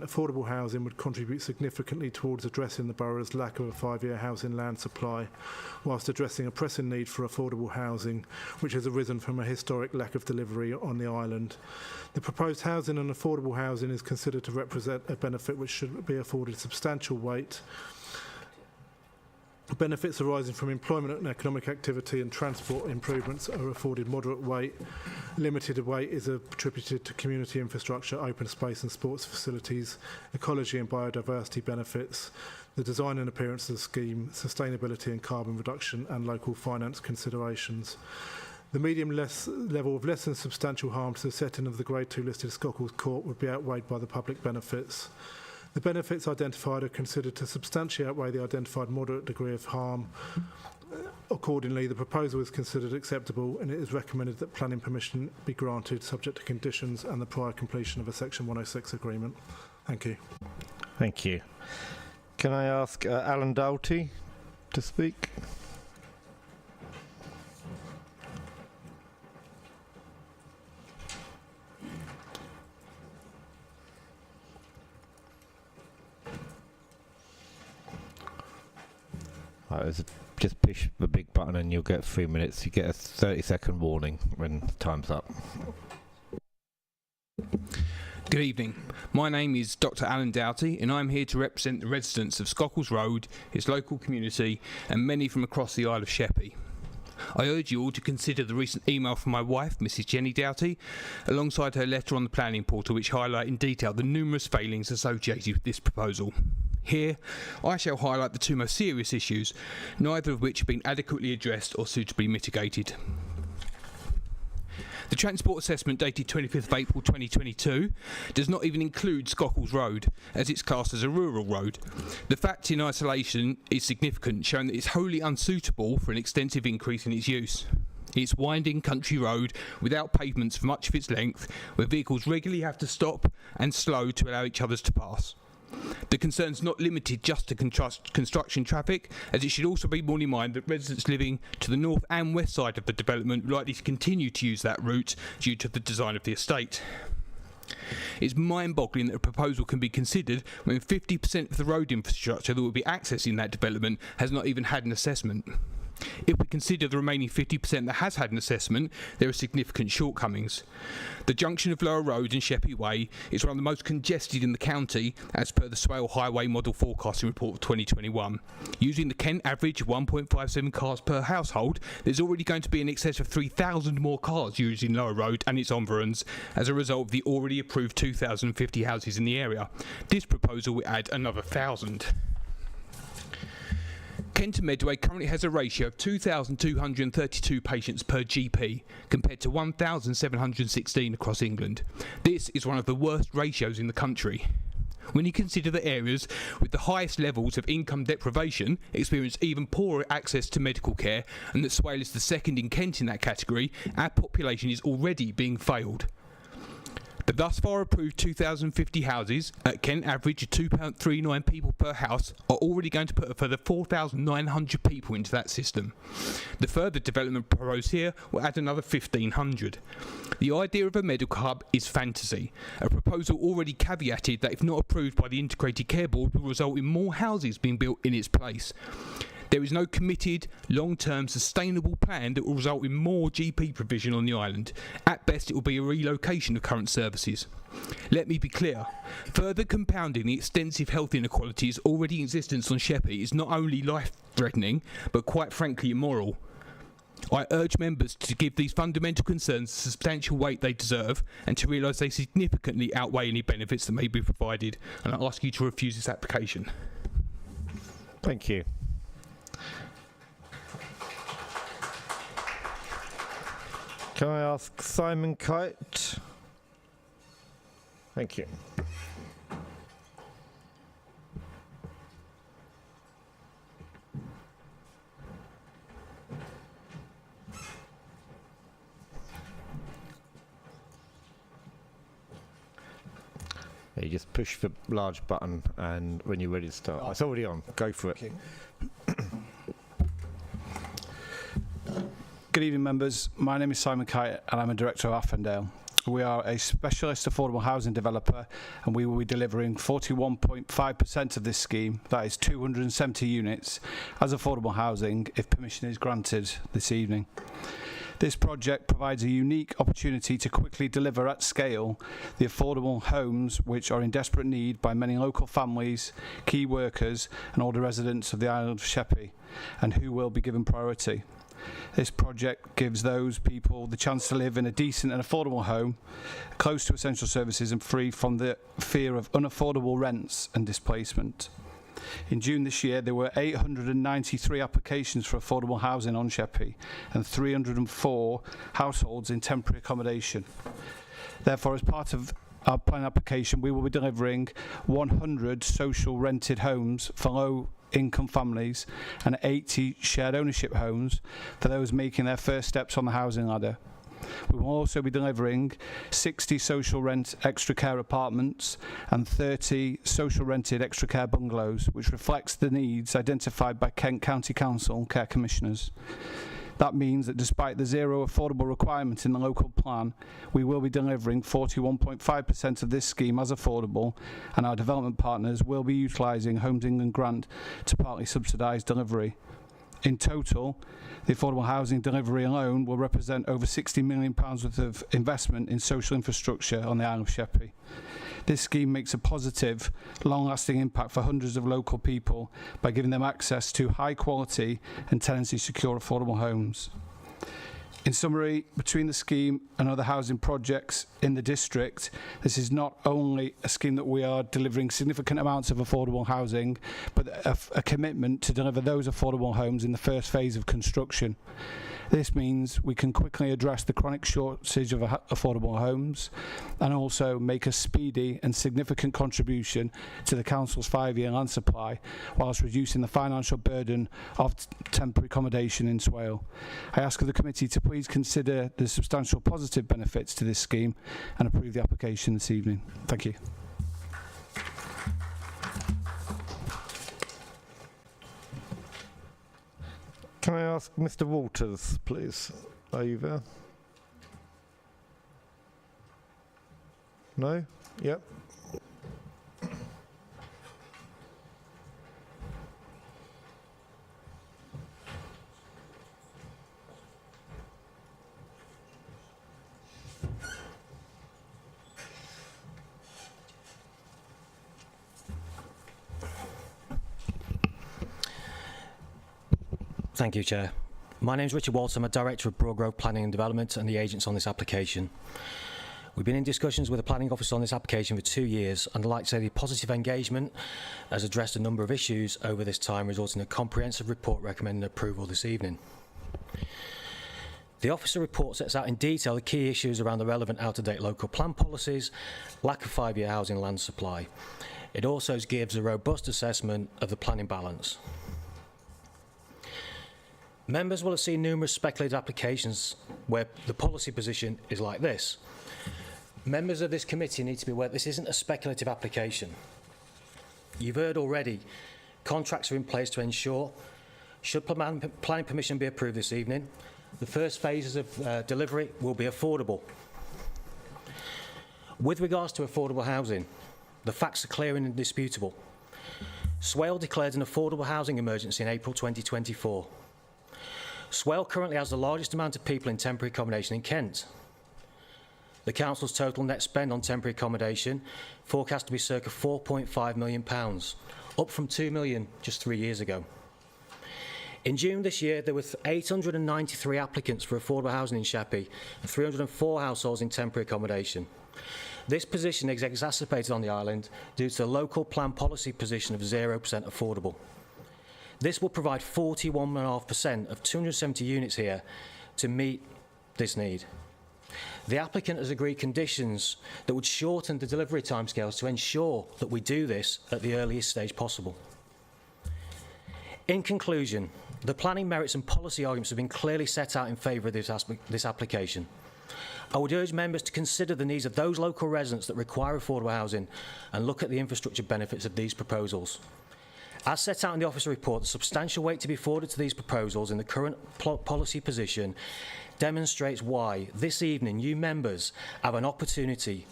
affordable housing, would contribute significantly towards addressing the borough's lack of a 5-year housing land supply, whilst addressing a pressing need for affordable housing, which has arisen from a historic lack of delivery on the island. The proposed housing and affordable housing is considered to represent a benefit which should be afforded substantial weight. Benefits arising from employment and economic activity and transport improvements are afforded moderate weight. Limited weight is attributed to community infrastructure, open space and sports facilities, ecology and biodiversity benefits, the design and appearance of the scheme, sustainability and carbon reduction and local finance considerations. The medium level of less than substantial harm to the setting of the Grade 2 listed Scocles Court would be outweighed by the public benefits. The benefits identified are considered to substantially outweigh the identified moderate degree of harm. Accordingly, the proposal is considered acceptable and it is recommended that planning permission be granted subject to conditions and the prior completion of a Section 106 agreement. Thank you. Thank you. Can I ask Alan Doughty to speak? Just push the big button and you'll get 3 minutes. You get a 30-second warning when time's up. Good evening. My name is Dr. Alan Doughty and I'm here to represent the residents of Scocles Road, its local community and many from across the Isle of Sheppey. I urge you all to consider the recent email from my wife, Mrs. Jenny Doughty, alongside her letter on the planning portal which highlight in detail the numerous failings associated with this proposal. Here, I shall highlight the two most serious issues, neither of which have been adequately addressed or suitably mitigated. The transport assessment dated 25th of April 2022 does not even include Scocles Road, as it's classed as a rural road. The fact in isolation is significant, showing that it's wholly unsuitable for an extensive increase in its use. It's winding country road without pavements for much of its length, where vehicles regularly have to stop and slow to allow each others to pass. The concern is not limited just to construction traffic, as it should also be borne in mind that residents living to the north and west side of the development are likely to continue to use that route due to the design of the estate. It's mind-boggling that a proposal can be considered when 50% of the road infrastructure that will be accessing that development has not even had an assessment. If we consider the remaining 50% that has had an assessment, there are significant shortcomings. The junction of Lower Road and Sheppey Way is one of the most congested in the county as per the Swale Highway Model Forecasting Report of 2021. Using the Kent average of 1.57 cars per household, there's already going to be in excess of 3,000 more cars using Lower Road and its environs as a result of the already approved 2,050 houses in the area. This proposal will add another 1,000. Kenton Medway currently has a ratio of 2,232 patients per GP, compared to 1,716 across England. This is one of the worst ratios in the country. When you consider that areas with the highest levels of income deprivation experience even poorer access to medical care, and that Swale is the second in Kent in that category, our population is already being failed. The thus far approved 2,050 houses, at Kent average of £2.39 people per house, are already going to put a further 4,900 people into that system. The further development proposed here will add another 1,500. The idea of a medical hub is fantasy, a proposal already caveated that if not approved by the Integrated Care Board will result in more houses being built in its place. There is no committed, long-term, sustainable plan that will result in more GP provision on the island. At best, it will be a relocation of current services. Let me be clear. Further compounding the extensive health inequalities already in existence on Sheppey is not only life-threatening, but quite frankly immoral. I urge members to give these fundamental concerns the substantial weight they deserve and to realise they significantly outweigh any benefits that may be provided. And I ask you to refuse this application. Thank you. Can I ask Simon Kite? Thank you. You just push the large button, and when you're ready to start, it's already on. Go for it. Good evening, members. My name is Simon Kite, and I'm a director of Affendale. We are a specialist affordable housing developer, and we will be delivering 41.5% of this scheme, that is 270 units, as affordable housing if permission is granted this evening. This project provides a unique opportunity to quickly deliver at scale the affordable homes which are in desperate need by many local families, key workers and all the residents of the island of Sheppey, and who will be given priority. This project gives those people the chance to live in a decent and affordable home, close to essential services and free from the fear of unaffordable rents and displacement. In June this year, there were 893 applications for affordable housing on Sheppey and 304 households in temporary accommodation. Therefore, as part of our plan application, we will be delivering 100 social rented homes for low-income families and 80 shared ownership homes for those making their first steps on the housing ladder. We will also be delivering 60 social rent extra care apartments and 30 social rented extra care bungalows, which reflects the needs identified by Kent County Council and care commissioners. That means that despite the zero affordable requirement in the local plan, we will be delivering 41.5% of this scheme as affordable, and our development partners will be utilising Homes England grant to partly subsidise delivery. In total, the affordable housing delivery alone will represent over £60 million worth of investment in social infrastructure on the Isle of Sheppey. This scheme makes a positive, long-lasting impact for hundreds of local people by giving them access to high-quality and tenancy-secure affordable homes. In summary, between the scheme and other housing projects in the district, this is not only a scheme that we are delivering significant amounts of affordable housing, but a commitment to deliver those affordable homes in the first phase of construction. This means we can quickly address the chronic shortage of affordable homes and also make a speedy and significant contribution to the Council's 5-year land supply, whilst reducing the financial burden of temporary accommodation in Swale. I ask of the committee to please consider the substantial positive benefits to this scheme and approve the application this evening. Thank you. Can I ask Mr. Walters, please? Are you there? No? Yep. Thank you, Chair. My name is Richard Walton. I'm a Director of Broadgrove Planning and Development and the agents on this application. We've been in discussions with the planning officer on this application for 2 years, and I'd like to say the positive engagement has addressed a number of issues over this time, resulting in a comprehensive report recommending approval this evening. The officer report sets out in detail the key issues around the relevant out-of-date local plan policies, lack of 5-year housing land supply. It also gives a robust assessment of the planning balance. Members will have seen numerous speculative applications where the policy position is like this. Members of this committee need to be aware this isn't a speculative application. You've heard already, contracts are in place to ensure, should planning permission be approved this evening, the first phases of delivery will be affordable. With regards to affordable housing, the facts are clear and indisputable. Swale declared an affordable housing emergency in April 2024. Swale currently has the largest amount of people in temporary accommodation in Kent. The council's total net spend on temporary accommodation forecast to be circa £4.5 million, up from £2 million just 3 years ago. In June this year, there were 893 applicants for affordable housing in Sheppey and 304 households in temporary accommodation. This position is exacerbated on the island due to the local plan policy position of 0% affordable. This will provide 41.5% of 270 units here to meet this need. The applicant has agreed conditions that would shorten the delivery timescales to ensure that we do this at the earliest stage possible. In conclusion, the planning merits and policy arguments have been clearly set out in favour of this application. I would urge members to consider the needs of those local residents that require affordable housing and look at the infrastructure benefits of these proposals. As set out in the officer report, the substantial weight to be afforded to these proposals in the current policy position demonstrates why this evening you members have an opportunity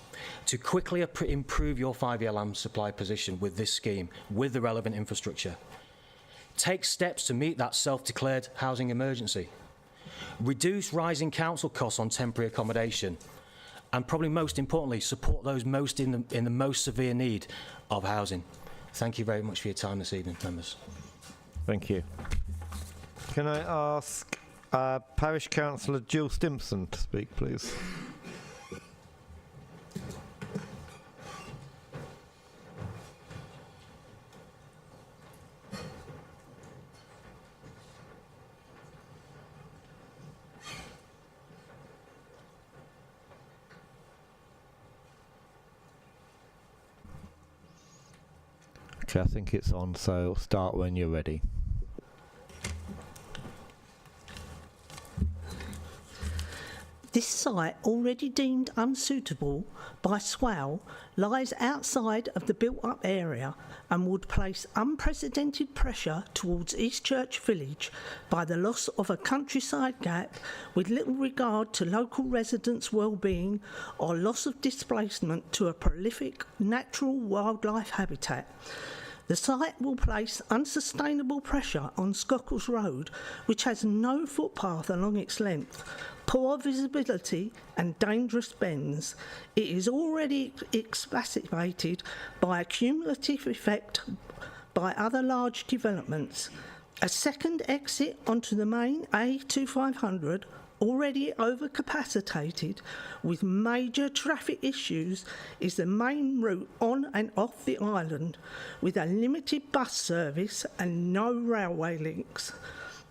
to quickly improve your 5-year land supply position with this scheme, with the relevant infrastructure. Take steps to meet that self-declared housing emergency. Reduce rising council costs on temporary accommodation, and probably most importantly, support those most in the most severe need of housing. Thank you very much for your time this evening, members. Thank you. Can I ask Parish Councillor Jill Stimpson to speak, please? Okay, I think it's on, so start when you're ready. This site, already deemed unsuitable by Swale, lies outside of the built-up area and would place unprecedented pressure towards East Church Village by the loss of a countryside gap with little regard to local residents' well-being or loss of displacement to a prolific natural wildlife habitat. The site will place unsustainable pressure on Scocles Road, which has no footpath along its length, poor visibility and dangerous bends. It is already exacerbated by a cumulative effect by other large developments. A second exit onto the main A2500, already overcapacitated with major traffic issues, is the main route on and off the island, with a limited bus service and no railway links.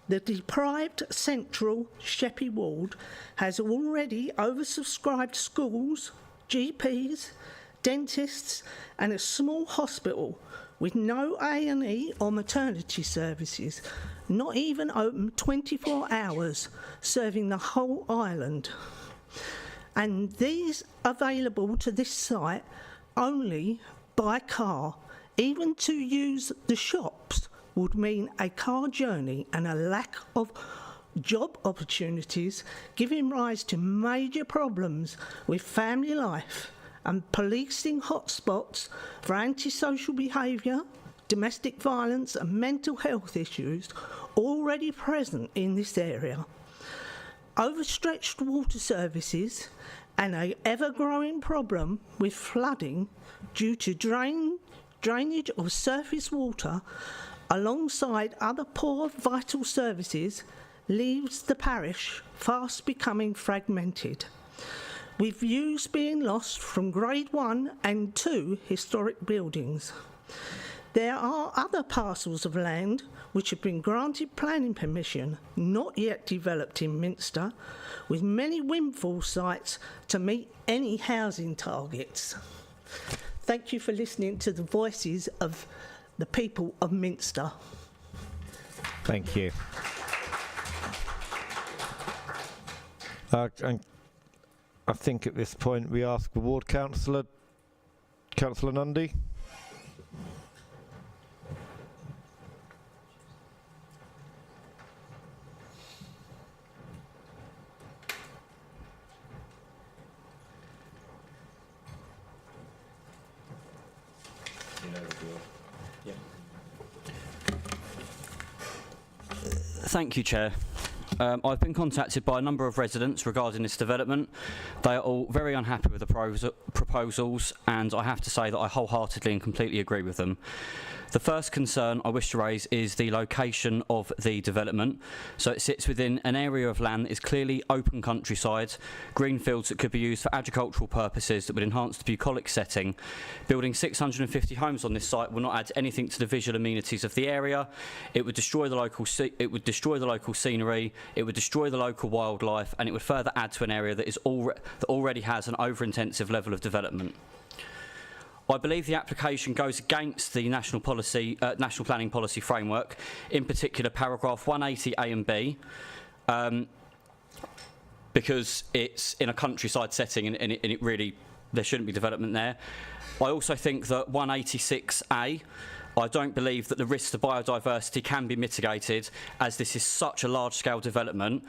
The deprived central Sheppey ward has already oversubscribed schools, GPs, dentists and a small hospital with no A&E or maternity services, not even open 24 hours, serving the whole island. And these available to this site only by car. Even to use the shops would mean a car journey and a lack of job opportunities, giving rise to major problems with family life and policing hotspots for antisocial behaviour, domestic violence and mental health issues already present in this area. Overstretched water services and an ever-growing problem with flooding due to drainage of surface water alongside other poor vital services leaves the parish fast becoming fragmented. with views being lost from Grade 1 and 2 historic buildings. There are other parcels of land which have been granted planning permission, not yet developed in Minster, with many windfall sites to meet any housing targets. Thank you for listening to the voices of the people of Minster. Thank you. And I think at this point we ask the ward councillor, Councillor Nundy. Thank you, Chair. I've been contacted by a number of residents regarding this development. They are all very unhappy with the proposals, and I have to say that I wholeheartedly and completely agree with them. The first concern I wish to raise is the location of the development. So it sits within an area of land that is clearly open countryside, green fields that could be used for agricultural purposes that would enhance the bucolic setting. Building 650 homes on this site will not add anything to the visual amenities of the area. It would destroy the local scenery, it would destroy the local wildlife, and it would further add to an area that already has an over-intensive level of development. I believe the application goes against the national planning policy framework, in particular paragraph 180 A and B, because it's in a countryside setting and it really, there shouldn't be development there. I also think that 186A, I don't believe that the risks to biodiversity can be mitigated, as this is such a large-scale development.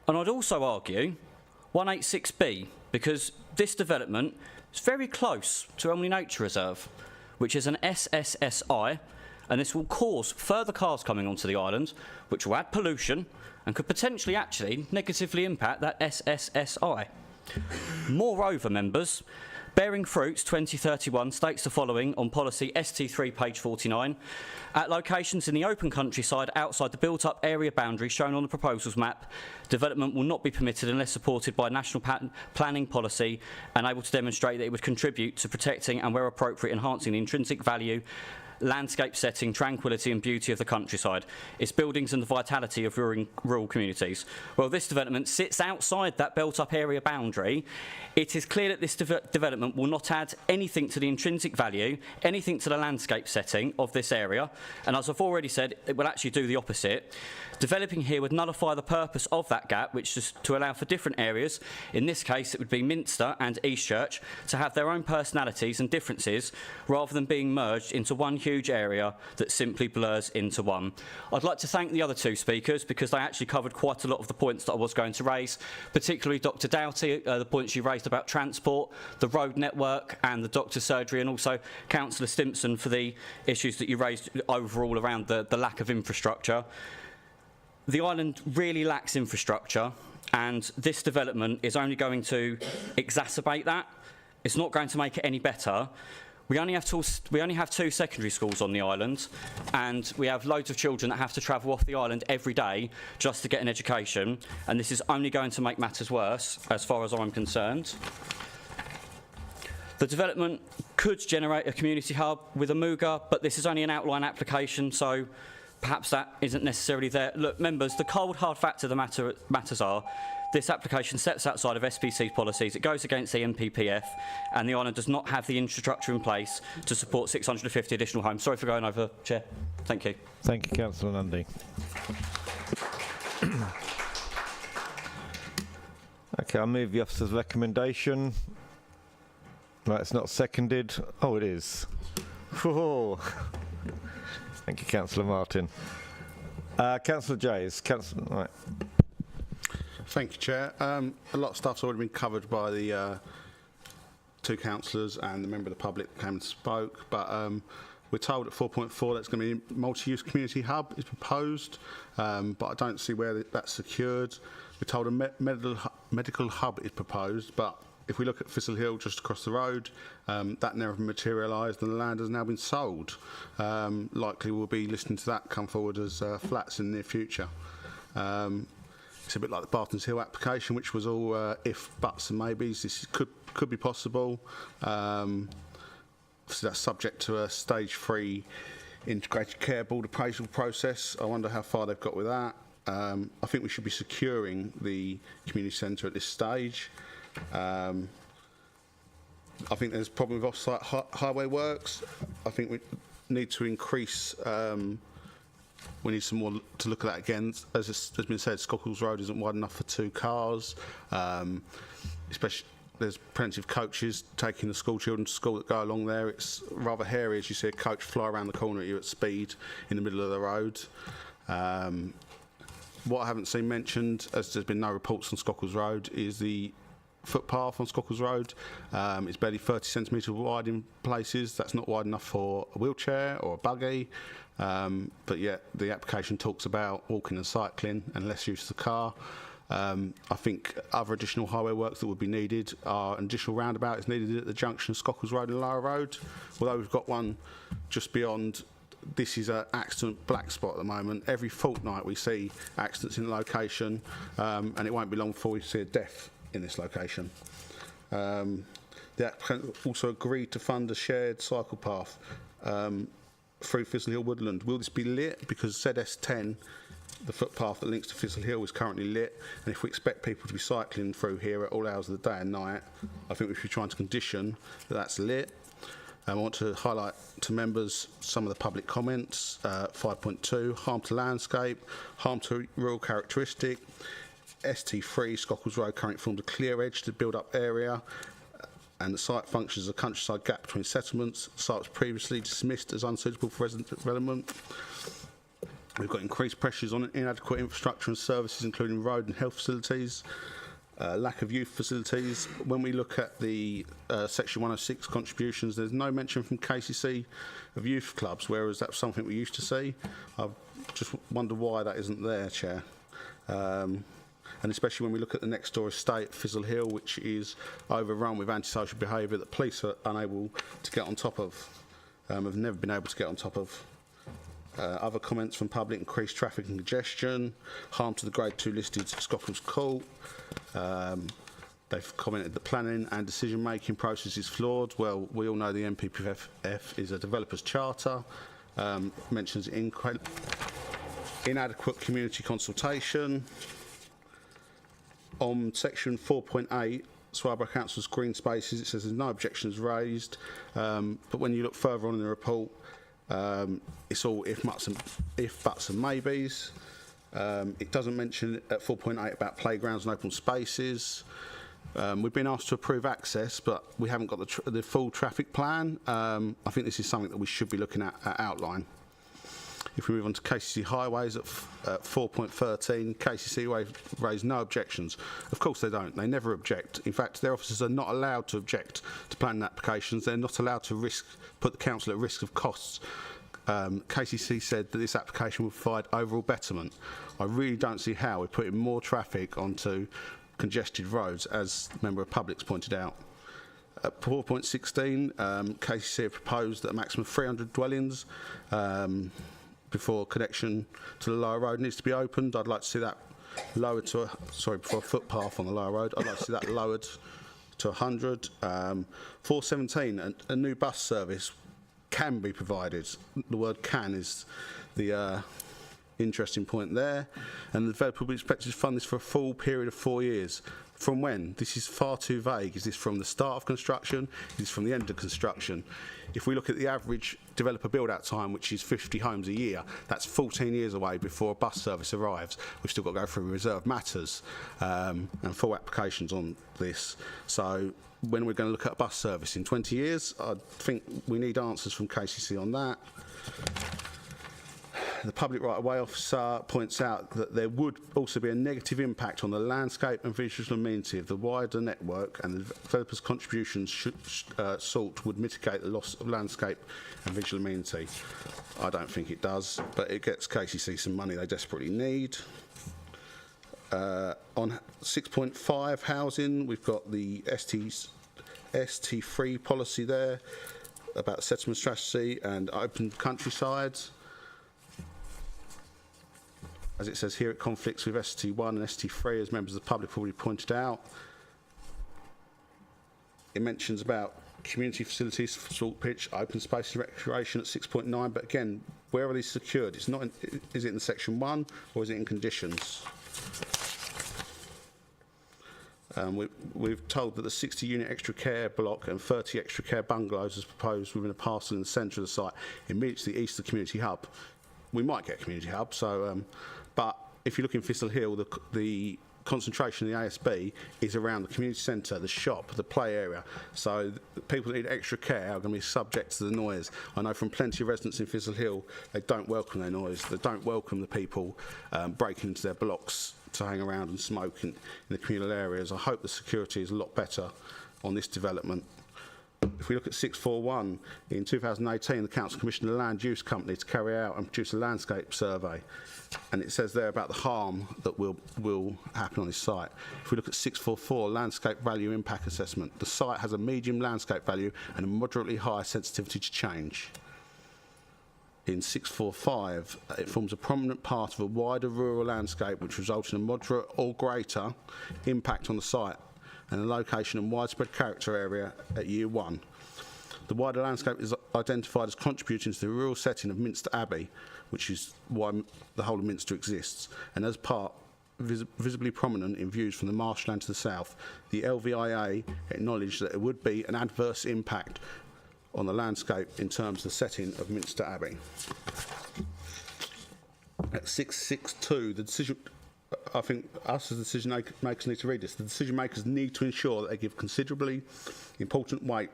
And I'd also argue 186B, because this development is very close to Elmley Nature Reserve, which is an SSSI, and this will cause further cars coming onto the island, which will add pollution and could potentially actually negatively impact that SSSI. Moreover, members, Bearing Fruits 2031 states the following on policy ST3 page 49. At locations in the open countryside outside the built-up area boundary shown on the proposals map, development will not be permitted unless supported by national planning policy and able to demonstrate that it would contribute to protecting and, where appropriate, enhancing the intrinsic value, landscape setting, tranquility and beauty of the countryside, its buildings and the vitality of rural communities. Well, this development sits outside that built-up area boundary. It is clear that this development will not add anything to the intrinsic value, anything to the landscape setting of this area, and as I've already said, it will actually do the opposite. Developing here would nullify the purpose of that gap, which is to allow for different areas, in this case it would be Minster and Eastchurch, to have their own personalities and differences rather than being merged into one huge area that simply blurs into one. I'd like to thank the other two speakers because they actually covered quite a lot of the points that I was going to raise, particularly Dr Doughty, the points you raised about transport, the road network and the doctor's surgery, and also Councillor Stimpson for the issues that you raised overall around the lack of infrastructure. The island really lacks infrastructure, and this development is only going to exacerbate that. It's not going to make it any better. We only have two secondary schools on the island, and we have loads of children that have to travel off the island every day just to get an education, and this is only going to make matters worse, as far as I'm concerned. The development could generate a community hub with a Muga, but this is only an outline application, so perhaps that isn't necessarily there. Look, members, the cold, hard fact of the matters are this application steps outside of SPC's policies, it goes against the MPPF, and the island does not have the infrastructure in place to support 650 additional homes. Sorry for going over, Chair. Thank you. Thank you, Councillor Nundy. Okay, I'll move the officer's recommendation. Right, it's not seconded. Oh, it is. Whoa. Thank you, Councillor Martin. Councillor Jays. Right. Thank you, Chair. A lot of stuff's already been covered by the two councillors and the member of the public that came and spoke, but we're told at 4.4 that's going to be a multi-use community hub is proposed, but I don't see where that's secured. We're told a medical hub is proposed, but if we look at Thistle Hill just across the road, that never materialised and the land has now been sold. Likely we'll be listening to that come forward as flats in the near future. It a bit like the Barton's Hill application, which was all if, buts and maybes. This could be possible. So that's subject to a stage 3 integrated care board appraisal process. I wonder how far they've got with that. I think we should be securing the community centre at this stage. I think there's a problem with off-site highway works. I think we need to increase. We need some more to look at that again. As has been said, Scocles Road isn't wide enough for 2 cars. Especially, there's plenty of coaches taking the school children to school that go along there. It's rather hairy as you see a coach fly around the corner at you at speed in the middle of the road. What I haven't seen mentioned, as there's been no reports on Scocles Road, is the footpath on Scocles Road. It's barely 30 centimetres wide in places. That's not wide enough for a wheelchair or a buggy. But yet the application talks about walking and cycling and less use of the car. I think other additional highway works that would be needed are an additional roundabout is needed at the junction of Scocles Road and Lower Road. Although we've got one just beyond, this is an accident black spot at the moment. Every fortnight we see accidents in the location, and it won't be long before we see a death in this location. The applicant also agreed to fund a shared cycle path through Thistle Hill Woodland. Will this be lit? Because ZS10, the footpath that links to Thistle Hill, is currently lit, and if we expect people to be cycling through here at all hours of the day and night, I think we should be trying to condition that that's lit. I want to highlight to members some of the public comments. 5.2, harm to landscape, harm to rural characteristic. ST3, Scocles Road currently formed a clear edge to build up area, and the site functions as a countryside gap between settlements. The site was previously dismissed as unsuitable for resident development. We've got increased pressures on inadequate infrastructure and services, including road and health facilities, lack of youth facilities. When we look at the Section 106 contributions, there's no mention from KCC of youth clubs, whereas that's something we used to see. I just wonder why that isn't there, Chair. And especially when we look at the next door estate, Thistle Hill, which is overrun with antisocial behaviour that police are unable to get on top of, have never been able to get on top of. Other comments from public: increased traffic and congestion, harm to the Grade 2 listed Scocles Court. They've commented the planning and decision-making process is flawed. Well, we all know the NPPF is a developer's charter. Mentions inadequate community consultation. On section 4.8, Swarborough Council's green spaces, it says there's no objections raised, but when you look further on in the report, it's all if, buts and maybes. It doesn't mention at 4.8 about playgrounds and open spaces. We've been asked to approve access, but we haven't got the full traffic plan. I think this is something that we should be looking at outline. If we move on to KCC highways at 4.13, KCC raised no objections. Of course they don't. They never object. In fact, their officers are not allowed to object to planning applications. They're not allowed to put the council at risk of costs. KCC said that this application will provide overall betterment. I really don't see how we're putting more traffic onto congested roads, as Member of Public's pointed out. At 4.16, KCC have proposed that a maximum of 300 dwellings before connection to the lower road needs to be opened. I'd like to see that lowered to before a footpath on the lower road. I'd like to see that lowered to 100. 4.17, a new bus service can be provided. The word "can" is the interesting point there. And the developer will be expected to fund this for a full period of 4 years. From when? This is far too vague. Is this from the start of construction? Is this from the end of construction? If we look at the average developer build-out time, which is 50 homes a year, that's 14 years away before a bus service arrives. We've still got to go through reserved matters and full applications on this. So when we're going to look at a bus service in 20 years, I think we need answers from KCC on that. The public right-of-way officer points out that there would also be a negative impact on the landscape and visual amenity of the wider network, and the developer's contributions sought would mitigate the loss of landscape and visual amenity. I don't think it does, but it gets KCC some money they desperately need. On 6.5 housing, we've got the ST3 policy there about settlement strategy and open countrysides. as it says here, it conflicts with ST1 and ST3, as members of the public have already pointed out. It mentions about community facilities, salt pitch, open space and recreation at 6.9, but again, where are these secured? It's not in, is it in section 1 or is it in conditions? We've told that the 60-unit extra care block and 30 extra care bungalows is proposed within a parcel in the centre of the site, immediately to the east of the community hub. We might get a community hub, so, but if you look in Thistle Hill, the concentration in the ASB is around the community centre, the shop, the play area. So the people that need extra care are going to be subject to the noise. I know from plenty of residents in Thistle Hill, they don't welcome their noise. They don't welcome the people breaking into their blocks to hang around and smoke in the communal areas. I hope the security is a lot better on this development. If we look at 641, in 2018, the Council commissioned a land use company to carry out and produce a landscape survey. And it says there about the harm that will happen on this site. If we look at 644, landscape value impact assessment, the site has a medium landscape value and a moderately high sensitivity to change. In 645, it forms a prominent part of a wider rural landscape which results in a moderate or greater impact on the site and the location and widespread character area at year 1. The wider landscape is identified as contributing to the rural setting of Minster Abbey, which is why the whole of Minster exists, and as part visibly prominent in views from the marshland to the south. The LVIA acknowledged that it would be an adverse impact on the landscape in terms of the setting of Minster Abbey. At 662, the decision, I think us as decision makers need to read this. The decision makers need to ensure that they give considerably important weight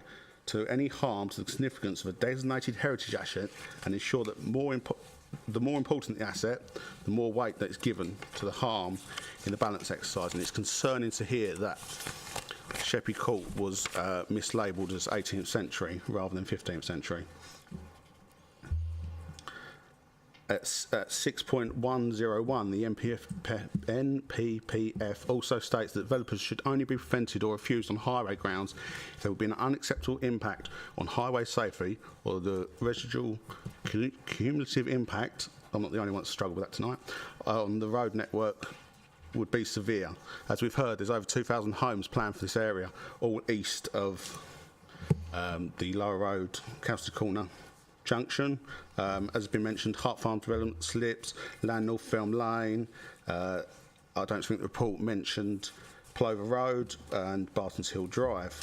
to any harm to the significance of a designated heritage asset and ensure that the more important the asset, the more weight that is given to the harm in the balance exercise. And it's concerning to hear that Sheppey Court was mislabelled as 18th century rather than 15th century. At 6.101, the NPPF also states that developers should only be prevented or refused on highway grounds if there would be an unacceptable impact on highway safety or the residual cumulative impact, I'm not the only one to struggle with that tonight, on the road network would be severe. As we've heard, there's over 2,000 homes planned for this area, all east of the Lower Road, Cowsted Corner Junction. As has been mentioned, Hart Farm development slips, Land North Film Lane. I don't think the report mentioned Plover Road and Barton's Hill Drive.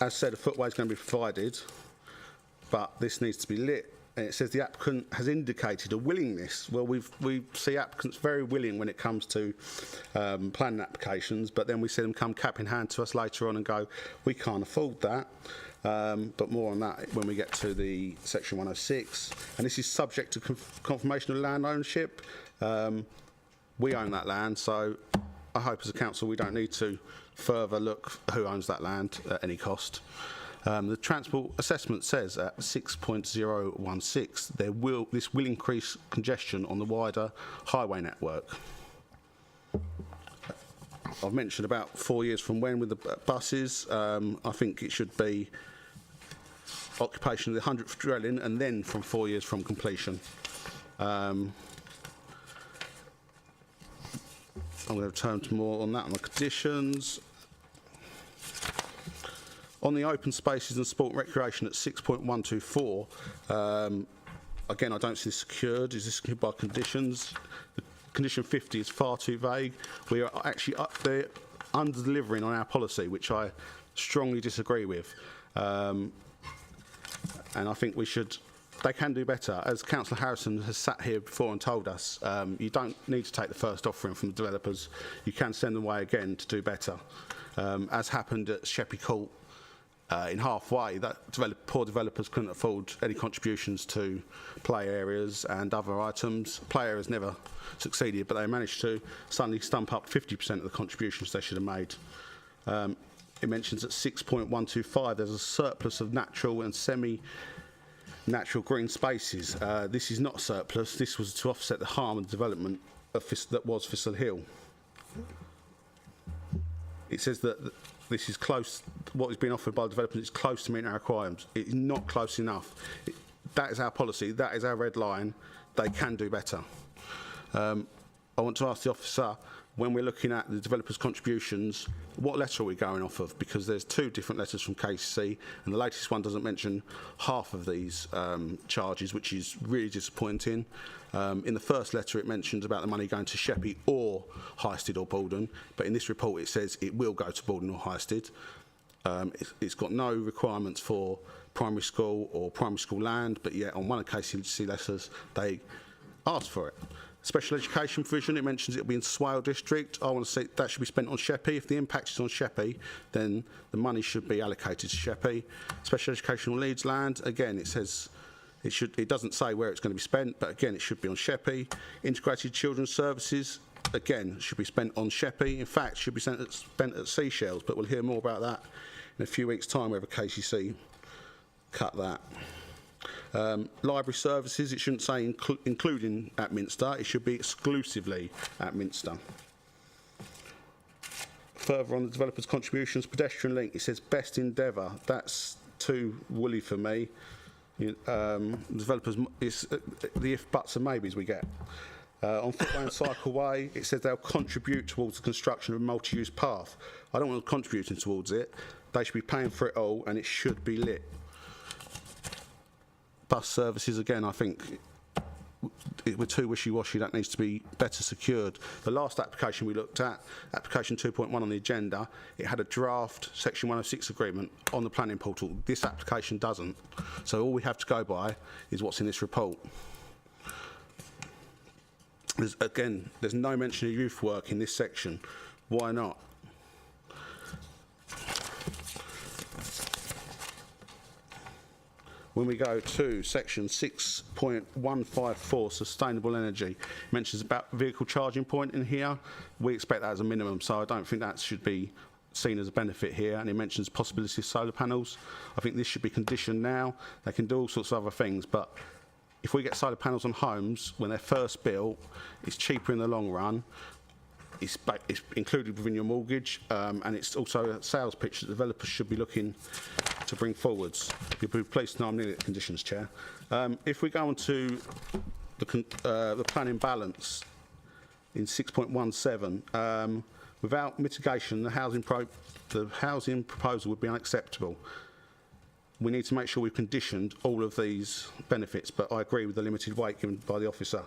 As said, a footway is going to be provided, but this needs to be lit. And it says the applicant has indicated a willingness. Well, we see applicants very willing when it comes to planning applications, but then we see them come cap in hand to us later on and go, we can't afford that. But more on that when we get to the section 106. And this is subject to confirmation of land ownership. We own that land, so I hope as a council we don't need to further look who owns that land at any cost. The transport assessment says at 6.016 this will increase congestion on the wider highway network. I've mentioned about 4 years from when with the buses. I think it should be occupation of the 100th dwelling and then from 4 years from completion. I'm going to return to more on that on the conditions. On the open spaces and sport and recreation at 6.124, again, I don't see this secured. Is this secured by conditions? The condition 50 is far too vague. We are actually up there under-delivering on our policy, which I strongly disagree with. And I think they can do better. As Councillor Harrison has sat here before and told us, you don't need to take the first offering from the developers. You can send them away again to do better. As happened at Sheppey Court, in halfway, that poor developers couldn't afford any contributions to play areas and other items. Play areas never succeeded, but they managed to suddenly stump up 50% of the contributions they should have made. It mentions at 6.125 there's a surplus of natural and semi-natural green spaces. This is not surplus. This was to offset the harm and development that was Thistle Hill. It says that this is close. What is being offered by the developers is close to meeting our requirements. It is not close enough. That is our policy. That is our red line. they can do better. I want to ask the officer, when we're looking at the developers' contributions, what letter are we going off of? Because there's 2 different letters from KCC, and the latest one doesn't mention half of these charges, which is really disappointing. In the first letter, it mentions about the money going to Sheppey or Highstead or Baldon, but in this report, it says it will go to Baldon or Highstead. It's got no requirements for primary school or primary school land, but yet on one of the KCC letters, they asked for it. Special education provision, it mentions it'll be in Swale District. I want to say that should be spent on Sheppey. If the impact is on Sheppey, then the money should be allocated to Sheppey. Special educational needs land, again, it says it doesn't say where it's going to be spent, but again, it should be on Sheppey. Integrated children's services, again, should be spent on Sheppey. In fact, should be spent at Seychelles, but we'll hear more about that in a few weeks' time, whether KCC cut that. Library services, it shouldn't say including at Minster, it should be exclusively at Minster. Further on the developers' contributions, pedestrian link, it says best endeavour. That's too woolly for me. Developers, it's the if, buts and maybes we get. On footway and cycleway, it says they'll contribute towards the construction of a multi-use path. I don't want them contributing towards it. They should be paying for it all, and it should be lit. Bus services, again, I think we're too wishy-washy. That needs to be better secured. The last application we looked at, application 2.1 on the agenda, it had a draft section 106 agreement on the planning portal. This application doesn't. So all we have to go by is what's in this report. There's no mention of youth work in this section. Why not? When we go to section 6.154, sustainable energy, it mentions about vehicle charging point in here. We expect that as a minimum, so I don't think that should be seen as a benefit here. And it mentions possibility of solar panels. I think this should be conditioned now. They can do all sorts of other things, but if we get solar panels on homes when they're first built, it's cheaper in the long run. It's included within your mortgage, and it's also a sales pitch that developers should be looking to bring forwards. You'll be pleased to know I'm nearly at conditions, Chair. If we go on to the planning balance in 6.17, without mitigation, the housing proposal would be unacceptable. We need to make sure we've conditioned all of these benefits, but I agree with the limited weight given by the officer.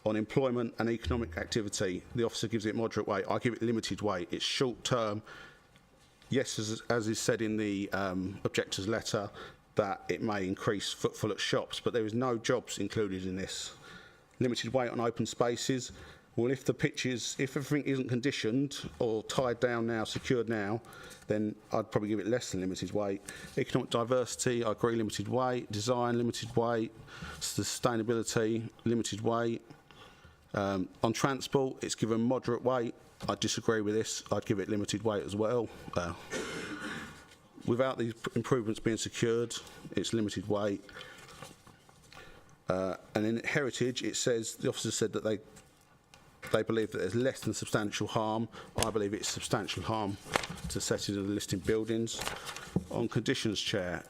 On employment and economic activity, the officer gives it moderate weight. I give it limited weight. It's short term. Yes, as is said in the objector's letter, that it may increase footfall at shops, but there is no jobs included in this. Limited weight on open spaces. Well, if everything isn't conditioned or tied down now, secured now, then I'd probably give it less than limited weight. Economic diversity, I agree, limited weight. Design, limited weight. Sustainability, limited weight. On transport, it's given moderate weight. I disagree with this. I'd give it limited weight as well. Without these improvements being secured, it's limited weight. And in heritage, it says, the officer said that they believe that there's less than substantial harm. I believe it's substantial harm to set it in the listed buildings. On conditions, Chair,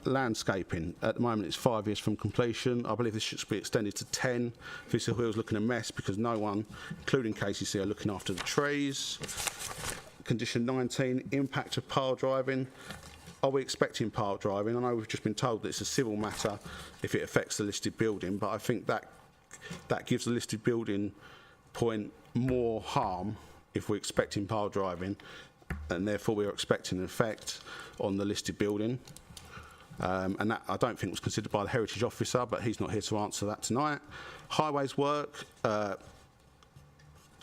landscaping, at the moment it's 5 years from completion. I believe this should be extended to 10. Vista Wheel's looking a mess because no one, including KCC, are looking after the trees. Condition 19, impact of pile driving. Are we expecting pile driving? I know we've just been told that it's a civil matter if it affects the listed building, but I think that gives the listed building point more harm if we're expecting pile driving, and therefore we're expecting an effect on the listed building. And that I don't think was considered by the heritage officer, but he's not here to answer that tonight. Highways work,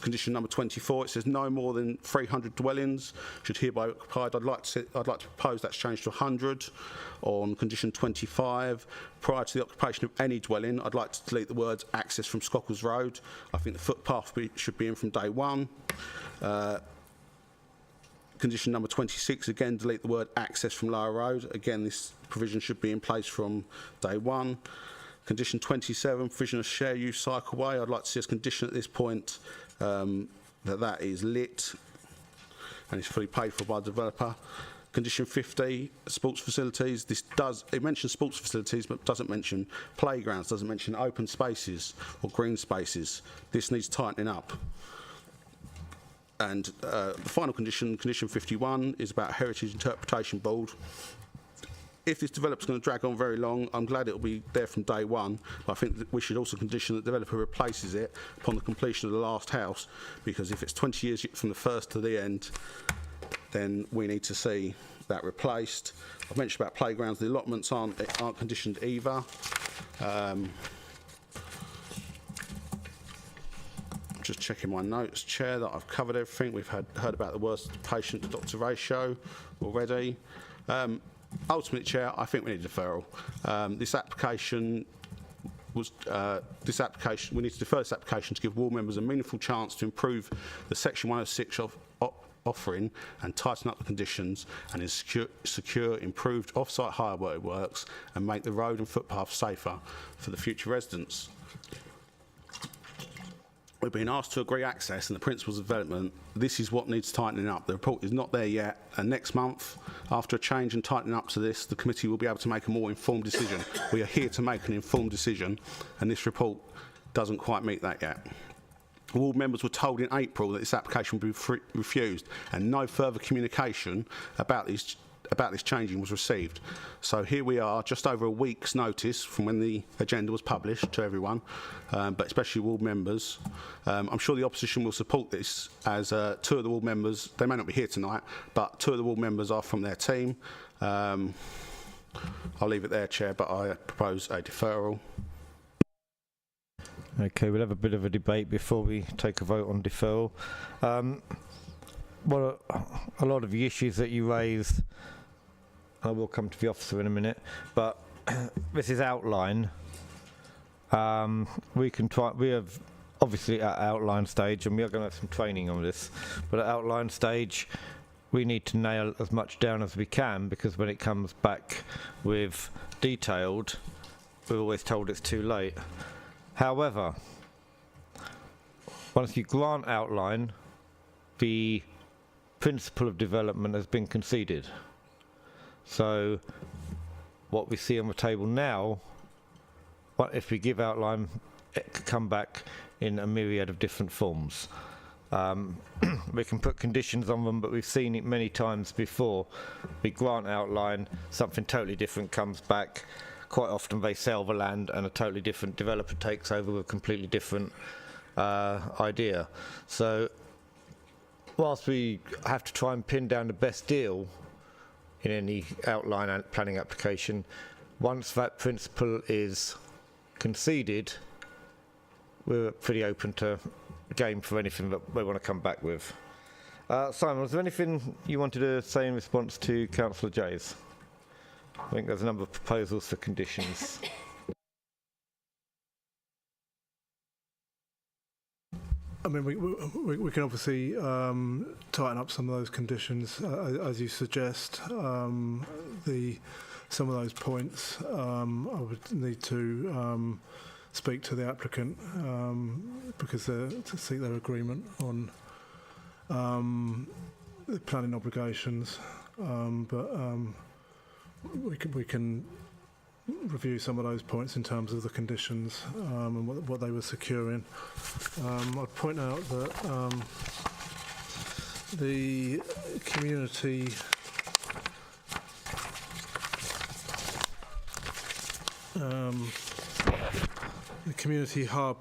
condition number 24, it says no more than 300 dwellings should hereby be occupied. I'd like to propose that's changed to 100. On condition 25, prior to the occupation of any dwelling, I'd like to delete the words access from Scocles Road. I think the footpath should be in from day one. Condition number 26, again, delete the word access from Lower Road. Again, this provision should be in place from day one. Condition 27, provision of share use cycleway. I'd like to see us condition at this point that is lit and is fully paid for by the developer. Condition 50, sports facilities. It mentions sports facilities but doesn't mention playgrounds, doesn't mention open spaces or green spaces. This needs tightening up. And the final condition, condition 51, is about Heritage Interpretation Board. If this developer's going to drag on very long, I'm glad it'll be there from day one. But I think that we should also condition that the developer replaces it upon the completion of the last house, because if it's 20 years from the first to the end, then we need to see that replaced. I've mentioned about playgrounds. The allotments aren't conditioned either. Just checking my notes, Chair, that I've covered everything. We've heard about the worst patient to doctor ratio already. Ultimately, Chair, I think we need a deferral. This application we need to defer this application to give ward members a meaningful chance to improve the Section 106 offering and tighten up the conditions and secure improved off-site hire works and make the road and footpath safer for the future residents. We've been asked to agree access and the principles of development. This is what needs tightening up. The report is not there yet, and next month, after a change and tightening up to this, the committee will be able to make a more informed decision. We are here to make an informed decision, and this report doesn't quite meet that yet. Ward members were told in April that this application would be refused, and no further communication about this changing was received. So here we are, just over a week's notice from when the agenda was published to everyone, but especially ward members. I'm sure the opposition will support this, as 2 of the ward members, they may not be here tonight, but 2 of the ward members are from their team. I'll leave it there, Chair, but I propose a deferral. Okay, we'll have a bit of a debate before we take a vote on deferral. Well, a lot of the issues that you raised, I will come to the officer in a minute, but this is outline. We have obviously at outline stage, and we are going to have some training on this, but at outline stage we need to nail as much down as we can, because when it comes back with detailed, we're always told it's too late. However, once you grant outline, the principle of development has been conceded. So what we see on the table now, if we give outline, it could come back in a myriad of different forms. We can put conditions on them, but we've seen it many times before. We grant outline, something totally different comes back. Quite often they sell the land and a totally different developer takes over with a completely different idea. So whilst we have to try and pin down the best deal in any outline and planning application, once that principle is conceded, we're pretty open to game for anything that we want to come back with. Simon, was there anything you wanted to say in response to Councillor Jay's? I think there's a number of proposals for conditions. I mean, we can obviously tighten up some of those conditions, as you suggest. Some of those points, I would need to speak to the applicant because to seek their agreement on the planning obligations. But we can review some of those points in terms of the conditions and what they were securing. I'd point out that the community hub,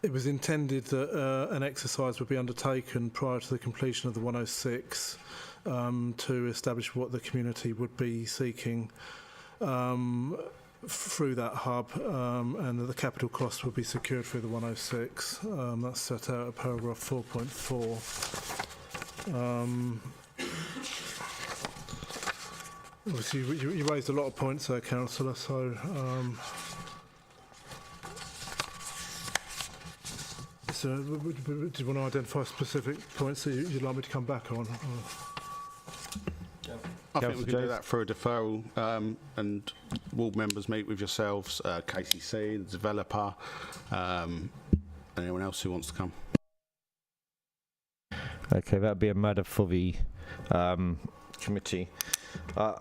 it was intended that an exercise would be undertaken prior to the completion of the 106 to establish what the community would be seeking through that hub, and that the capital costs would be secured through the 106. That's set out at paragraph 4.4. Obviously, you raised a lot of points there, Councillor, so do you want to identify specific points that you'd like me to come back on? I think we can do that for a deferral, and ward members meet with yourselves, KCC, the developer, anyone else who wants to come. Okay, that'd be a matter for the committee.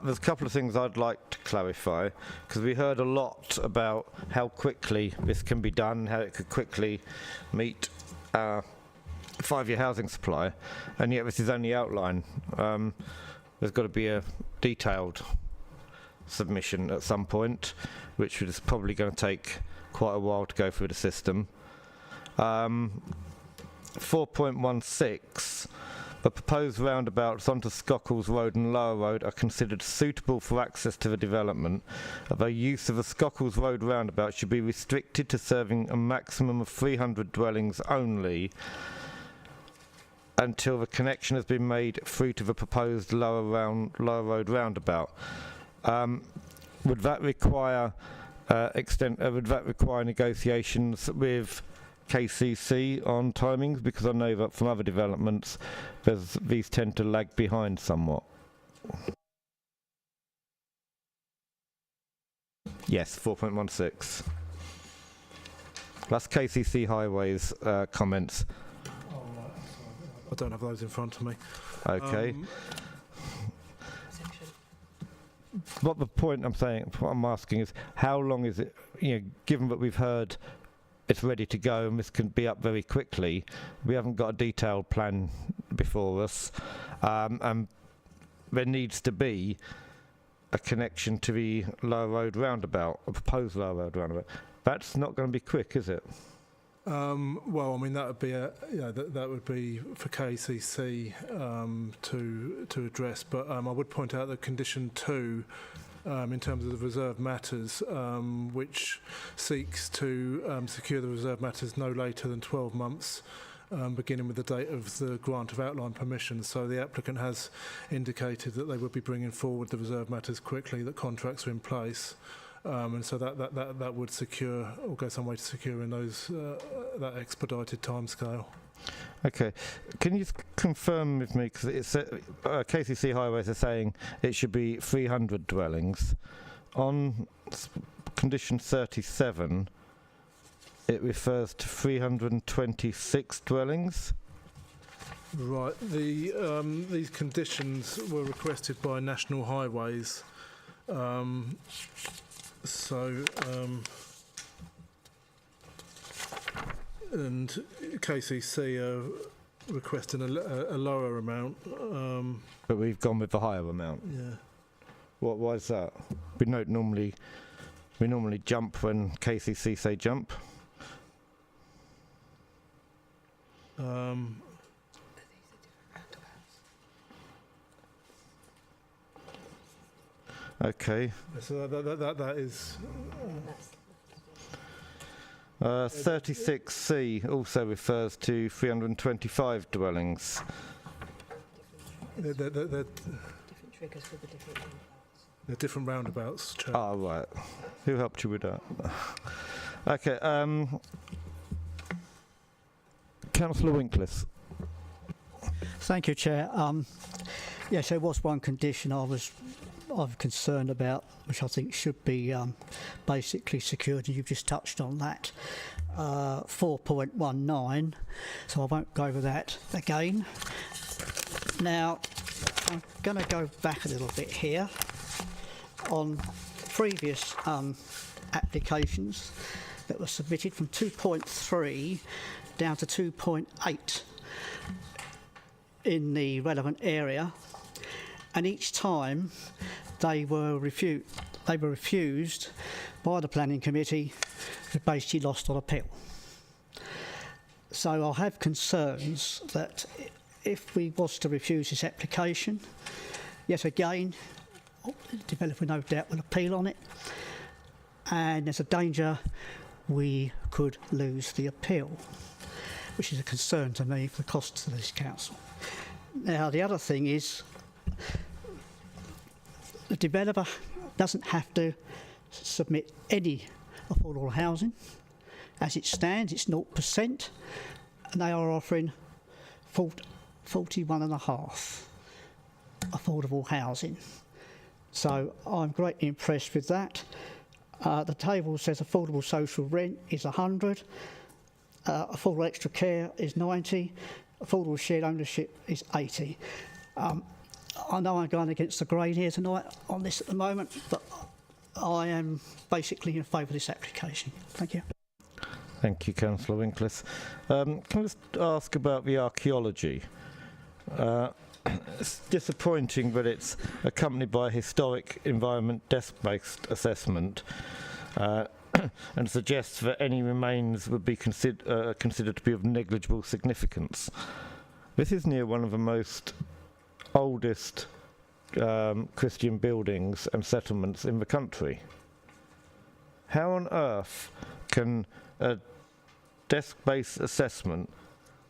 There's a couple of things I'd like to clarify, because we heard a lot about how quickly this can be done, how it could quickly meet our 5-year housing supply, and yet this is only outline. There's got to be a detailed submission at some point, which is probably going to take quite a while to go through the system. 4.16, the proposed roundabouts onto Scocles Road and Lower Road are considered suitable for access to the development, although use of the Scocles Road roundabout should be restricted to serving a maximum of 300 dwellings only until the connection has been made through to the proposed Lower Road roundabout. Would that require negotiations with KCC on timings? Because I know that from other developments, these tend to lag behind somewhat. Yes, 4.16. That's KCC Highways comments. I don't have those in front of me. Okay. What the point what I'm asking is, how long is it, given that we've heard it's ready to go and this can be up very quickly, we haven't got a detailed plan before us, and there needs to be a connection to the Lower Road roundabout, a proposed Lower Road roundabout. That's not going to be quick, is it? Well, I mean, that would be that would be for KCC to address. But I would point out that condition 2, in terms of the reserved matters, which seeks to secure the reserved matters no later than 12 months, beginning with the date of the grant of outline permission. So the applicant has indicated that they would be bringing forward the reserved matters quickly, that contracts are in place. And so that would secure, or go some way to securing those that expedited timescale. Okay, can you confirm with me, because it's KCC Highways are saying it should be 300 dwellings. On condition 37, it refers to 326 dwellings. Right. These conditions were requested by National Highways. And KCC are requesting a lower amount. But we've gone with the higher amount. Yeah. Why is that? We normally jump when KCC say jump. Okay. So that is. 36C also refers to 325 dwellings. They're Different triggers for the different roundabouts. They're different roundabouts, Chair. Oh, right. Who helped you with that? Okay. Councillor Winklis. Thank you, Chair. Yes, there was one condition I'm concerned about, which I think should be basically secured, and you've just touched on that. 4.19, so I won't go over that again. Now, I'm going to go back a little bit here. On previous applications that were submitted from 2.3 down to 2.8 in the relevant area, and each time they were refused by the planning committee, who basically lost on appeal. So I have concerns that if we was to refuse this application, yet again, the developer no doubt will appeal on it, and there's a danger we could lose the appeal, which is a concern to me for the costs of this council. Now, the other thing is, the developer doesn't have to submit any affordable housing. As it stands, it's 0%, and they are offering 41.5 affordable housing. So I'm greatly impressed with that. The table says affordable social rent is 100, affordable extra care is 90, affordable shared ownership is 80. I know I'm going against the grain here tonight on this at the moment, but I am basically in favour of this application. Thank you. Thank you, Councillor Winkles. Can I just ask about the archaeology? It's disappointing that it's accompanied by a historic environment desk-based assessment and suggests that any remains would be considered to be of negligible significance. This is near one of the most oldest Christian buildings and settlements in the country. How on earth can a desk-based assessment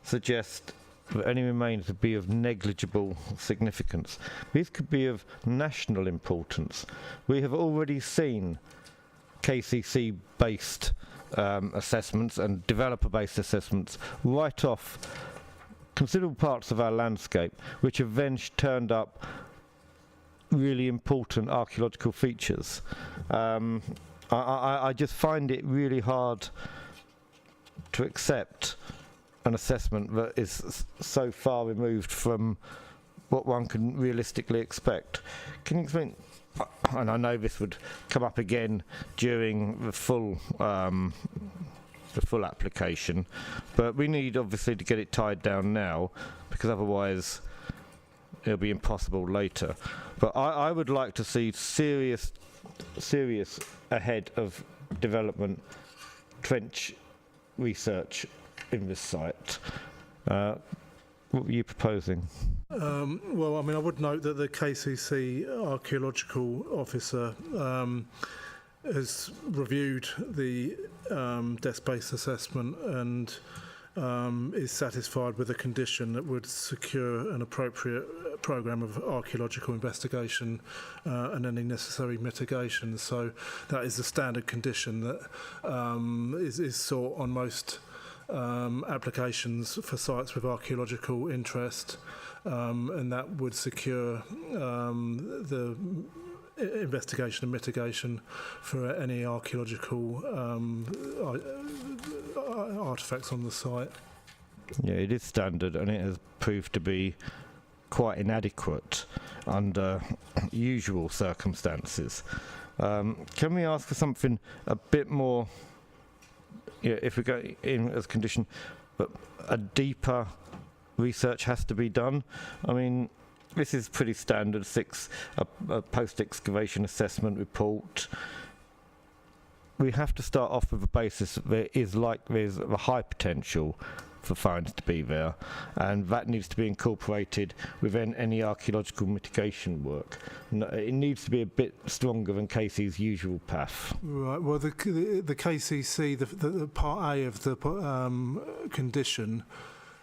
suggest that any remains would be of negligible significance? These could be of national importance. We have already seen KCC-based assessments and developer-based assessments write off considerable parts of our landscape, which have then turned up really important archaeological features. I just find it really hard to accept an assessment that is so far removed from what one can realistically expect. Can you explain? And I know this would come up again during the full application, but we need obviously to get it tied down now, because otherwise it'll be impossible later. But I would like to see serious ahead of development trench research in this site. What were you proposing? Well, I mean, I would note that the KCC archaeological officer has reviewed the desk-based assessment and is satisfied with a condition that would secure an appropriate programme of archaeological investigation and any necessary mitigation. So that is the standard condition that is sought on most applications for sites with archaeological interest, and that would secure the investigation and mitigation for any archaeological artefacts on the site. Yeah, it is standard, and it has proved to be quite inadequate under usual circumstances. Can we ask for something a bit more, if we go in as condition, but a deeper research has to be done? I mean, this is pretty standard, a post-excavation assessment report. We have to start off with the basis that there's a high potential for finds to be there, and that needs to be incorporated within any archaeological mitigation work. It needs to be a bit stronger than Casey's usual path. Right. Well, the KCC, the part A of the condition,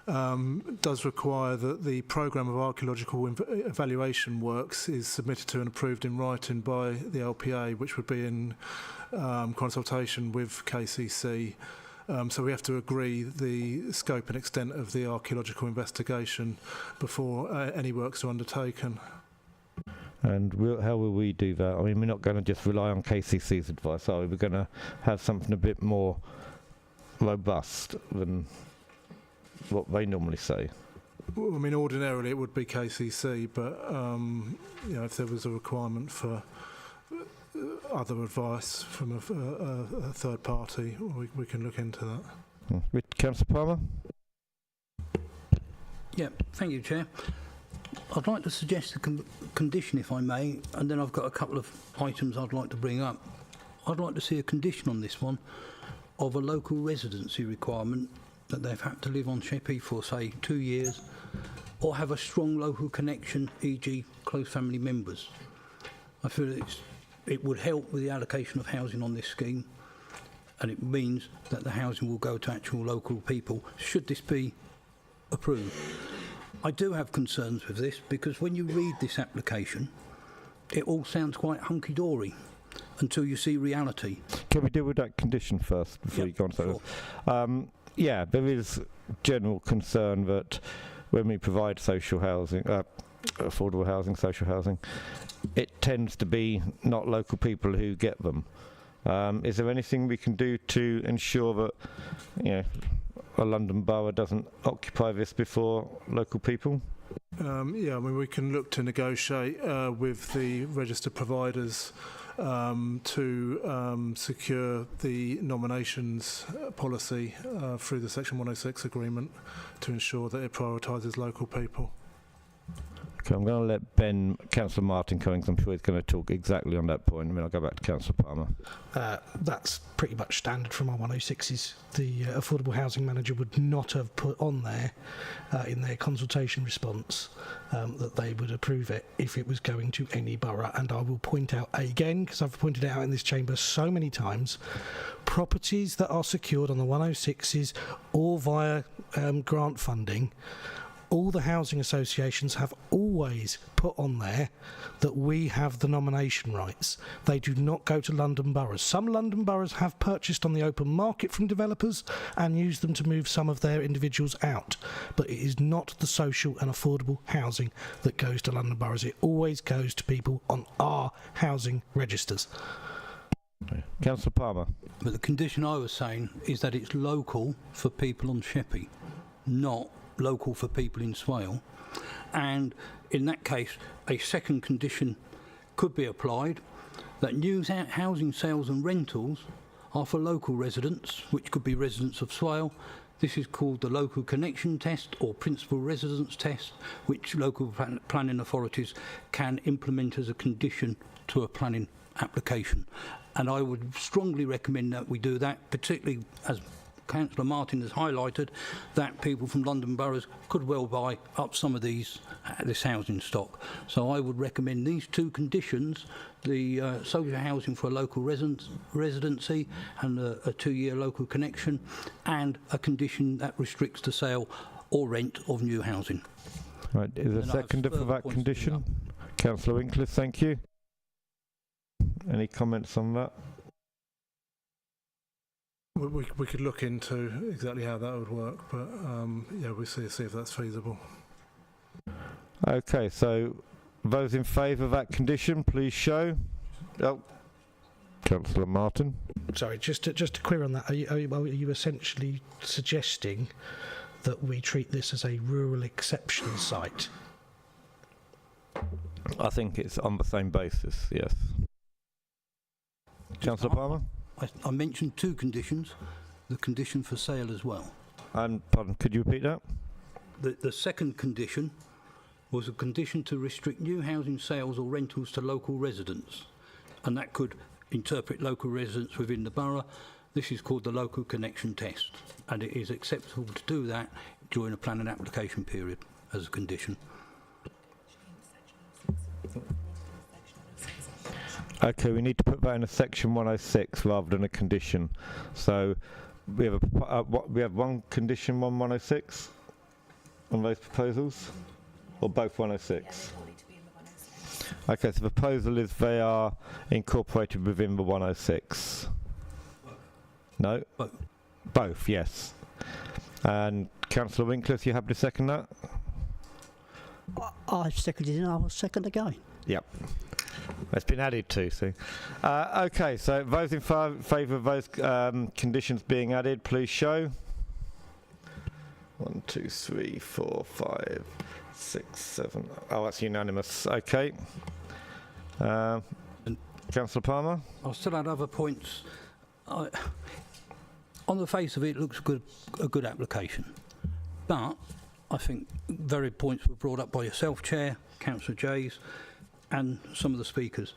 does require that the programme of archaeological evaluation works is submitted to and approved in writing by the LPA, which would be in consultation with KCC. So we have to agree the scope and extent of the archaeological investigation before any works are undertaken. And how will we do that? I mean, we're not going to just rely on KCC's advice, are we? We're going to have something a bit more robust than what they normally say. Well, I mean, ordinarily it would be KCC, but if there was a requirement for other advice from a third party, we can look into that. Councillor Palmer? Yeah, thank you, Chair. I'd like to suggest a condition, if I may, and then I've got a couple of items I'd like to bring up. I'd like to see a condition on this one of a local residency requirement, that they've had to live on Sheppey for, say, 2 years, or have a strong local connection, e.g. close family members. I feel it would help with the allocation of housing on this scheme, and it means that the housing will go to actual local people, should this be approved. I do have concerns with this, because when you read this application, it all sounds quite hunky-dory until you see reality. Can we deal with that condition first before you go on to that? Yeah, there is general concern that when we provide social housing, affordable housing, social housing, it tends to be not local people who get them. Is there anything we can do to ensure that, a London borough doesn't occupy this before local people? Yeah, I mean, we can look to negotiate with the registered providers to secure the nominations policy through the Section 106 agreement to ensure that it prioritises local people. Okay, I'm going to let Councillor Martin come in, because I'm sure he's going to talk exactly on that point. I mean, I'll go back to Councillor Palmer. That's pretty much standard from our 106s. The affordable housing manager would not have put on there in their consultation response that they would approve it if it was going to any borough. And I will point out again, because I've pointed it out in this chamber so many times, properties that are secured on the 106s or via grant funding, all the housing associations have always put on there that we have the nomination rights. They do not go to London boroughs. Some London boroughs have purchased on the open market from developers and used them to move some of their individuals out. But it is not the social and affordable housing that goes to London boroughs. It always goes to people on our housing registers. Councillor Palmer. But the condition I was saying is that it's local for people on Sheppey, not local for people in Swale, and in that case a second condition could be applied, that new housing sales and rentals are for local residents, which could be residents of Swale. This is called the local connection test or principal residence test, which local planning authorities can implement as a condition to a planning application, and I would strongly recommend that we do that, particularly as Councillor Martin has highlighted, that people from London boroughs could well buy up some of this housing stock. So I would recommend these two conditions, the social housing for a local residency and a 2-year local connection, and a condition that restricts the sale or rent of new housing. Right, is there a seconder for that condition? Councillor Winkler, thank you. Any comments on that? We could look into exactly how that would work, but yeah, we'll see if that's feasible. Okay, so those in favour of that condition, please show. Oh, Councillor Martin. Sorry, just to query on that, are you essentially suggesting that we treat this as a rural exception site? I think it's on the same basis, yes. Councillor Palmer? I mentioned two conditions, the condition for sale as well. And, pardon, could you repeat that? The second condition was a condition to restrict new housing sales or rentals to local residents, and that could interpret local residents within the borough. This is called the local connection test, and it is acceptable to do that during a planning application period as a condition. Okay, we need to put that in a section 106 rather than a condition. So we have we have one condition, 106 on those proposals, or both 106? Okay, so the proposal is they are incorporated within the 106. No? Both, yes. And Councillor Winkler, if you happy to second that? I've seconded it and I will second again. Yep. It's been added to, see. Okay, so those in favour of those conditions being added, please show. 1, 2, 3, 4, 5, 6, 7. Oh, that's unanimous. Okay. Councillor Palmer? I still had other points. On the face of it, it looks a good application. But I think various points were brought up by yourself, Chair, Councillor Jays, and some of the speakers.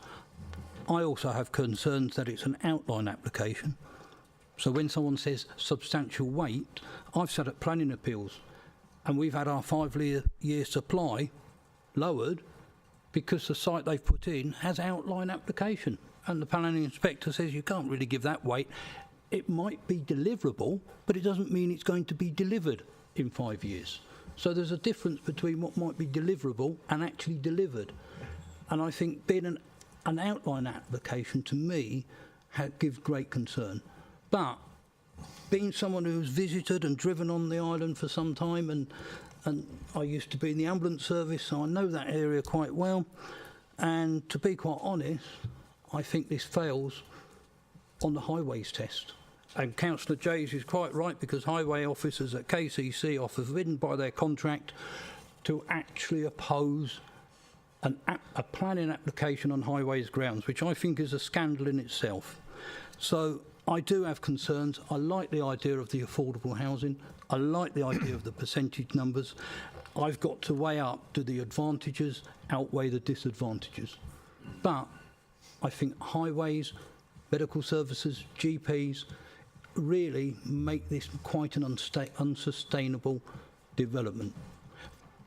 I also have concerns that it's an outline application. So when someone says substantial weight, I've sat at planning appeals and we've had our 5-year supply lowered because the site they've put in has outline application, and the planning inspector says you can't really give that weight. It might be deliverable, but it doesn't mean it's going to be delivered in 5 years. So there's a difference between what might be deliverable and actually delivered. And I think being an outline application, to me, gives great concern. But being someone who's visited and driven on the island for some time, and I used to be in the ambulance service, so I know that area quite well. And to be quite honest, I think this fails on the highways test. And Councillor Jays is quite right, because highway officers at KCC are forbidden by their contract to actually oppose a planning application on highways grounds, which I think is a scandal in itself. So I do have concerns. I like the idea of the affordable housing. I like the idea of the percentage numbers. I've got to weigh up, do the advantages outweigh the disadvantages? But I think highways, medical services, GPs really make this quite an unsustainable development.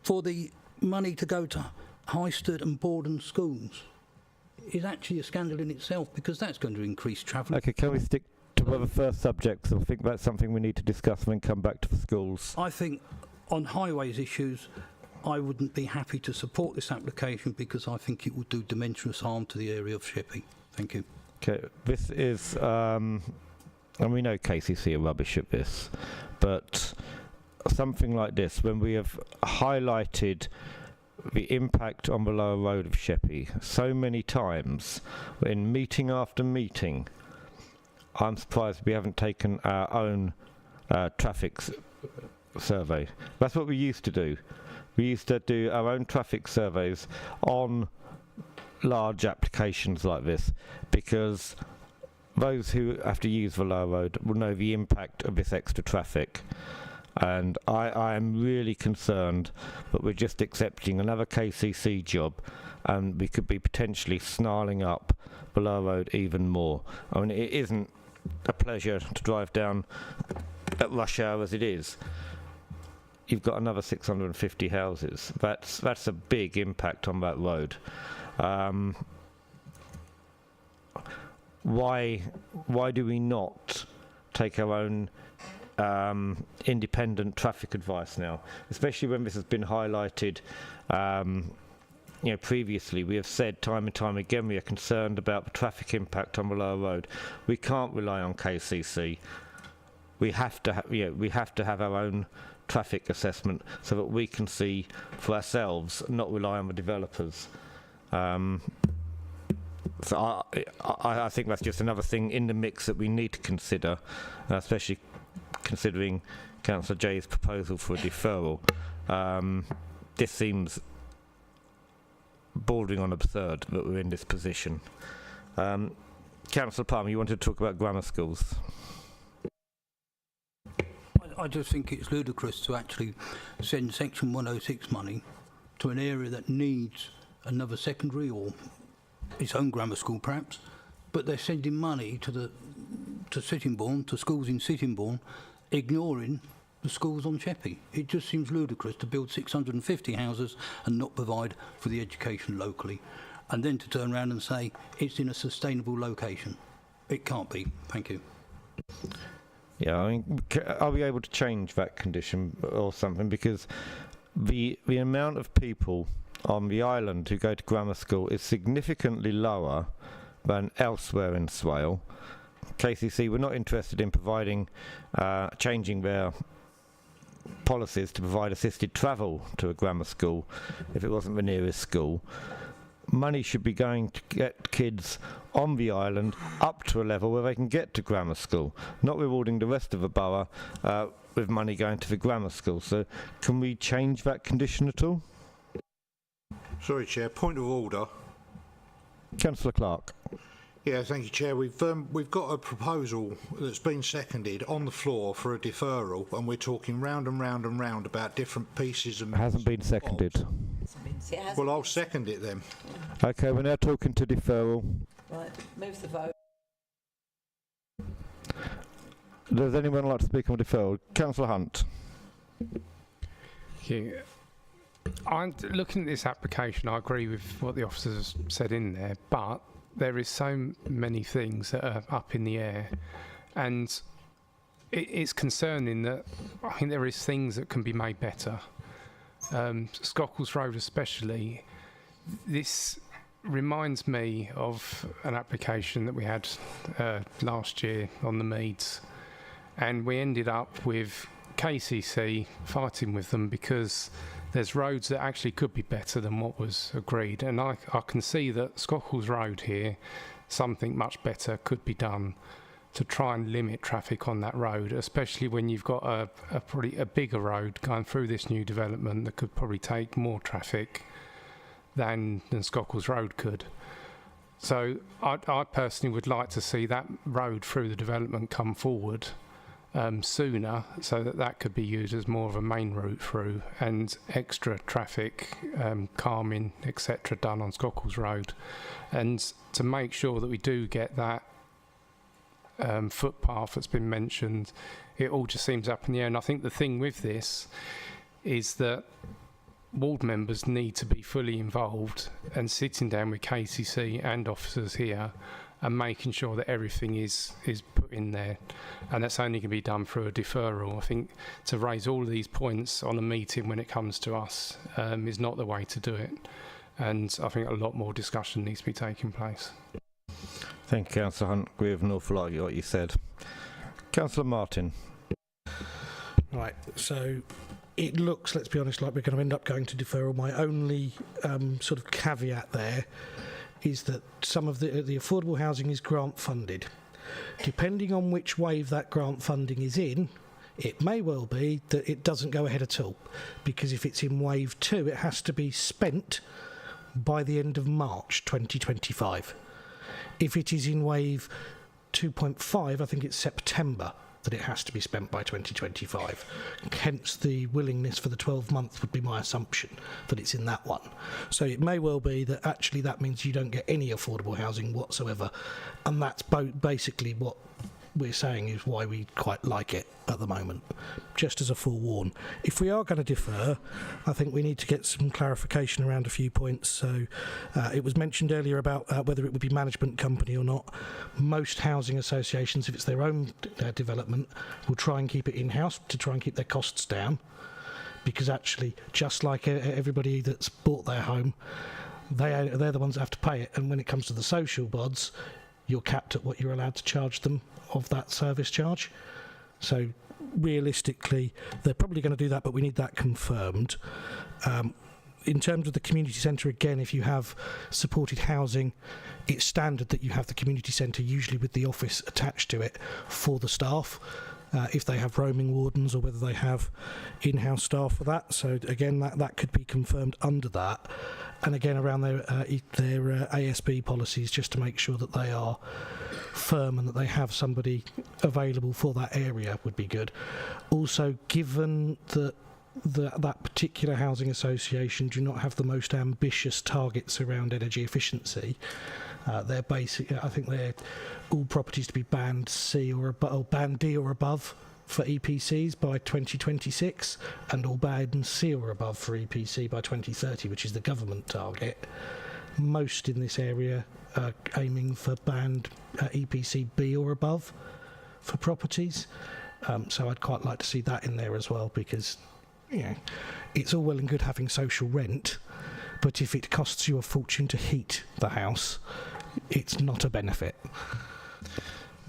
For the money to go to Highstead and Borden schools is actually a scandal in itself, because that's going to increase travel. Okay, can we stick to one of the first subjects? I think that's something we need to discuss and then come back to the schools. I think on highways issues, I wouldn't be happy to support this application, because I think it would do dimensionous harm to the area of Sheppey. Thank you. Okay, this is, and we know KCC are rubbish at this, but something like this, when we have highlighted the impact on the lower road of Sheppey so many times, in meeting after meeting, I'm surprised we haven't taken our own traffic survey. That's what we used to do. We used to do our own traffic surveys on large applications like this, because those who have to use the lower road will know the impact of this extra traffic. And I am really concerned that we're just accepting another KCC job, and we could be potentially snarling up the lower road even more. I mean, it isn't a pleasure to drive down at rush hour as it is. You've got another 650 houses. That's a big impact on that road. Why do we not take our own independent traffic advice now, especially when this has been highlighted previously? We have said time and time again we are concerned about the traffic impact on the lower road. We can't rely on KCC. We have to have our own traffic assessment so that we can see for ourselves, not rely on the developers. So I think that's just another thing in the mix that we need to consider, especially considering Councillor Jay's proposal for a deferral. This seems bordering on absurd that we're in this position. Councillor Palmer, you wanted to talk about grammar schools. I just think it's ludicrous to actually send Section 106 money to an area that needs another secondary or its own grammar school perhaps, but they're sending money to Sittingbourne, to schools in Sittingbourne, ignoring the schools on Sheppey. It just seems ludicrous to build 650 houses and not provide for the education locally, and then to turn around and say it's in a sustainable location. It can't be. Thank you. Yeah, I mean, are we able to change that condition or something? Because the amount of people on the island who go to grammar school is significantly lower than elsewhere in Swale. KCC were not interested in providing, changing their policies to provide assisted travel to a grammar school if it wasn't the nearest school. Money should be going to get kids on the island up to a level where they can get to grammar school, not rewarding the rest of the borough with money going to the grammar school. So can we change that condition at all? Sorry, Chair, point of order. Councillor Clark. Yeah, thank you, Chair. We've got a proposal that's been seconded on the floor for a deferral, and we're talking round and round and round about different pieces and... It hasn't been seconded. Well, I'll second it then. Okay, we're now talking to deferral. Right, move the vote. Does anyone like to speak on deferral? Councillor Hunt. Yeah. I'm looking at this application. I agree with what the officers said in there, but there is so many things that are up in the air, and it's concerning that I think there is things that can be made better. Scocles Road especially, this reminds me of an application that we had last year on the Meads, and we ended up with KCC fighting with them because there's roads that actually could be better than what was agreed, and I can see that Scocles Road here, something much better could be done to try and limit traffic on that road, especially when you've got a bigger road going through this new development that could probably take more traffic than Scocles Road could. So I personally would like to see that road through the development come forward sooner, so that could be used as more of a main route through, and extra traffic calming, etc., done on Scocles Road, and to make sure that we do get that footpath that's been mentioned. It all just seems up in the air, and I think the thing with this is that ward members need to be fully involved and sitting down with KCC and officers here and making sure that everything is put in there, and that's only going to be done through a deferral. I think to raise all of these points on a meeting when it comes to us is not the way to do it, and I think a lot more discussion needs to be taking place. Thank you, Councillor Hunt. Agree with an awful lot of what you said. Councillor Martin. Right, so it looks, let's be honest, like we're going to end up going to deferral. My only sort of caveat there is that some of the affordable housing is grant funded. Depending on which wave that grant funding is in, it may well be that it doesn't go ahead at all, because if it's in wave 2, it has to be spent by the end of March 2025. If it is in wave 2.5, I think it's September that it has to be spent by 2025. Hence the willingness for the 12 months would be my assumption that it's in that one. So it may well be that actually that means you don't get any affordable housing whatsoever, and that's basically what we're saying is why we quite like it at the moment, just as a forewarn. If we are going to defer, I think we need to get some clarification around a few points. So it was mentioned earlier about whether it would be management company or not. Most housing associations, if it's their own development, will try and keep it in-house to try and keep their costs down, because actually, just like everybody that's bought their home, they're the ones that have to pay it, and when it comes to the social bods, you're capped at what you're allowed to charge them of that service charge. So realistically, they're probably going to do that, but we need that confirmed. In terms of the community centre, again, if you have supported housing, it's standard that you have the community centre, usually with the office attached to it, for the staff, if they have roaming wardens or whether they have in-house staff for that. So again, that could be confirmed under that. And again, around their ASB policies, just to make sure that they are firm and that they have somebody available for that area would be good. Also, given that that particular housing association do not have the most ambitious targets around energy efficiency, they're basic. I think they're all properties to be band C or band D or above for EPCs by 2026, and all band C or above for EPC by 2030, which is the government target. Most in this area are aiming for band EPC B or above for properties. So I'd quite like to see that in there as well, because it's all well and good having social rent, but if it costs you a fortune to heat the house, it's not a benefit.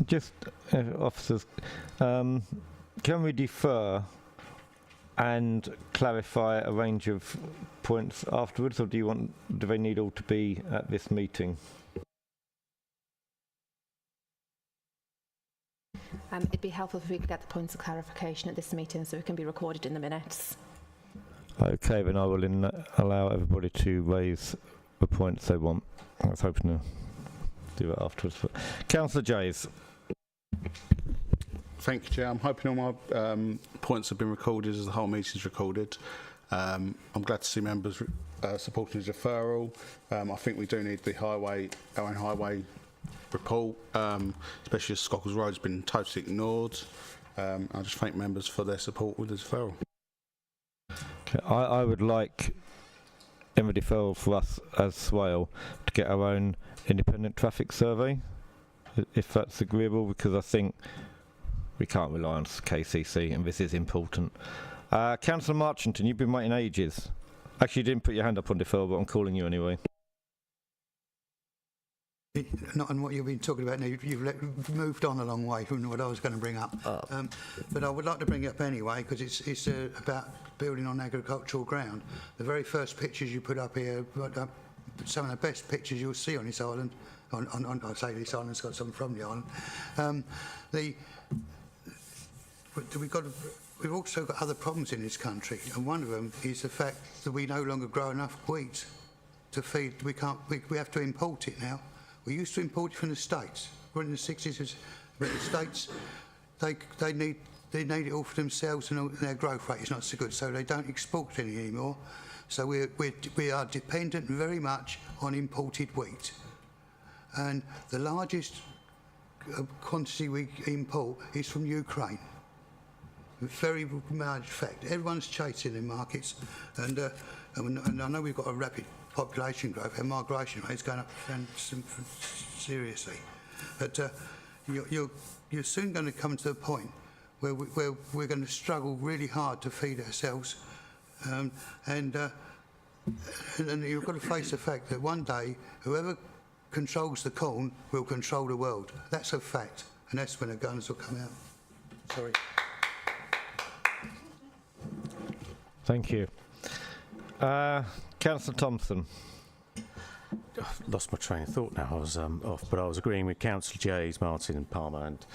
Just, officers, can we defer and clarify a range of points afterwards, or do they need all to be at this meeting? It'd be helpful if we could get the points of clarification at this meeting so it can be recorded in the minutes. Okay, then I will allow everybody to raise the points they want. I was hoping to do it afterwards. Councillor Jays. Thank you, Chair. I'm hoping all my points have been recorded as the whole meeting's recorded. I'm glad to see members supporting the deferral. I think we do need our own highway report, especially as Scocles Road has been totally ignored. I just thank members for their support with the deferral. Okay, I would like in the deferral for us as Swale to get our own independent traffic survey, if that's agreeable, because I think we can't rely on KCC and this is important. Councillor Marchington, you've been waiting ages. Actually, you didn't put your hand up on deferral, but I'm calling you anyway. Not on what you've been talking about now. You've moved on a long way from what I was going to bring up. But I would like to bring it up anyway, because it's about building on agricultural ground. The very first pictures you put up here, some of the best pictures you'll see on this island I say this island's got some from the island. We've also got other problems in this country, and one of them is the fact that we no longer grow enough wheat to feed. We have to import it now. We used to import it from the States. We're in the 60s, but the States, they need it all for themselves, and their growth rate is not so good, so they don't export any anymore. So we are dependent very much on imported wheat, and the largest quantity we import is from Ukraine. Very large fact. Everyone's chasing the markets, and I know we've got a rapid population growth. Our migration rate is going up seriously, but you're soon going to come to a point where we're going to struggle really hard to feed ourselves, and you've got to face the fact that one day whoever controls the corn will control the world. That's a fact, and that's when the guns will come out. Sorry. Thank you. Councillor Thompson. Lost my train of thought now. I was off, but I was agreeing with Councillor Jays, Martin and Palmer and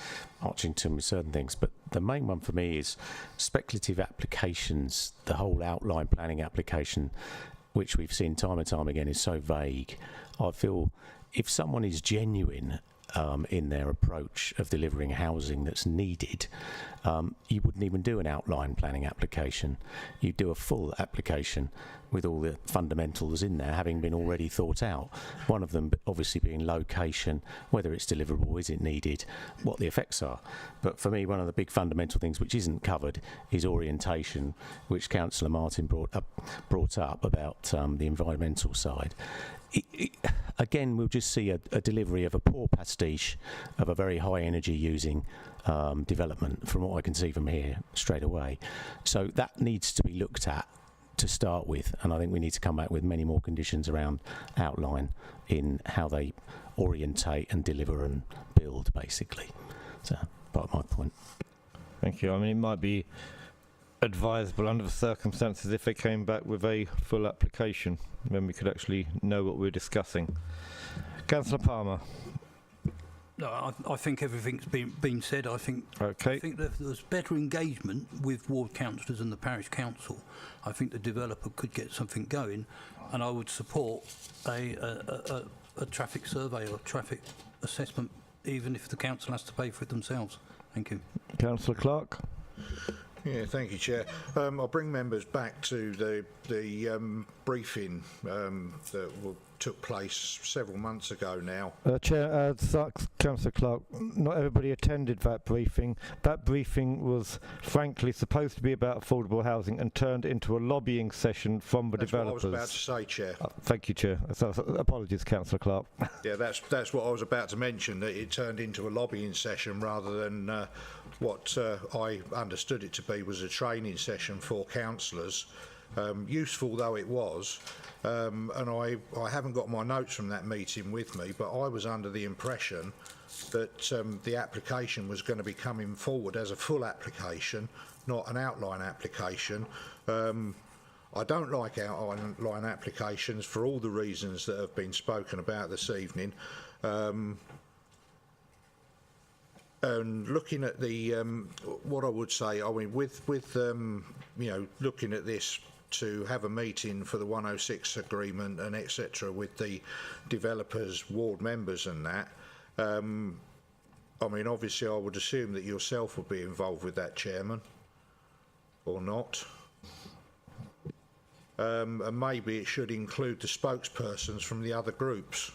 Archington with certain things. But the main one for me is speculative applications. The whole outline planning application, which we've seen time and time again, is so vague. I feel if someone is genuine in their approach of delivering housing that's needed, you wouldn't even do an outline planning application. You'd do a full application with all the fundamentals in there having been already thought out. One of them obviously being location, whether it's deliverable, is it needed, what the effects are. But for me, one of the big fundamental things which isn't covered is orientation, which Councillor Martin brought up about the environmental side. Again, we'll just see a delivery of a poor pastiche of a very high energy using development from what I can see from here straight away. So that needs to be looked at to start with, and I think we need to come back with many more conditions around outline in how they orientate and deliver and build, basically. So part of my point. Thank you. I mean, it might be advisable under the circumstances if they came back with a full application, then we could actually know what we're discussing. Councillor Palmer. No, I think everything's been said. I think that if there's better engagement with ward councillors and the parish council, I think the developer could get something going, and I would support a traffic survey or traffic assessment, even if the council has to pay for it themselves. Thank you. Councillor Clark. Yeah, thank you, Chair. I'll bring members back to the briefing that took place several months ago now. Chair, Councillor Clark, not everybody attended that briefing. That briefing was, frankly, supposed to be about affordable housing and turned into a lobbying session from the developers. That's what I was about to say, Chair. Thank you, Chair. Apologies, Councillor Clark. Yeah, that's what I was about to mention, that it turned into a lobbying session rather than what I understood it to be was a training session for councillors. Useful though it was, and I haven't got my notes from that meeting with me, but I was under the impression that the application was going to be coming forward as a full application, not an outline application. I don't like outline applications for all the reasons that have been spoken about this evening. And looking at the what I would say, I mean, with you know, looking at this to have a meeting for the 106 agreement and etc. with the developers, ward members, and that. I mean, obviously, I would assume that yourself would be involved with that, Chairman, or not. And maybe it should include the spokespersons from the other groups.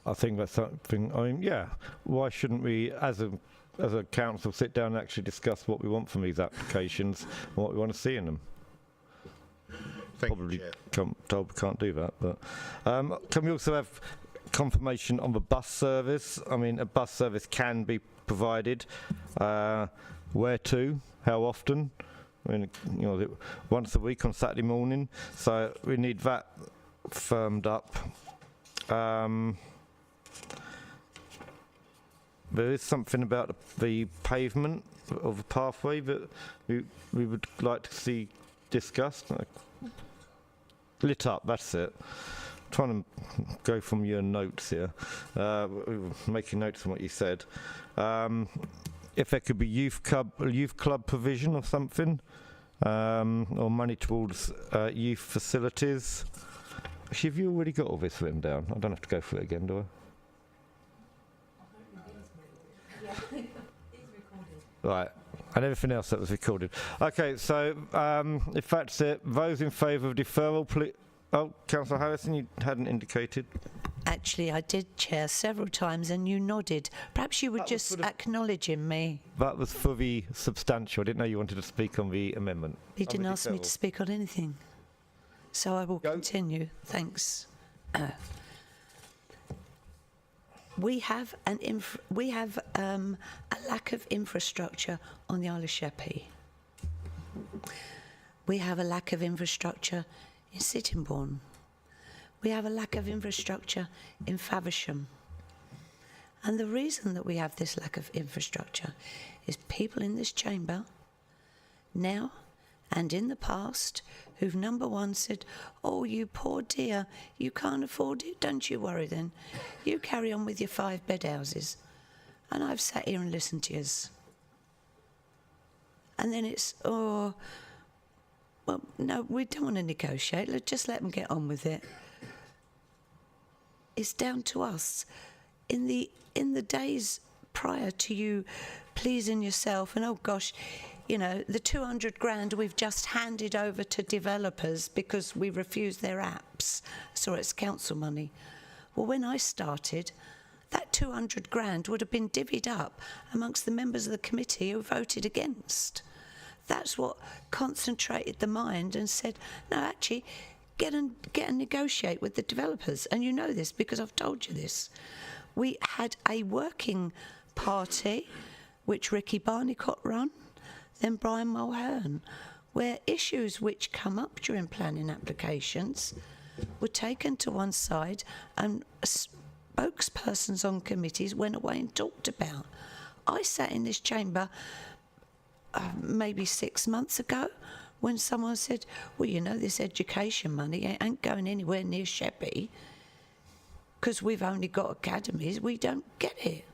I think that's something. I mean, yeah. Why shouldn't we, as a council, sit down and actually discuss what we want from these applications and what we want to see in them? Probably told we can't do that, but can we also have confirmation on the bus service? I mean, a bus service can be provided. Where to? How often? I mean, you know, once a week on Saturday morning. So we need that firmed up. There is something about the pavement of the pathway that we would like to see discussed. Lit up, that's it. trying to go from your notes here, making notes on what you said. If there could be youth club provision or something, or money towards youth facilities. Actually, have you already got all this written down? I don't have to go through it again, do I? Right, and everything else that was recorded. Okay, so if that's it, those in favour of deferral, please. Oh, Councillor Harrison, you hadn't indicated. Actually, I did, Chair, several times, and you nodded. Perhaps you were just acknowledging me. That was for the substantial. I didn't know you wanted to speak on the amendment. You didn't ask me to speak on anything. So I will continue. Thanks. We have a lack of infrastructure on the Isle of Sheppey. We have a lack of infrastructure in Sittingbourne. We have a lack of infrastructure in Faversham. And the reason that we have this lack of infrastructure is people in this chamber now and in the past who've, number one, said, oh, you poor dear, you can't afford it. Don't you worry then. You carry on with your 5-bed houses. And I've sat here and listened to yous. And then it's, oh, well, no, we don't want to negotiate. Let's just let them get on with it. It's down to us. In the days prior to you pleasing yourself, and oh gosh, you know, the 200 grand we've just handed over to developers because we refused their apps. So it's council money. Well, when I started, that 200 grand would have been divvied up amongst the members of the committee who voted against. That's what concentrated the mind and said, no, actually, get and negotiate with the developers. And you know this because I've told you this. We had a working party, which Ricky Barnicott run, then Brian Mulhern, where issues which come up during planning applications were taken to one side and spokespersons on committees went away and talked about. I sat in this chamber maybe 6 months ago when someone said, well, you know, this education money ain't going anywhere near Sheppey because we've only got academies. We don't get it.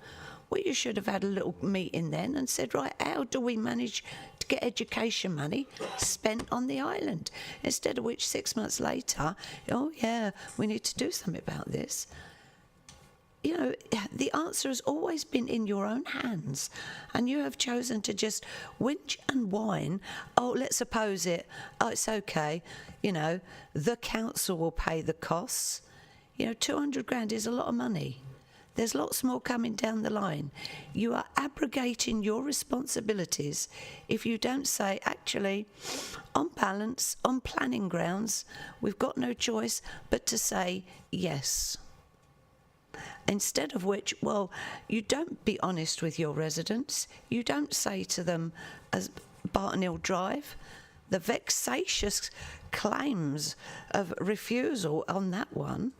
Well, you should have had a little meeting then and said, right, how do we manage to get education money spent on the island? Instead of which 6 months later, oh yeah, we need to do something about this. You know, the answer has always been in your own hands, and you have chosen to just whinge and whine. Oh, let's oppose it. Oh, it's okay. You know, the council will pay the costs. You know, 200 grand is a lot of money. There's lots more coming down the line. You are abrogating your responsibilities if you don't say, actually, on balance, on planning grounds, we've got no choice but to say yes. Instead of which, well, you don't be honest with your residents. You don't say to them, as Barton Hill Drive, the vexatious claims of refusal on that one.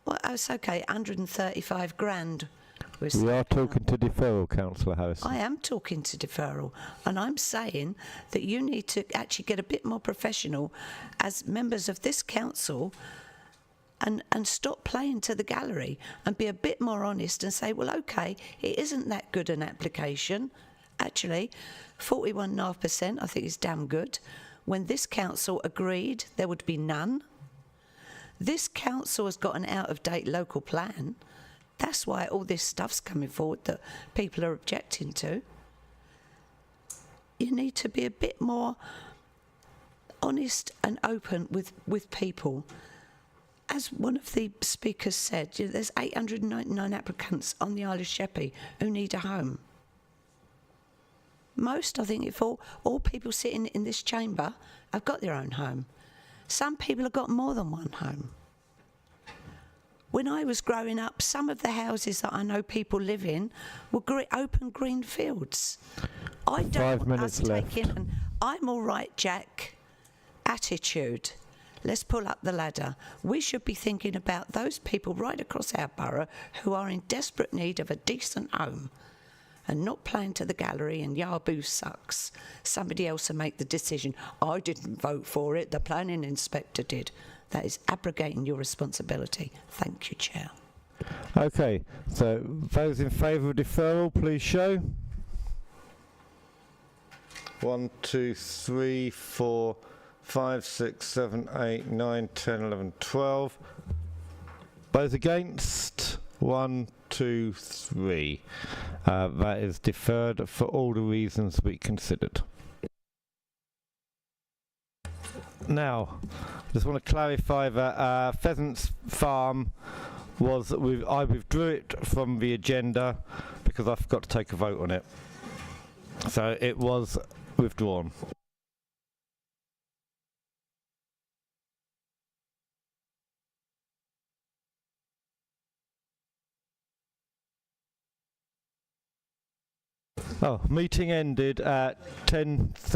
Well, it's okay, 135 grand. We are talking to deferral, Councillor Harrison. I am talking to deferral, and I'm saying that you need to actually get a bit more professional as members of this council and stop playing to the gallery and be a bit more honest and say, well, okay, it isn't that good an application. Actually, 41.5% I think is damn good. When this council agreed there would be none, this council has got an out-of-date local plan. That's why all this stuff's coming forward that people are objecting to. You need to be a bit more honest and open with people. As one of the speakers said, you know, there's 899 applicants on the Isle of Sheppey who need a home. Most, I think, if all people sitting in this chamber have got their own home. Some people have got more than one home. When I was growing up, some of the houses that I know people live in were open green fields. I don't want us taking an I'm all right, Jack attitude. Let's pull up the ladder. We should be thinking about those people right across our borough who are in desperate need of a decent home and not playing to the gallery and Yahoo sucks. Somebody else will make the decision. I didn't vote for it, the planning inspector did. That is abrogating your responsibility. Thank you, Chair. Okay, so those in favour of deferral, please show. 1, 2, 3, 4, 5, 6, 7, 8, 9, 10, 11, 12. Those against? 1, 2, 3. That is deferred for all the reasons we considered. Now, I just want to clarify that Pheasants Farm was, I withdrew it from the agenda because I forgot to take a vote on it. So it was withdrawn. Oh, meeting ended at 10:30.